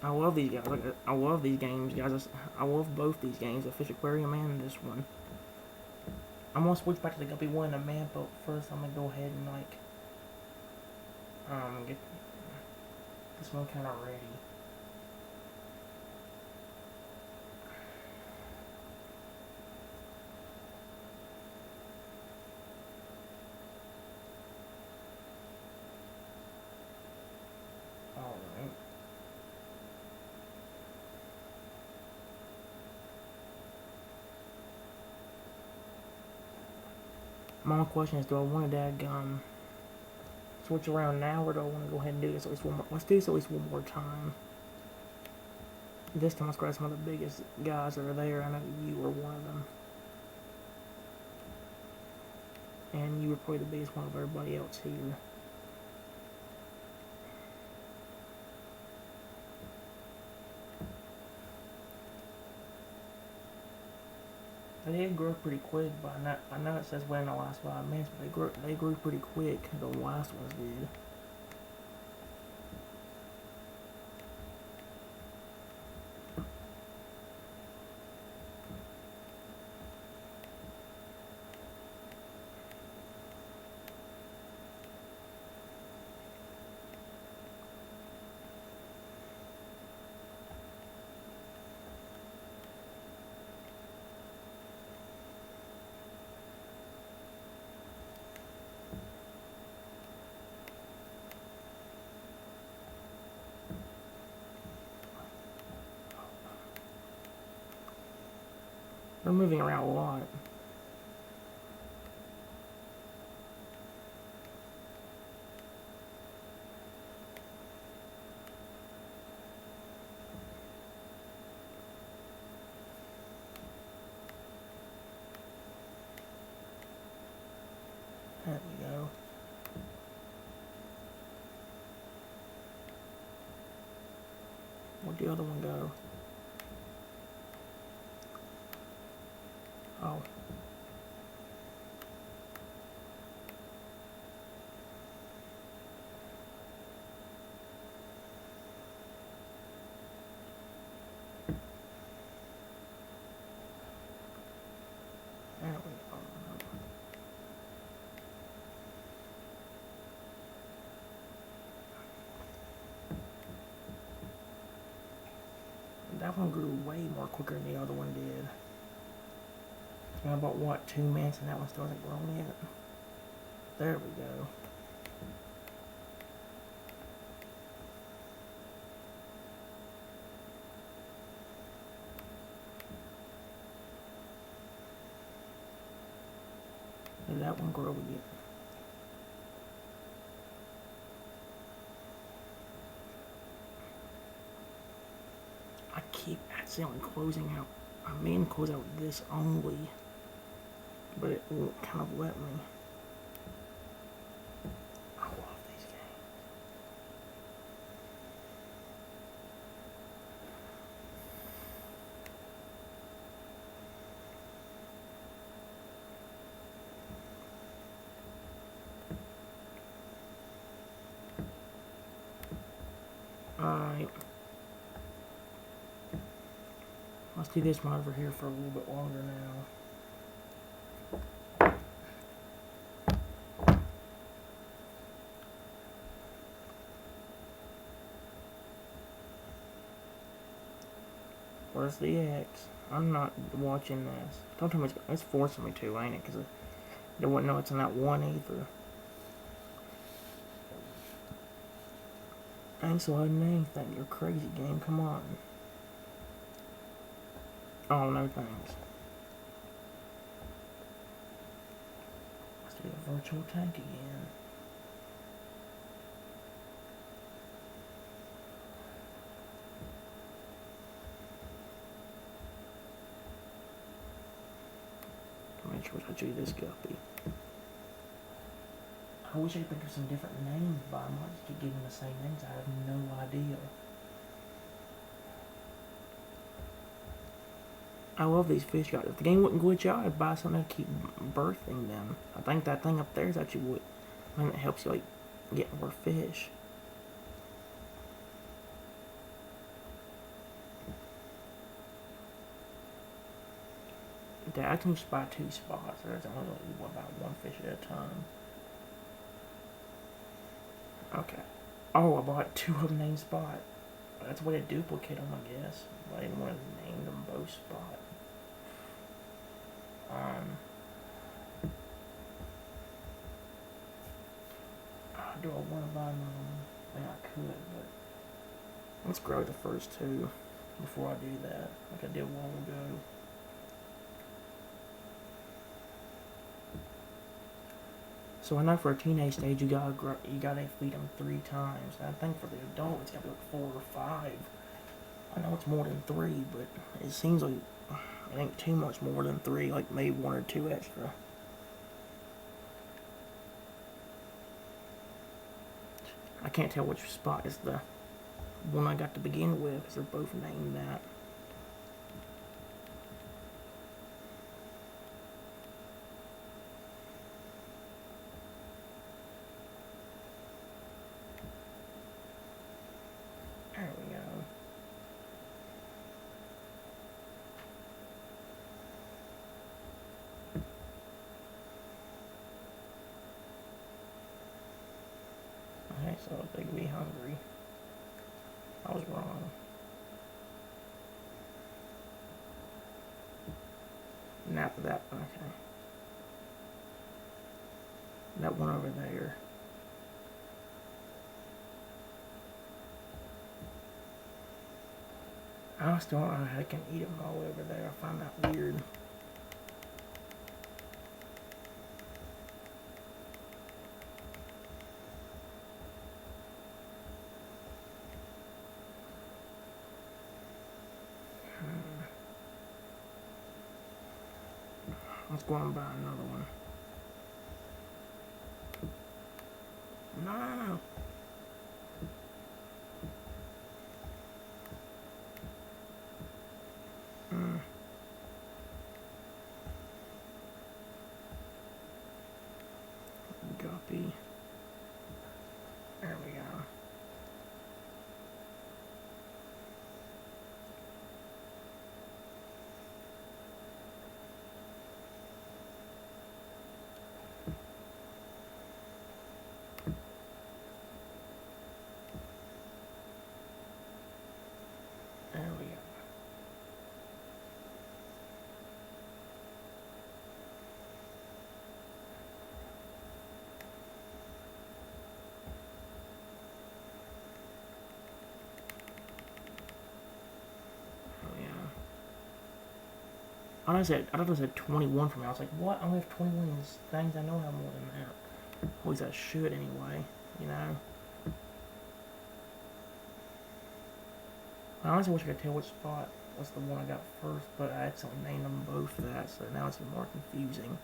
I love these guys. I love these games, guys. I love both these games, the Fish Aquarium and this one. I'm gonna switch back to the Guppy one in a minute, but first I'm gonna go ahead and like get this one kind of ready. Alright. My only question is, do I want to switch around now, or do I want to go ahead and do this at least one more? Let's do this at least one more time. This time let's grab some of the biggest guys that are there. I know you were one of them. And you were probably the biggest one of everybody else here. They did grow pretty quick, but I know it says within the last 5 minutes, but they grew pretty quick. The last ones did. They're moving around a lot. There we go. Where'd the other one go? Oh. There we go. That one grew way more quicker than the other one did. Got about what, 2 minutes, and that one still hasn't grown yet. There we go. Did that one grow yet? I keep accidentally closing out. I mean close out this only, but it won't kind of let me. I love these games. Alright. Let's do this one over here for a little bit longer now. Where's the X? I'm not watching this. Don't tell me it's forcing me to, ain't it? Because I don't know it's in that one either. I ain't so hiding anything. You're crazy, game. Come on. Oh, no thanks. Let's do the virtual tank again. Make sure I do this guppy. I wish I could think of some different names, but I might just keep giving the same names. I have no idea. I love these fish guys. If the game wouldn't glitch out, I'd buy something to keep birthing them. I think that thing up there is actually what, I mean, it helps you like get more fish. I can just buy 2 spots. There's only about 1 fish at a time. Okay. Oh, I bought 2 of them named Spot. That's a way to duplicate them, I guess. I didn't want to name them both Spot. Do I want to buy them? I mean, I could, but let's grow the first 2 before I do that, like I did long ago. So I know for a teenage stage you gotta feed them 3 times. And I think for the adult it's gotta be like 4 or 5. I know it's more than 3, but it seems like it ain't too much more than 3. Like maybe 1 or 2 extra. I can't tell which spot is the one I got to begin with because they're both named that. There we go. Okay, so they can be hungry. I was wrong. Nap of that, okay. That one over there. I still don't know how I can eat them all over there. I find that weird. Let's go and buy another one. No. Guppy. There we go. There we go. I thought it said 21 for me. I was like, what? I only have 21 in these things. I know I have more than that. At least I should anyway, you know? I honestly wish I could tell which spot was the one I got first, but I accidentally named them both for that, so now it's even more confusing.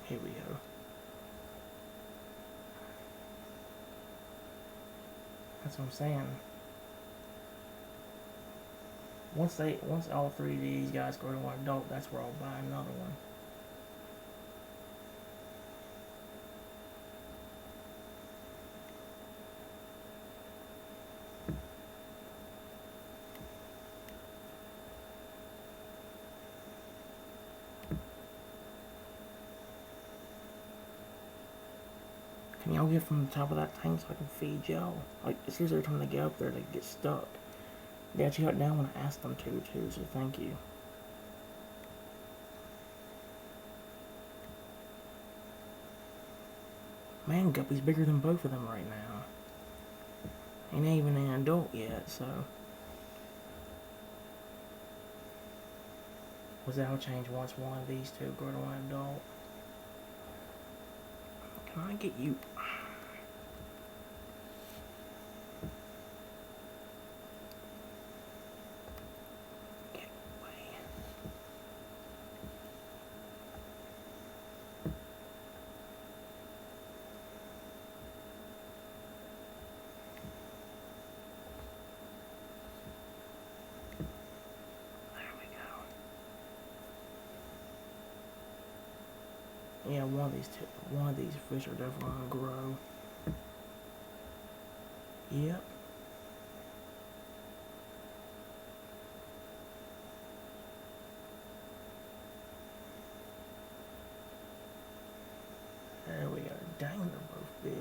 Here we go. That's what I'm saying. Once all three of these guys grow to one adult, that's where I'll buy another one. Can y'all get from the top of that tank so I can feed y'all? Like, it's usually every time they get up there, they get stuck. They actually got down when I asked them to, too, so thank you. Man, Guppy's bigger than both of them right now. Ain't even an adult yet, so... Was that how change once one of these two grow to one adult? Can I get you... Get away. There we go. Yeah, one of these fish are definitely gonna grow. Yep. There we go. Dang, they're both big.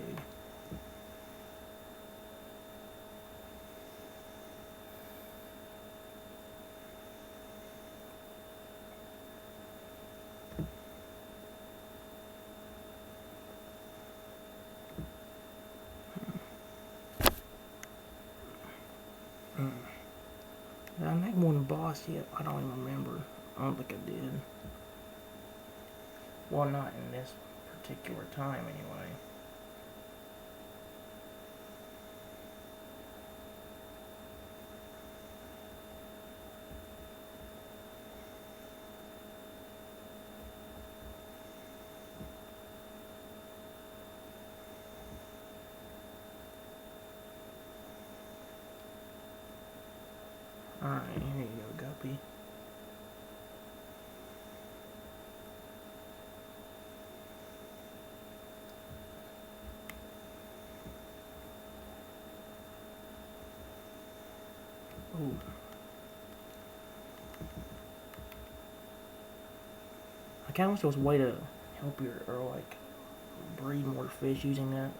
Did I make one boss yet? I don't even remember. I don't think I did. Well, not in this particular time, anyway. Alright, here you go, Guppy. Ooh. I kinda wish there was a way to help you, or like, breed more fish using that.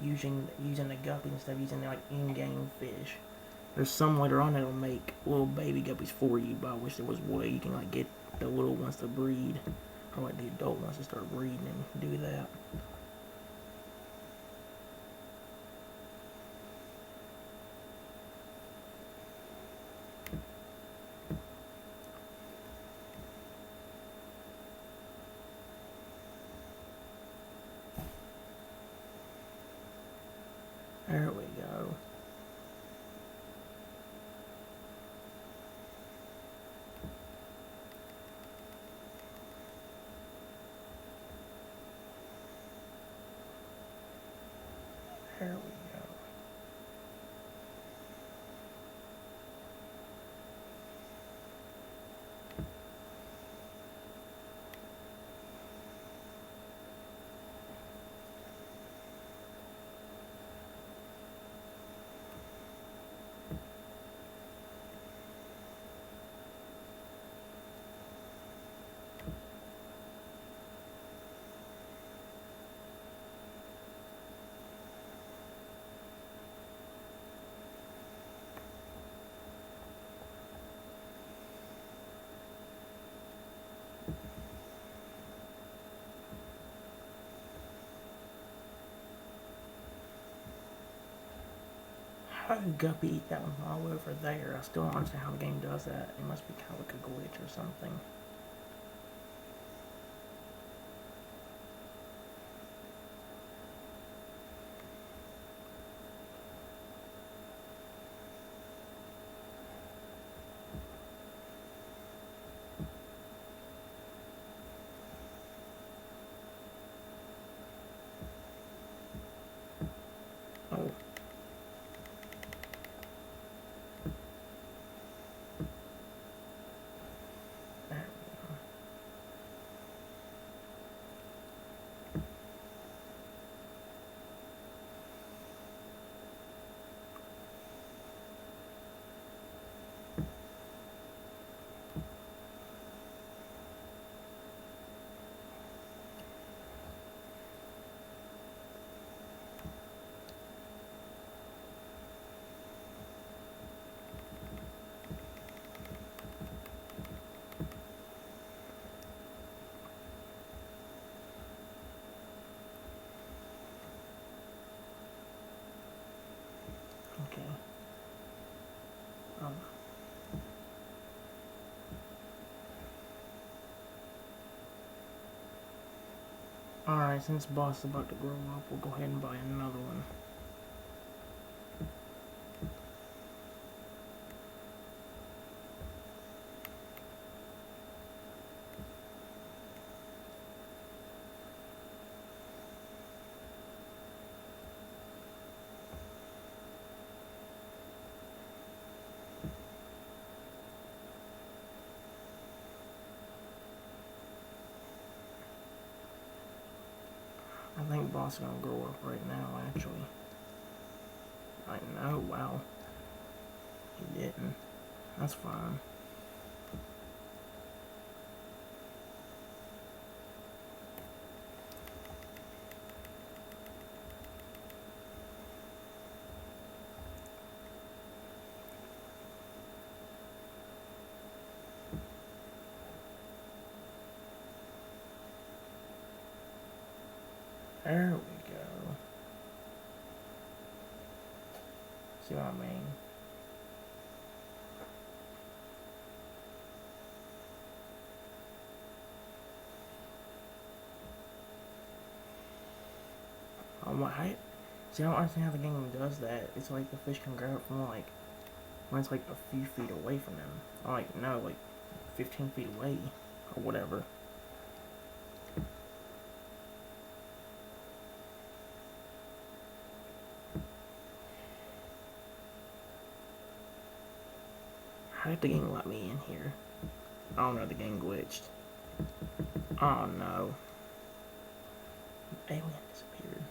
Using the guppy instead of using like in-game fish. There's some later on that'll make little baby guppies for you, but I wish there was a way you can like get the little ones to breed. Or like the adult wants to start reading and do that. There we go. There we go. How did Guppy eat that one all over there? I still don't understand how the game does that. It must be kind of like a glitch or something. Oh. There we go. Okay. Alright, since boss is about to grow up, we'll go ahead and buy another one. I think boss is gonna grow up right now, actually. I know, wow. He didn't. That's fine. There we go. See what I mean? See, I don't understand how the game does that. It's like the fish can grab it from like, when it's like a few feet away from him. I'm like, no, like 15 feet away, or whatever. How did the game let me in here? Oh no, the game glitched. Oh no. Alien disappeared.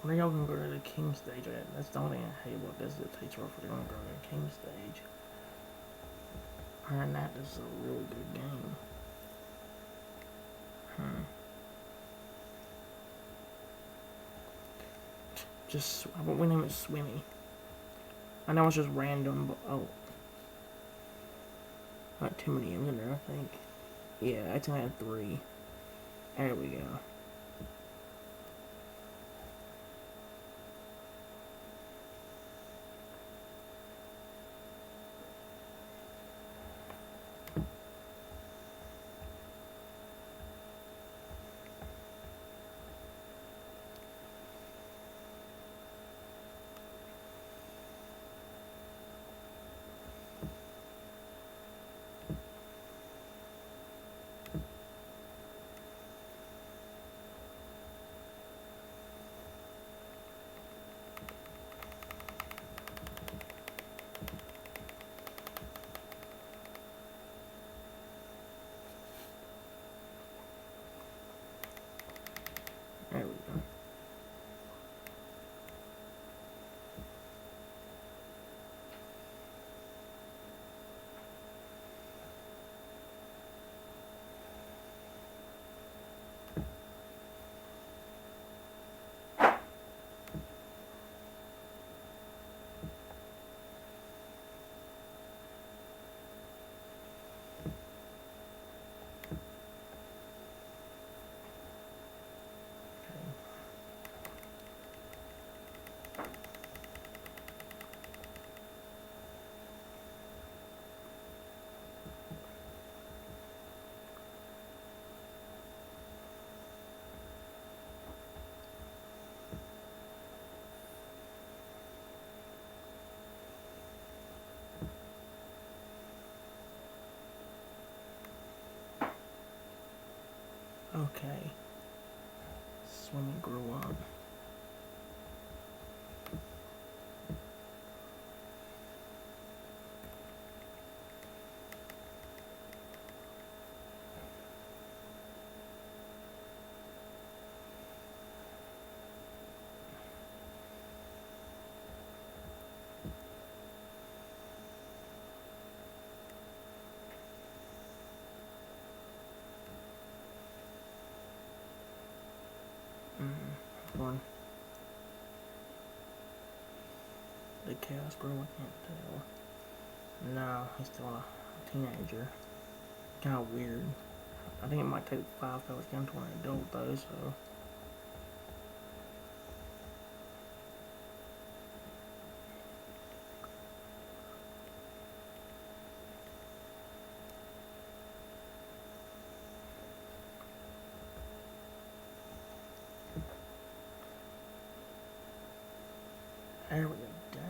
When y'all gonna go to the king stage? That's the only thing I hate about this. It takes forever to go to the king stage. And that is a really good game. Just, we name it Swimmy. I know it's just random, but oh. Not too many M's in there, I think. Yeah, I think I had 3. There we go. There we go. Okay. Swimmy grew up. One. The Chaos Bro, I can't tell. No, he's still a teenager. Kinda weird. I think it might take 5 fellas down to an adult though, so. There we go. Dang.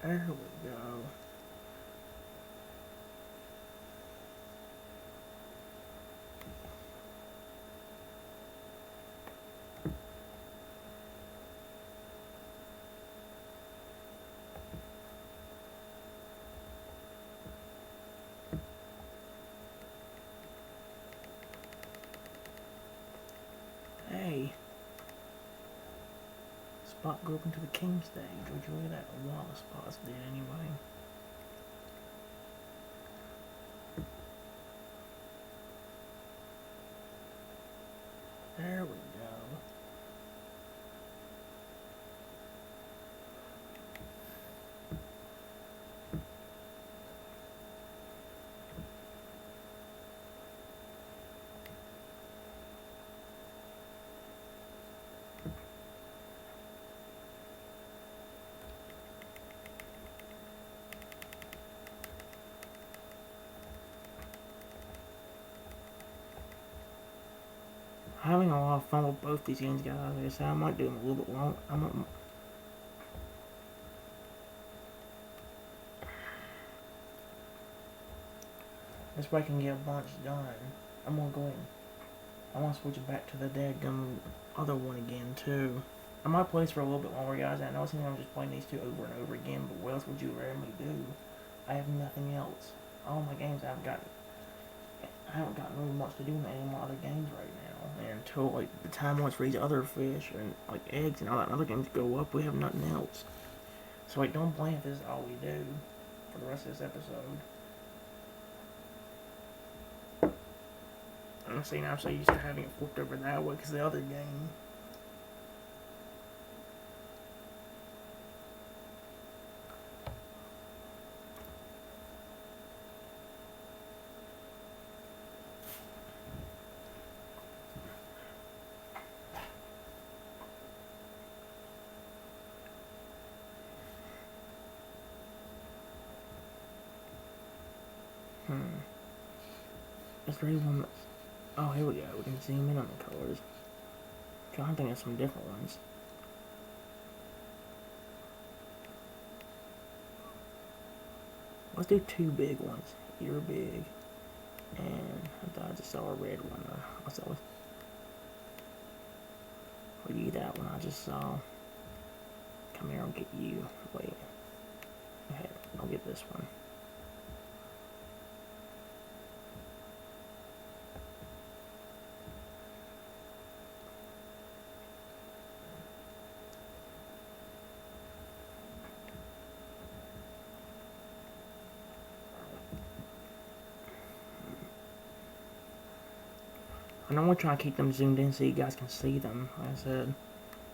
There we go. Hey. Spot grew up into the king stage. Would you look at that? A lot of spots did anyway. There we go. Having a lot of fun with both these games, guys. I might do them a little bit long. This way I can get a bunch done. I'm gonna go in. I want to switch it back to the dadgum other one again too. I might play this for a little bit longer, guys. I know it seems like I'm just playing these two over and over again, but what else would you rather me do? I have nothing else. All my games I haven't gotten really much to do in any of my other games right now. And until like the time once for these other fish and like eggs and all that and other games go up, we have nothing else. So like, don't blame if this is all we do for the rest of this episode. I'm saying I'm so used to having it flipped over that way because the other game. Let's read one. Oh, here we go. We can zoom in on the colors. I'm thinking of some different ones. Let's do two big ones. You're big. And I thought I just saw a red one. I saw it. Or you, that one I just saw. Come here, I'll get you. Wait. Okay, I'll get this one. I know we're trying to keep them zoomed in so you guys can see them. Like I said,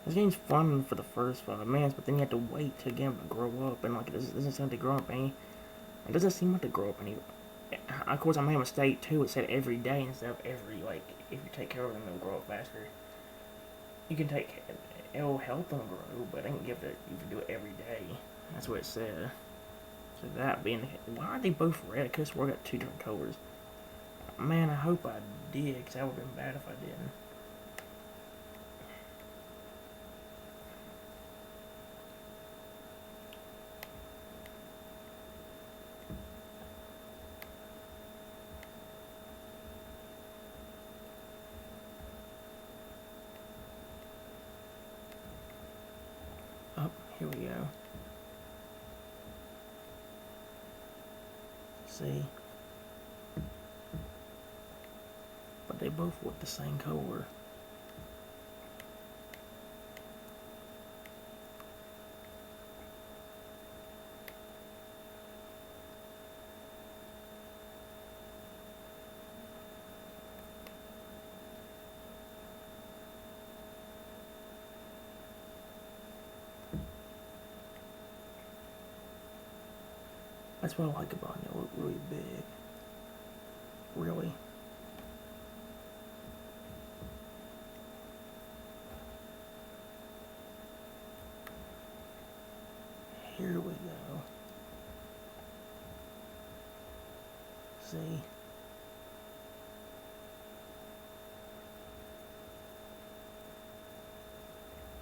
this game's fun for the first 5 minutes, but then you have to wait to get them to grow up, and like it doesn't seem to grow up any. It doesn't seem like to grow up any. Of course, I made a mistake too. It said every day instead of every. Like, if you take care of them, they'll grow up faster. You can take. It'll help them grow, but I didn't give it. You can do it every day. That's what it said. So that being, why are they both red? I could have swore I got two different colors. Man, I hope I did, because that would have been bad if I didn't. Oh, here we go. See? But they both look the same color. That's what I like about it. They look really big. Really. Here we go. See?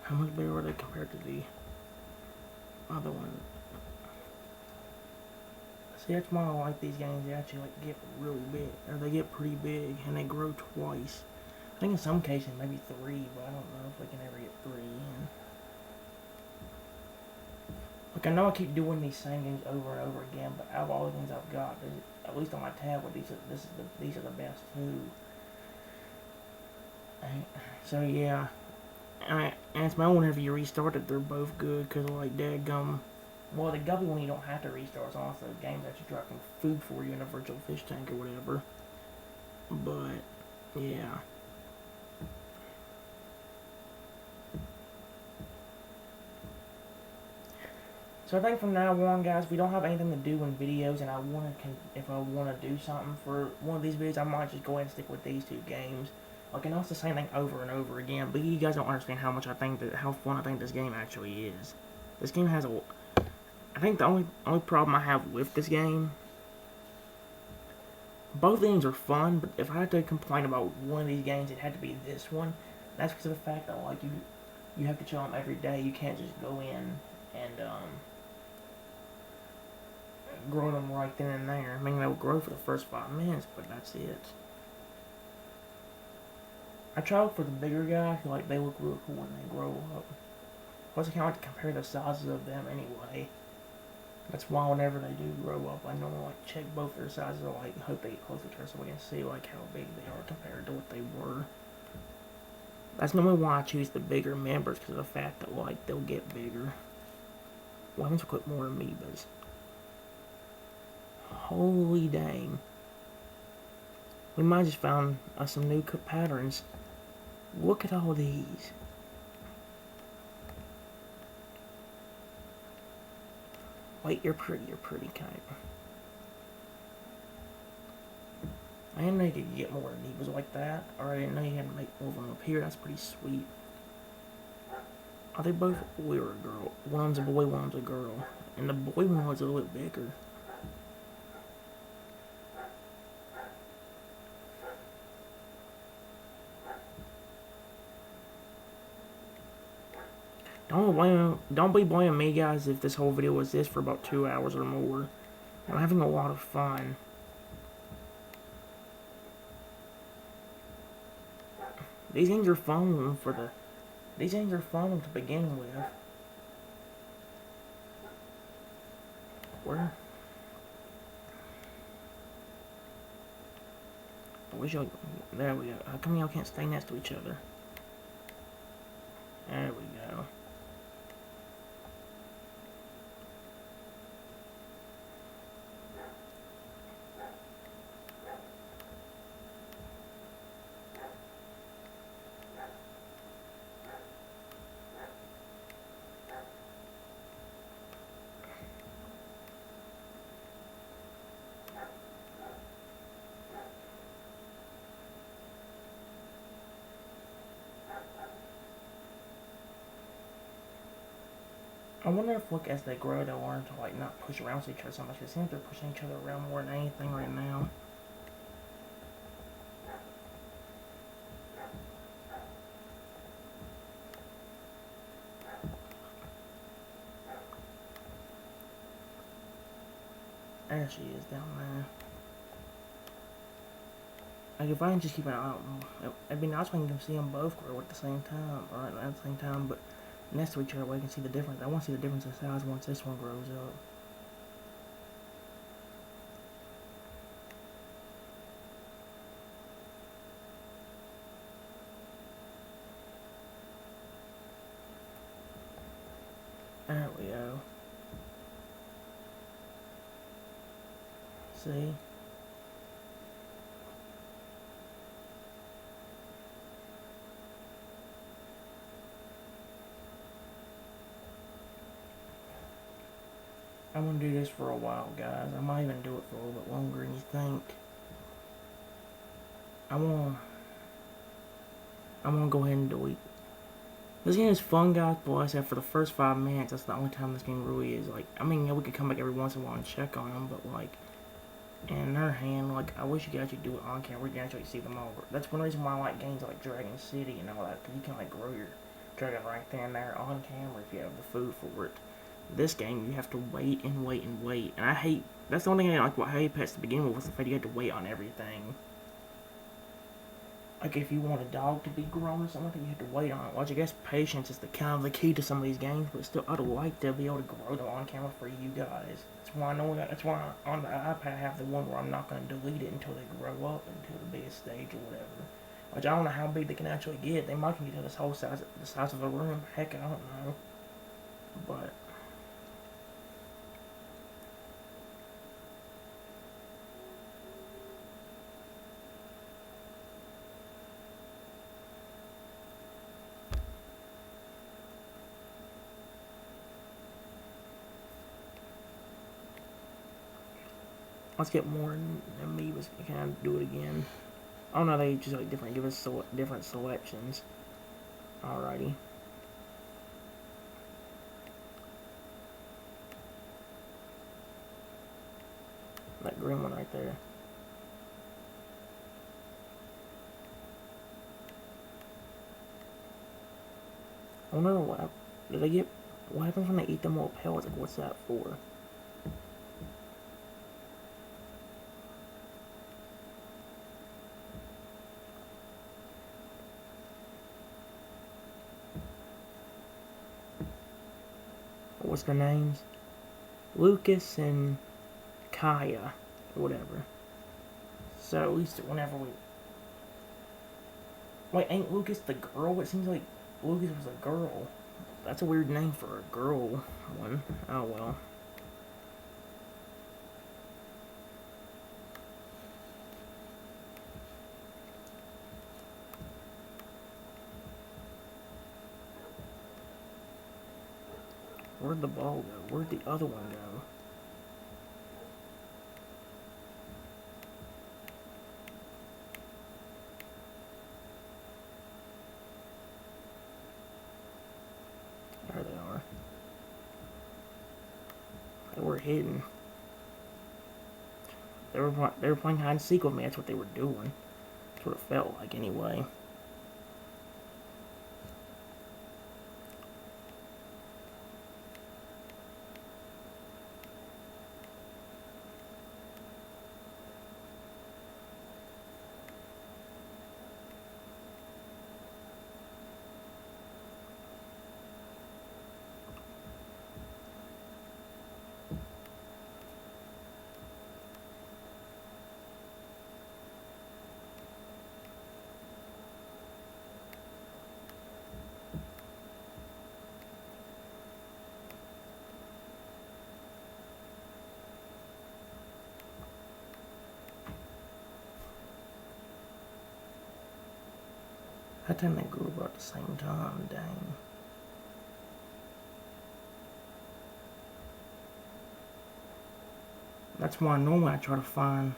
How much bigger are they compared to the other one? See, that's why I like these games. They actually like get really big, or they get pretty big, and they grow twice. I think in some cases maybe 3, but I don't know if we can ever get 3 in. Like, I know I keep doing these same games over and over again, but out of all the games I've got, at least on my tablet, these are the best 2. So yeah, and it's my own. Whenever you restart it, they're both good because like dadgum. Well, the Guppy one you don't have to restart. It's also the game's actually dropping food for you in a virtual fish tank or whatever. But yeah. So I think from now on, guys, we don't have anything to do in videos, and if I want to do something for one of these videos, I might just go ahead and stick with these 2 games. Like, I know it's the same thing over and over again, but you guys don't understand how fun I think this game actually is. This game has I think the only problem I have with this game, both games are fun, but if I had to complain about one of these games, it had to be this one. That's because of the fact that, like, you have to chill them every day. You can't just go in and, grow them right then and there. I mean, they'll grow for the first 5 minutes, but that's it. I try for the bigger guys, like, they look real cool when they grow up. Plus, I can't like to compare the sizes of them anyway. That's why whenever they do grow up, I normally like check both their sizes. I like hope they get close to each other so we can see like how big they are compared to what they were. That's normally why I choose the bigger members, because of the fact that like they'll get bigger. Lemons will cook more amoebas. Holy dang. We might just found some new cook patterns. Look at all these. Wait, you're pretty kind. I didn't know you could get more amoebas like that, or I didn't know you had to make more of them up here. That's pretty sweet. Are they both a boy or a girl? One's a boy, one's a girl. And the boy one was a little bit bigger. Don't be blaming me, guys, if this whole video was this for about 2 hours or more. I'm having a lot of fun. These games are fun to begin with. Where? I wish y'all. There we go. How come y'all can't stay next to each other? There we go. I wonder if, like, as they grow, they'll learn to, like, not push around each other so much. It seems they're pushing each other around more than anything right now. There she is down there. Like, if I can just keep an eye on them, it'd be nice when you can see them both grow at the same time, or at the same time, but next to each other, where you can see the difference. I want to see the difference in size once this one grows up. There we go. See? I'm gonna do this for a while, guys. I might even do it for a little bit longer than you think. I'm gonna go ahead and delete. This game is fun, guys, but like I said, for the first 5 minutes, that's the only time this game really is. Like, I mean, yeah, we could come back every once in a while and check on them, but like, in their hand, like, I wish you could actually do it on camera. We can actually see them over. That's one reason why I like games like Dragon City and all that, because you can like grow your dragon right there and there on camera if you have the food for it. This game, you have to wait and wait and wait. And I hate... That's the only thing I like about Apex to begin with, was the fact you had to wait on everything. Like, if you want a dog to be grown or something, you have to wait on it. Which I guess patience is the kind of the key to some of these games, but still, I'd like to be able to grow them on camera for you guys. That's why I know that. That's why on the iPad I have the one where I'm not going to delete it until they grow up into the biggest stage or whatever. Which I don't know how big they can actually get. They might can get to this whole size, the size of a room. Heck, I don't know. But let's get more amoebas. Can I do it again? Oh no, they just like different. Give us different selections. Alrighty. That green one right there. I wonder what did they get? What happens when they eat them little pellets? Like, what's that for? What's their names? Lucas and Kaya, or whatever. So at least whenever we... Wait, ain't Lucas the girl? It seems like Lucas was a girl. That's a weird name for a girl one. Oh well. Where'd the ball go? Where'd the other one go? There they are. They were hidden. They were playing hide and seek with me. That's what they were doing. That's what it felt like anyway. That time they grew about at the same time, dang. That's why normally I try to find...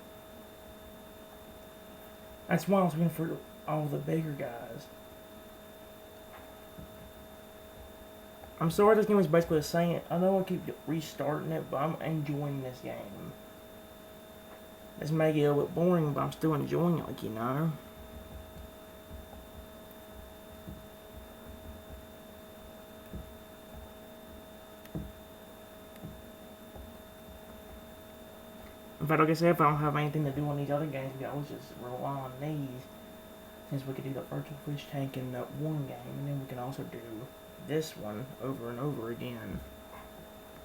That's why I was looking for all the bigger guys. I'm sorry this game is basically the same. I know I keep restarting it, but I'm enjoying this game. This may get a little bit boring, but I'm still enjoying it, like, you know. In fact, like I said, if I don't have anything to do on these other games, we can always just rely on these. Since we could do the virtual fish tank in that one game, and then we can also do this one over and over again.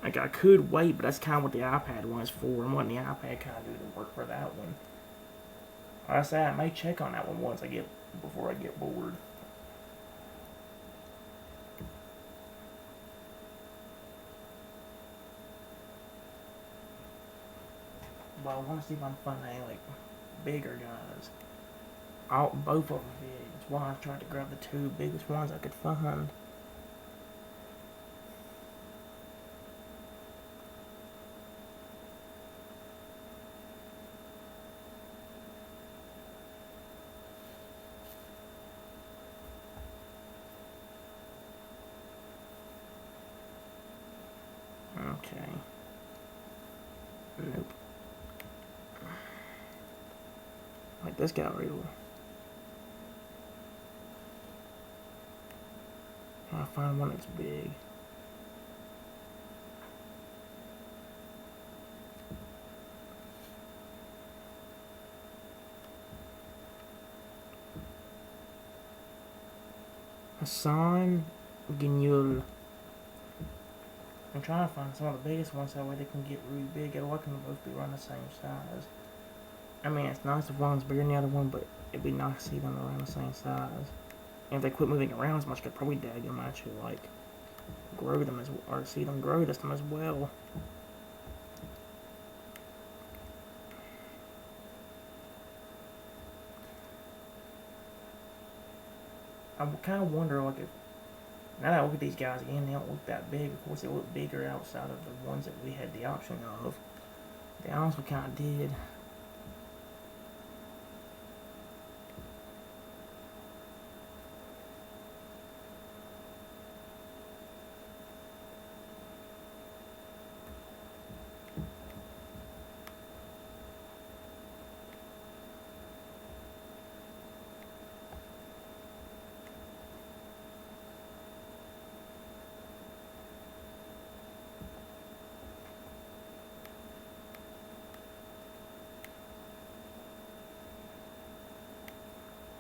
Like, I could wait, but that's kind of what the iPad one is for. I'm letting the iPad kind of do the work for that one. Like I said, I may check on that one before I get bored. But I want to see if I'm finding any, like, bigger guys. Both of them big. That's why I tried to grab the two biggest ones I could find. Okay. Nope. Like this guy right over. I find one that's big. Hassan Gignoux. I'm trying to find some of the biggest ones, that way they can get really big. I'd like them to both be around the same size. I mean, it's nice if one's bigger than the other one, but it'd be nice to see them around the same size. And if they quit moving around as much, I could probably them actually, like, grow them or see them grow this time as well. I kind of wonder, like, if now that I look at these guys again, they don't look that big. Of course, they look bigger outside of the ones that we had the option of. They honestly kind of did.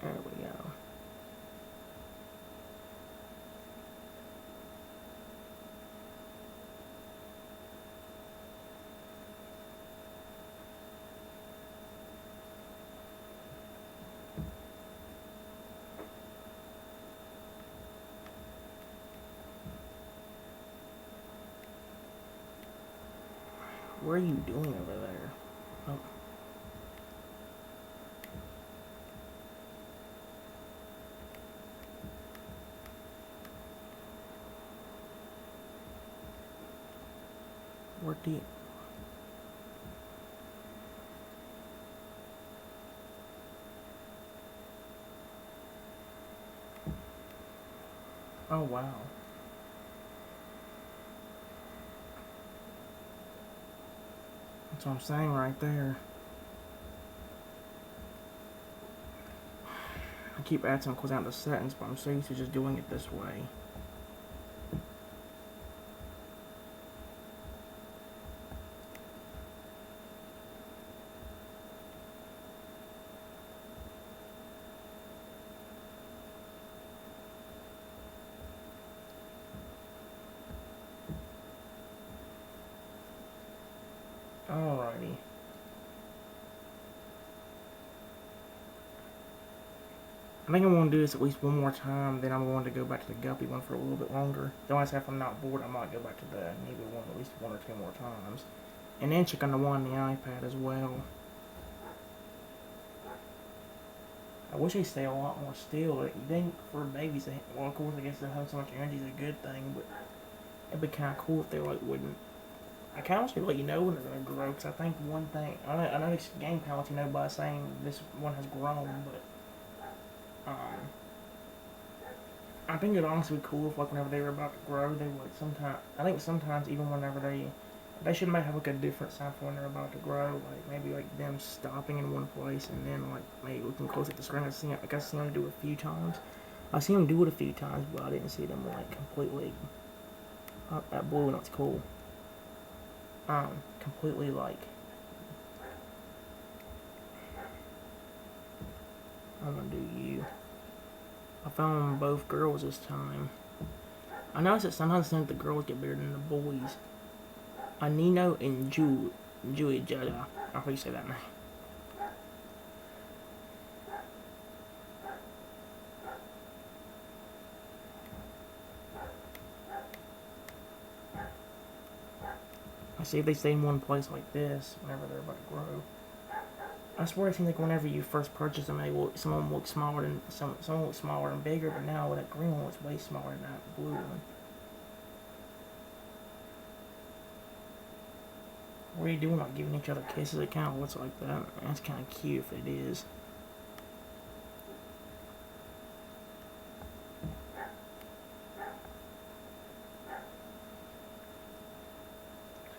There we go. What are you doing over there? Oh. Where do you... Oh, wow. That's what I'm saying right there. I keep adding some close out the settings, but I'm so used to just doing it this way. Alrighty. I think I'm going to do this at least one more time, then I'm going to go back to the Guppy one for a little bit longer. Though I say if I'm not bored, I might go back to the Neva one at least one or two more times. And then check on the one on the iPad as well. I wish they stay a lot more still. You think for babies, well, of course, I guess they have so much energy is a good thing, but it'd be kind of cool if they like wouldn't. I kind of want to let you know when they're gonna grow, because I think one thing I know this game kind of lets you know by saying this one has grown, but I think it'd honestly be cool if like whenever they were about to grow, they would sometimes. I think sometimes even whenever they should maybe have like a different sign for when they're about to grow, like maybe like them stopping in one place and then like maybe looking close at the screen. I see them do it a few times. I see them do it a few times, but I didn't see them like completely. That blue one looks cool. Completely like. I'm gonna do you. I found both girls this time. I noticed that sometimes the girls get bigger than the boys. Nino and Julie Jada. I don't know how you say that name. I see if they stay in one place like this whenever they're about to grow. I swear it seems like whenever you first purchase them, some of them look smaller than some look smaller and bigger, but now that green one looks way smaller than that blue one. What are you doing? Like giving each other kisses? It kind of looks like that. That's kind of cute if it is.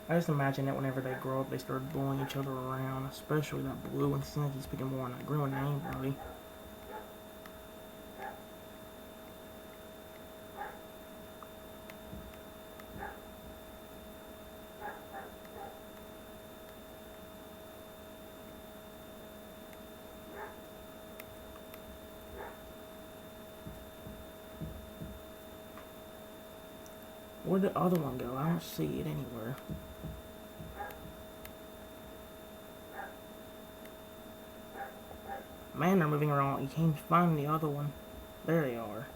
I just imagine that whenever they grow up, they start blowing each other around, especially that blue one. Seems like he's picking more on that green one. They ain't really. Where'd the other one go? I don't see it anywhere. Man, they're moving around. You can't find the other one. There they are.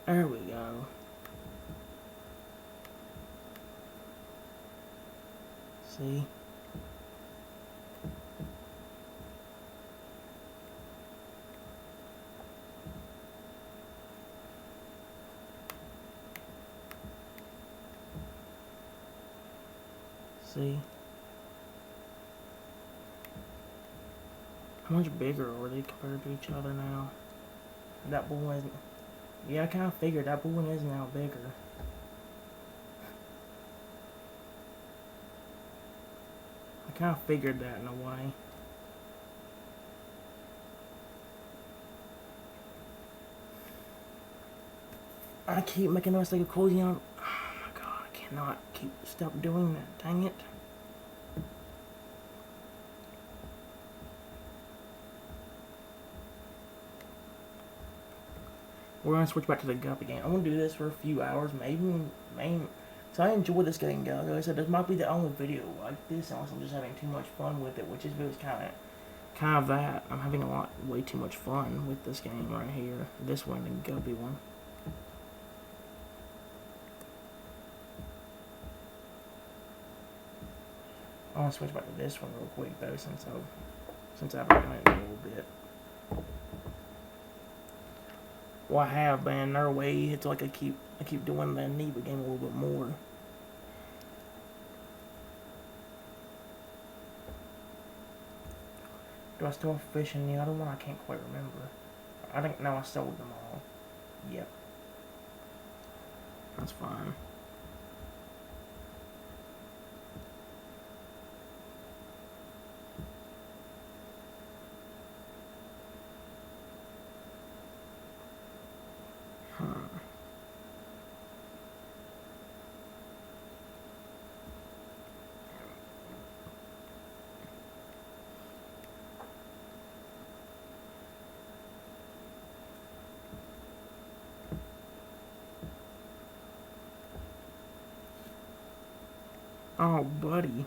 There we go. See? See? How much bigger are they compared to each other now? That boy isn't... Yeah, I kind of figured that boy is now bigger. I kind of figured that in a way. I keep making a mistake of closing on... Oh my god, I cannot stop doing that. Dang it. We're gonna switch back to the Guppy game. I'm gonna do this for a few hours, maybe. So I enjoy this game, guys. Like I said, this might be the only video like this, unless I'm just having too much fun with it, which is kind of that. I'm having way too much fun with this game right here. This one, the Guppy one. I want to switch back to this one real quick though, since I've done it a little bit. Well, I have, but in another way, it's like I keep doing the Neva game a little bit more. Do I still have fish in the other one? I can't quite remember. I think now I sold them all. Yep. That's fine. Oh, buddy.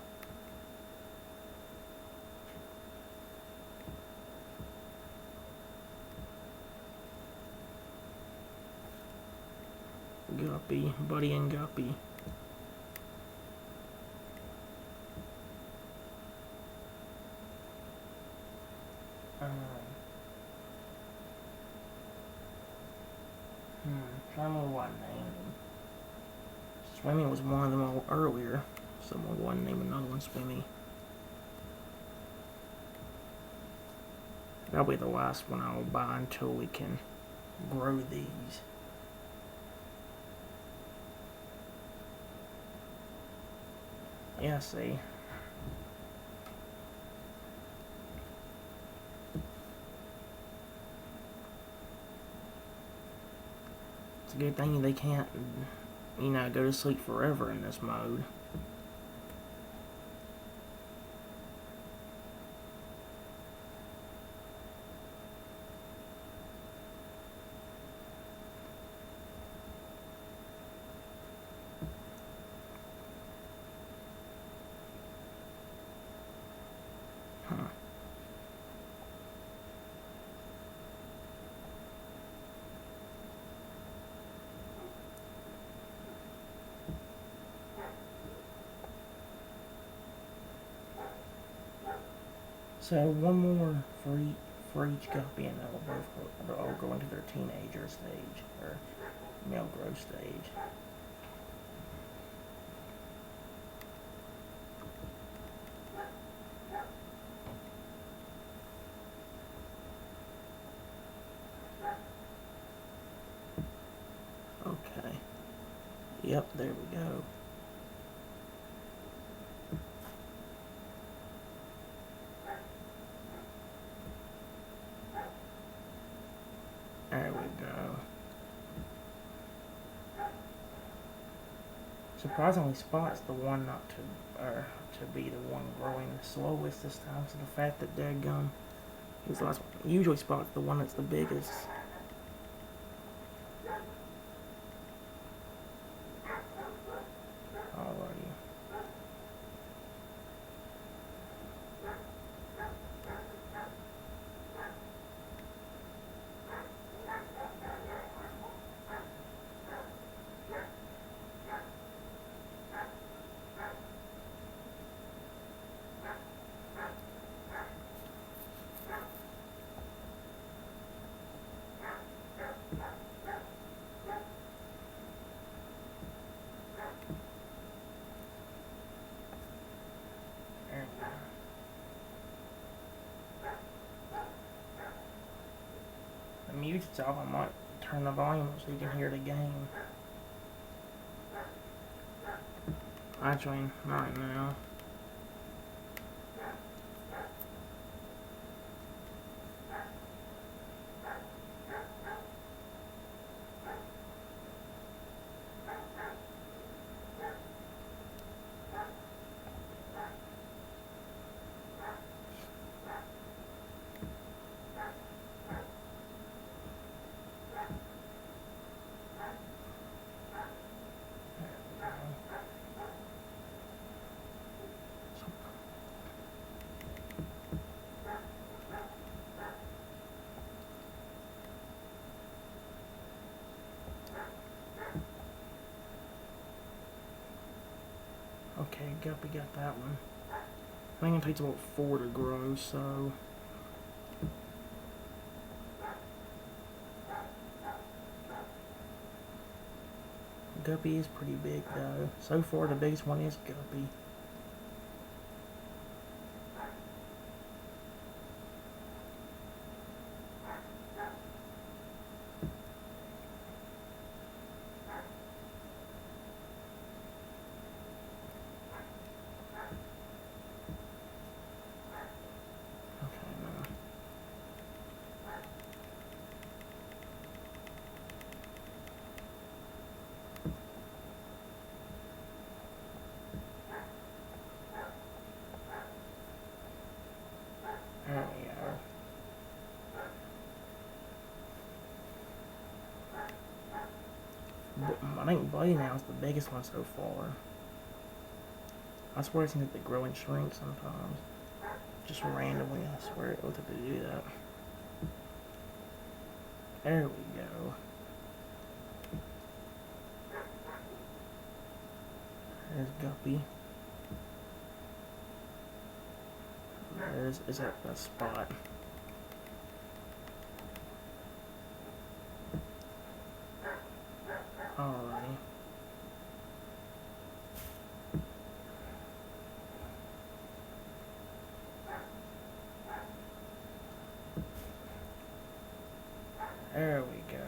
Guppy, Buddy and Guppy. I don't know what I named them. Swimmy was one of them earlier. Someone wanted to name another one Swimmy. That'll be the last one I'll buy until we can grow these. Yeah, see. It's a good thing they can't, go to sleep forever in this mode. So one more for each guppy, and they'll all go into their teenager stage or male growth stage. Okay. Yep, there we go. Surprisingly, Spot's the one not to, or to be the one growing the slowest this time. So the fact that Dadgum, he's the last one. Usually Spot's the one that's the biggest. Alrighty. The music's off. I might turn the volume up so you can hear the game. Actually, not right now. Okay, Guppy got that one. I think it takes about 4 to grow, so... Guppy is pretty big, though. So far, the biggest one is Guppy. There we go. I think Buddy now is the biggest one so far. I swear it seems like they grow and shrink sometimes. Just randomly, I swear it looks like they do that. There we go. There's Guppy. There's that Spot. Alrighty. There we go.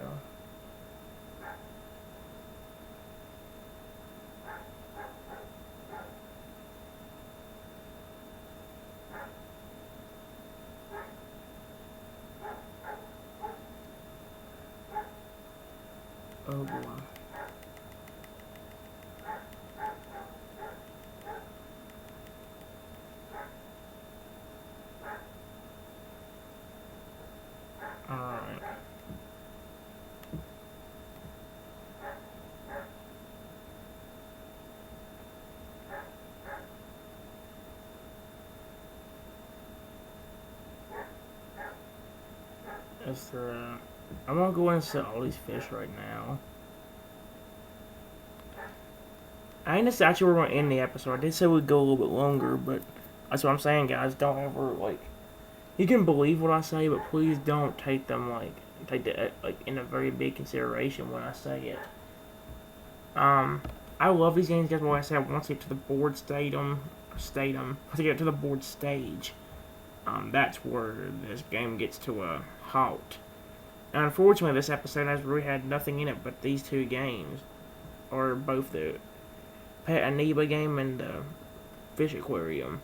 Oh boy. Alright. Is there I'm gonna go and set all these fish right now. I think this is actually where we're gonna end the episode. I did say we'd go a little bit longer, but that's what I'm saying, guys. Don't ever, like, you can believe what I say, but please don't take them, take that, in a very big consideration when I say it. I love these games, guys, but like I said, once you get to the board once you get to the board stage, that's where this game gets to a halt. And unfortunately, this episode has really had nothing in it but these two games, or both the Pet Amoeba game and the Fish Aquarium.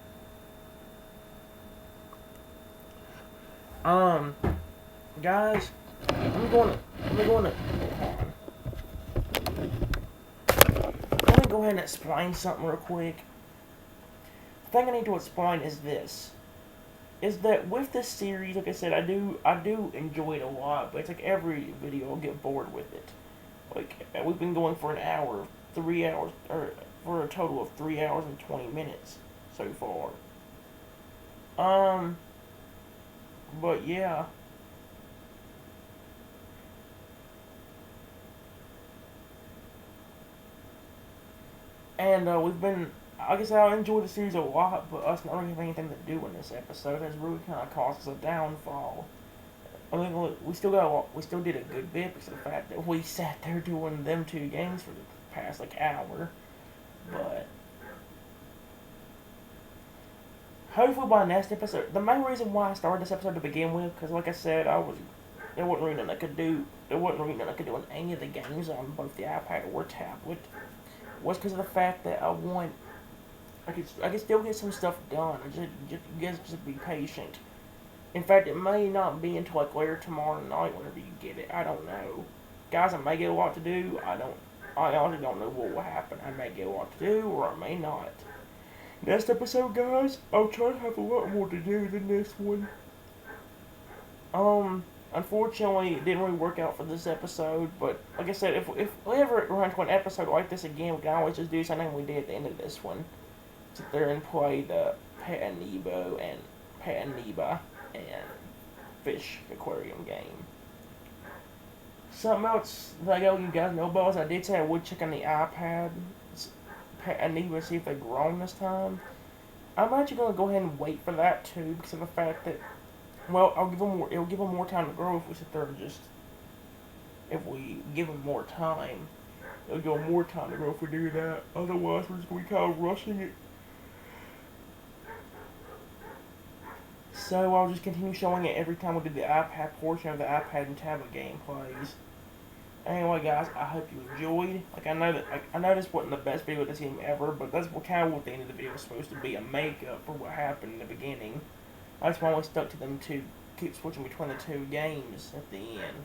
Guys, I'm going to go ahead and explain something real quick. The thing I need to explain is this. Is that with this series, like I said, I do enjoy it a lot, but it's like every video I'll get bored with it. Like, we've been going for an hour, 3 hours, or for a total of 3 hours and 20 minutes so far. But yeah. And we've been, like I said, I enjoy the series a lot, but us not really having anything to do in this episode has really kind of caused us a downfall. I mean, we still did a good bit because of the fact that we sat there doing them two games for the past like hour, but hopefully by next episode, the main reason why I started this episode to begin with, because like I said, there wasn't really nothing I could do. There wasn't really nothing I could do on any of the games on both the iPad or tablet. Was because of the fact that I could still get some stuff done. You guys just be patient. In fact, it may not be until like later tomorrow night whenever you get it. I don't know, guys. I may get a lot to do. I honestly don't know what will happen. I may get a lot to do, or I may not. Next episode, guys, I'll try to have a lot more to do than this one. Unfortunately, it didn't really work out for this episode, but like I said, if we ever run to an episode like this again, we can always just do something we did at the end of this one. Sit there and play the Pet Amiibo and Pet Amiiba and Fish Aquarium game. Something else that I got you guys know about is I did say I would check on the iPad Pet Amiiba, see if they've grown this time. I'm actually going to go ahead and wait for that too, because of the fact that, well, it'll give them more time to grow if we sit there and if we give them more time. It'll give them more time to grow if we do that. Otherwise, we're just going to be kind of rushing it. So I'll just continue showing it every time we do the iPad portion of the iPad and tablet gameplays. Anyway, guys, I hope you enjoyed. Like, I know this wasn't the best video of this game ever, but that's kind of what the end of the video was supposed to be, a makeup for what happened in the beginning. That's why I stuck to them to keep switching between the two games at the end.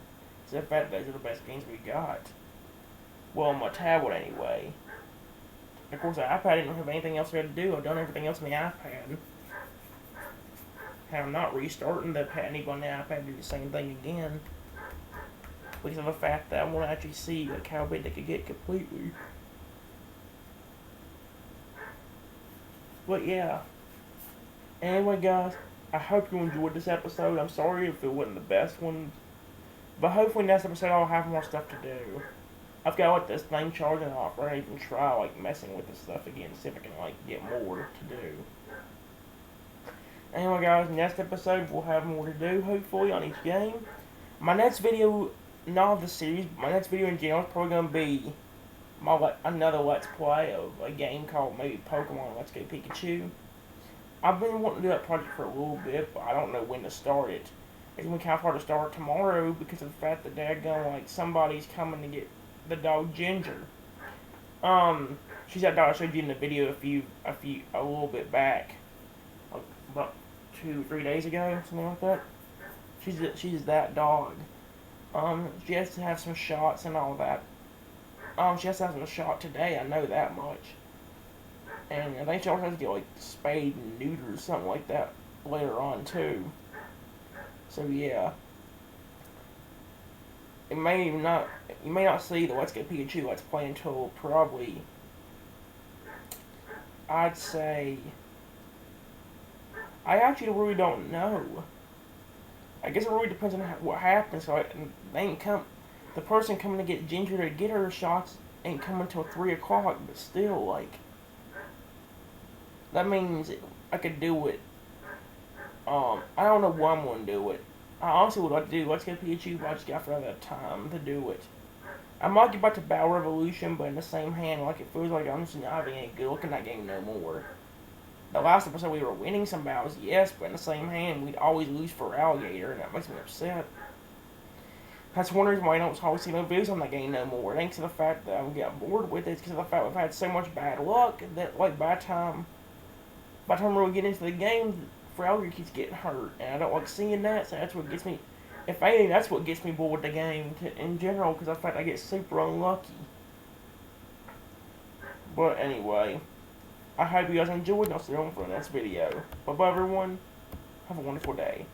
So in fact, those are the best games we got. Well, on my tablet anyway. Of course, the iPad didn't have anything else I had to do. I've done everything else on the iPad. I'm not restarting the Pet Amiibo on the iPad to do the same thing again. Because of the fact that I want to actually see like how big they could get completely. But yeah. Anyway, guys, I hope you enjoyed this episode. I'm sorry if it wasn't the best one, but hopefully next episode I'll have more stuff to do. I've got like this thing charging off, or I even try like messing with this stuff again, see if I can like get more to do. Anyway, guys, next episode we'll have more to do hopefully on each game. My next video, not of the series, but my next video in general is probably gonna be another Let's Play of a game called maybe Pokemon Let's Go Pikachu. I've been wanting to do that project for a little bit, but I don't know when to start it. It's gonna be kind of hard to start tomorrow because of the fact that daggone, like, somebody's coming to get the dog Ginger. She's that dog I showed you in the video a little bit back, like about 2-3 days ago, something like that. She's that dog. She has to have some shots and all that. She has to have some shot today, I know that much. And I think she also has to get, like, spayed and neutered or something like that later on, too. So, yeah. You may not see the Let's Go Pikachu Let's Play until probably, I'd say, I actually really don't know. I guess it really depends on what happens. So the person coming to get Ginger to get her shots ain't coming until 3 o'clock, but still, like, that means I could do it. I don't know when I'm going to do it. I honestly would like to do Let's Go Pikachu, but I just got to run out of time to do it. I might get back to Battle Revolution, but in the same hand, like, it feels like I'm just not having any good look in that game no more. The last episode we were winning some battles, yes, but in the same hand, we'd always lose for Alligator, and that makes me upset. That's one reason why I don't always see no videos on that game no more. It ain't to the fact that I'm getting bored with it, it's because of the fact we've had so much bad luck that, like, by the time we really get into the game, Alligator keeps getting hurt, and I don't like seeing that, so that's what gets me, if anything, that's what gets me bored with the game in general, because of the fact I get super unlucky. But anyway, I hope you guys enjoyed, and I'll see you on for the next video. Bye bye, everyone. Have a wonderful day.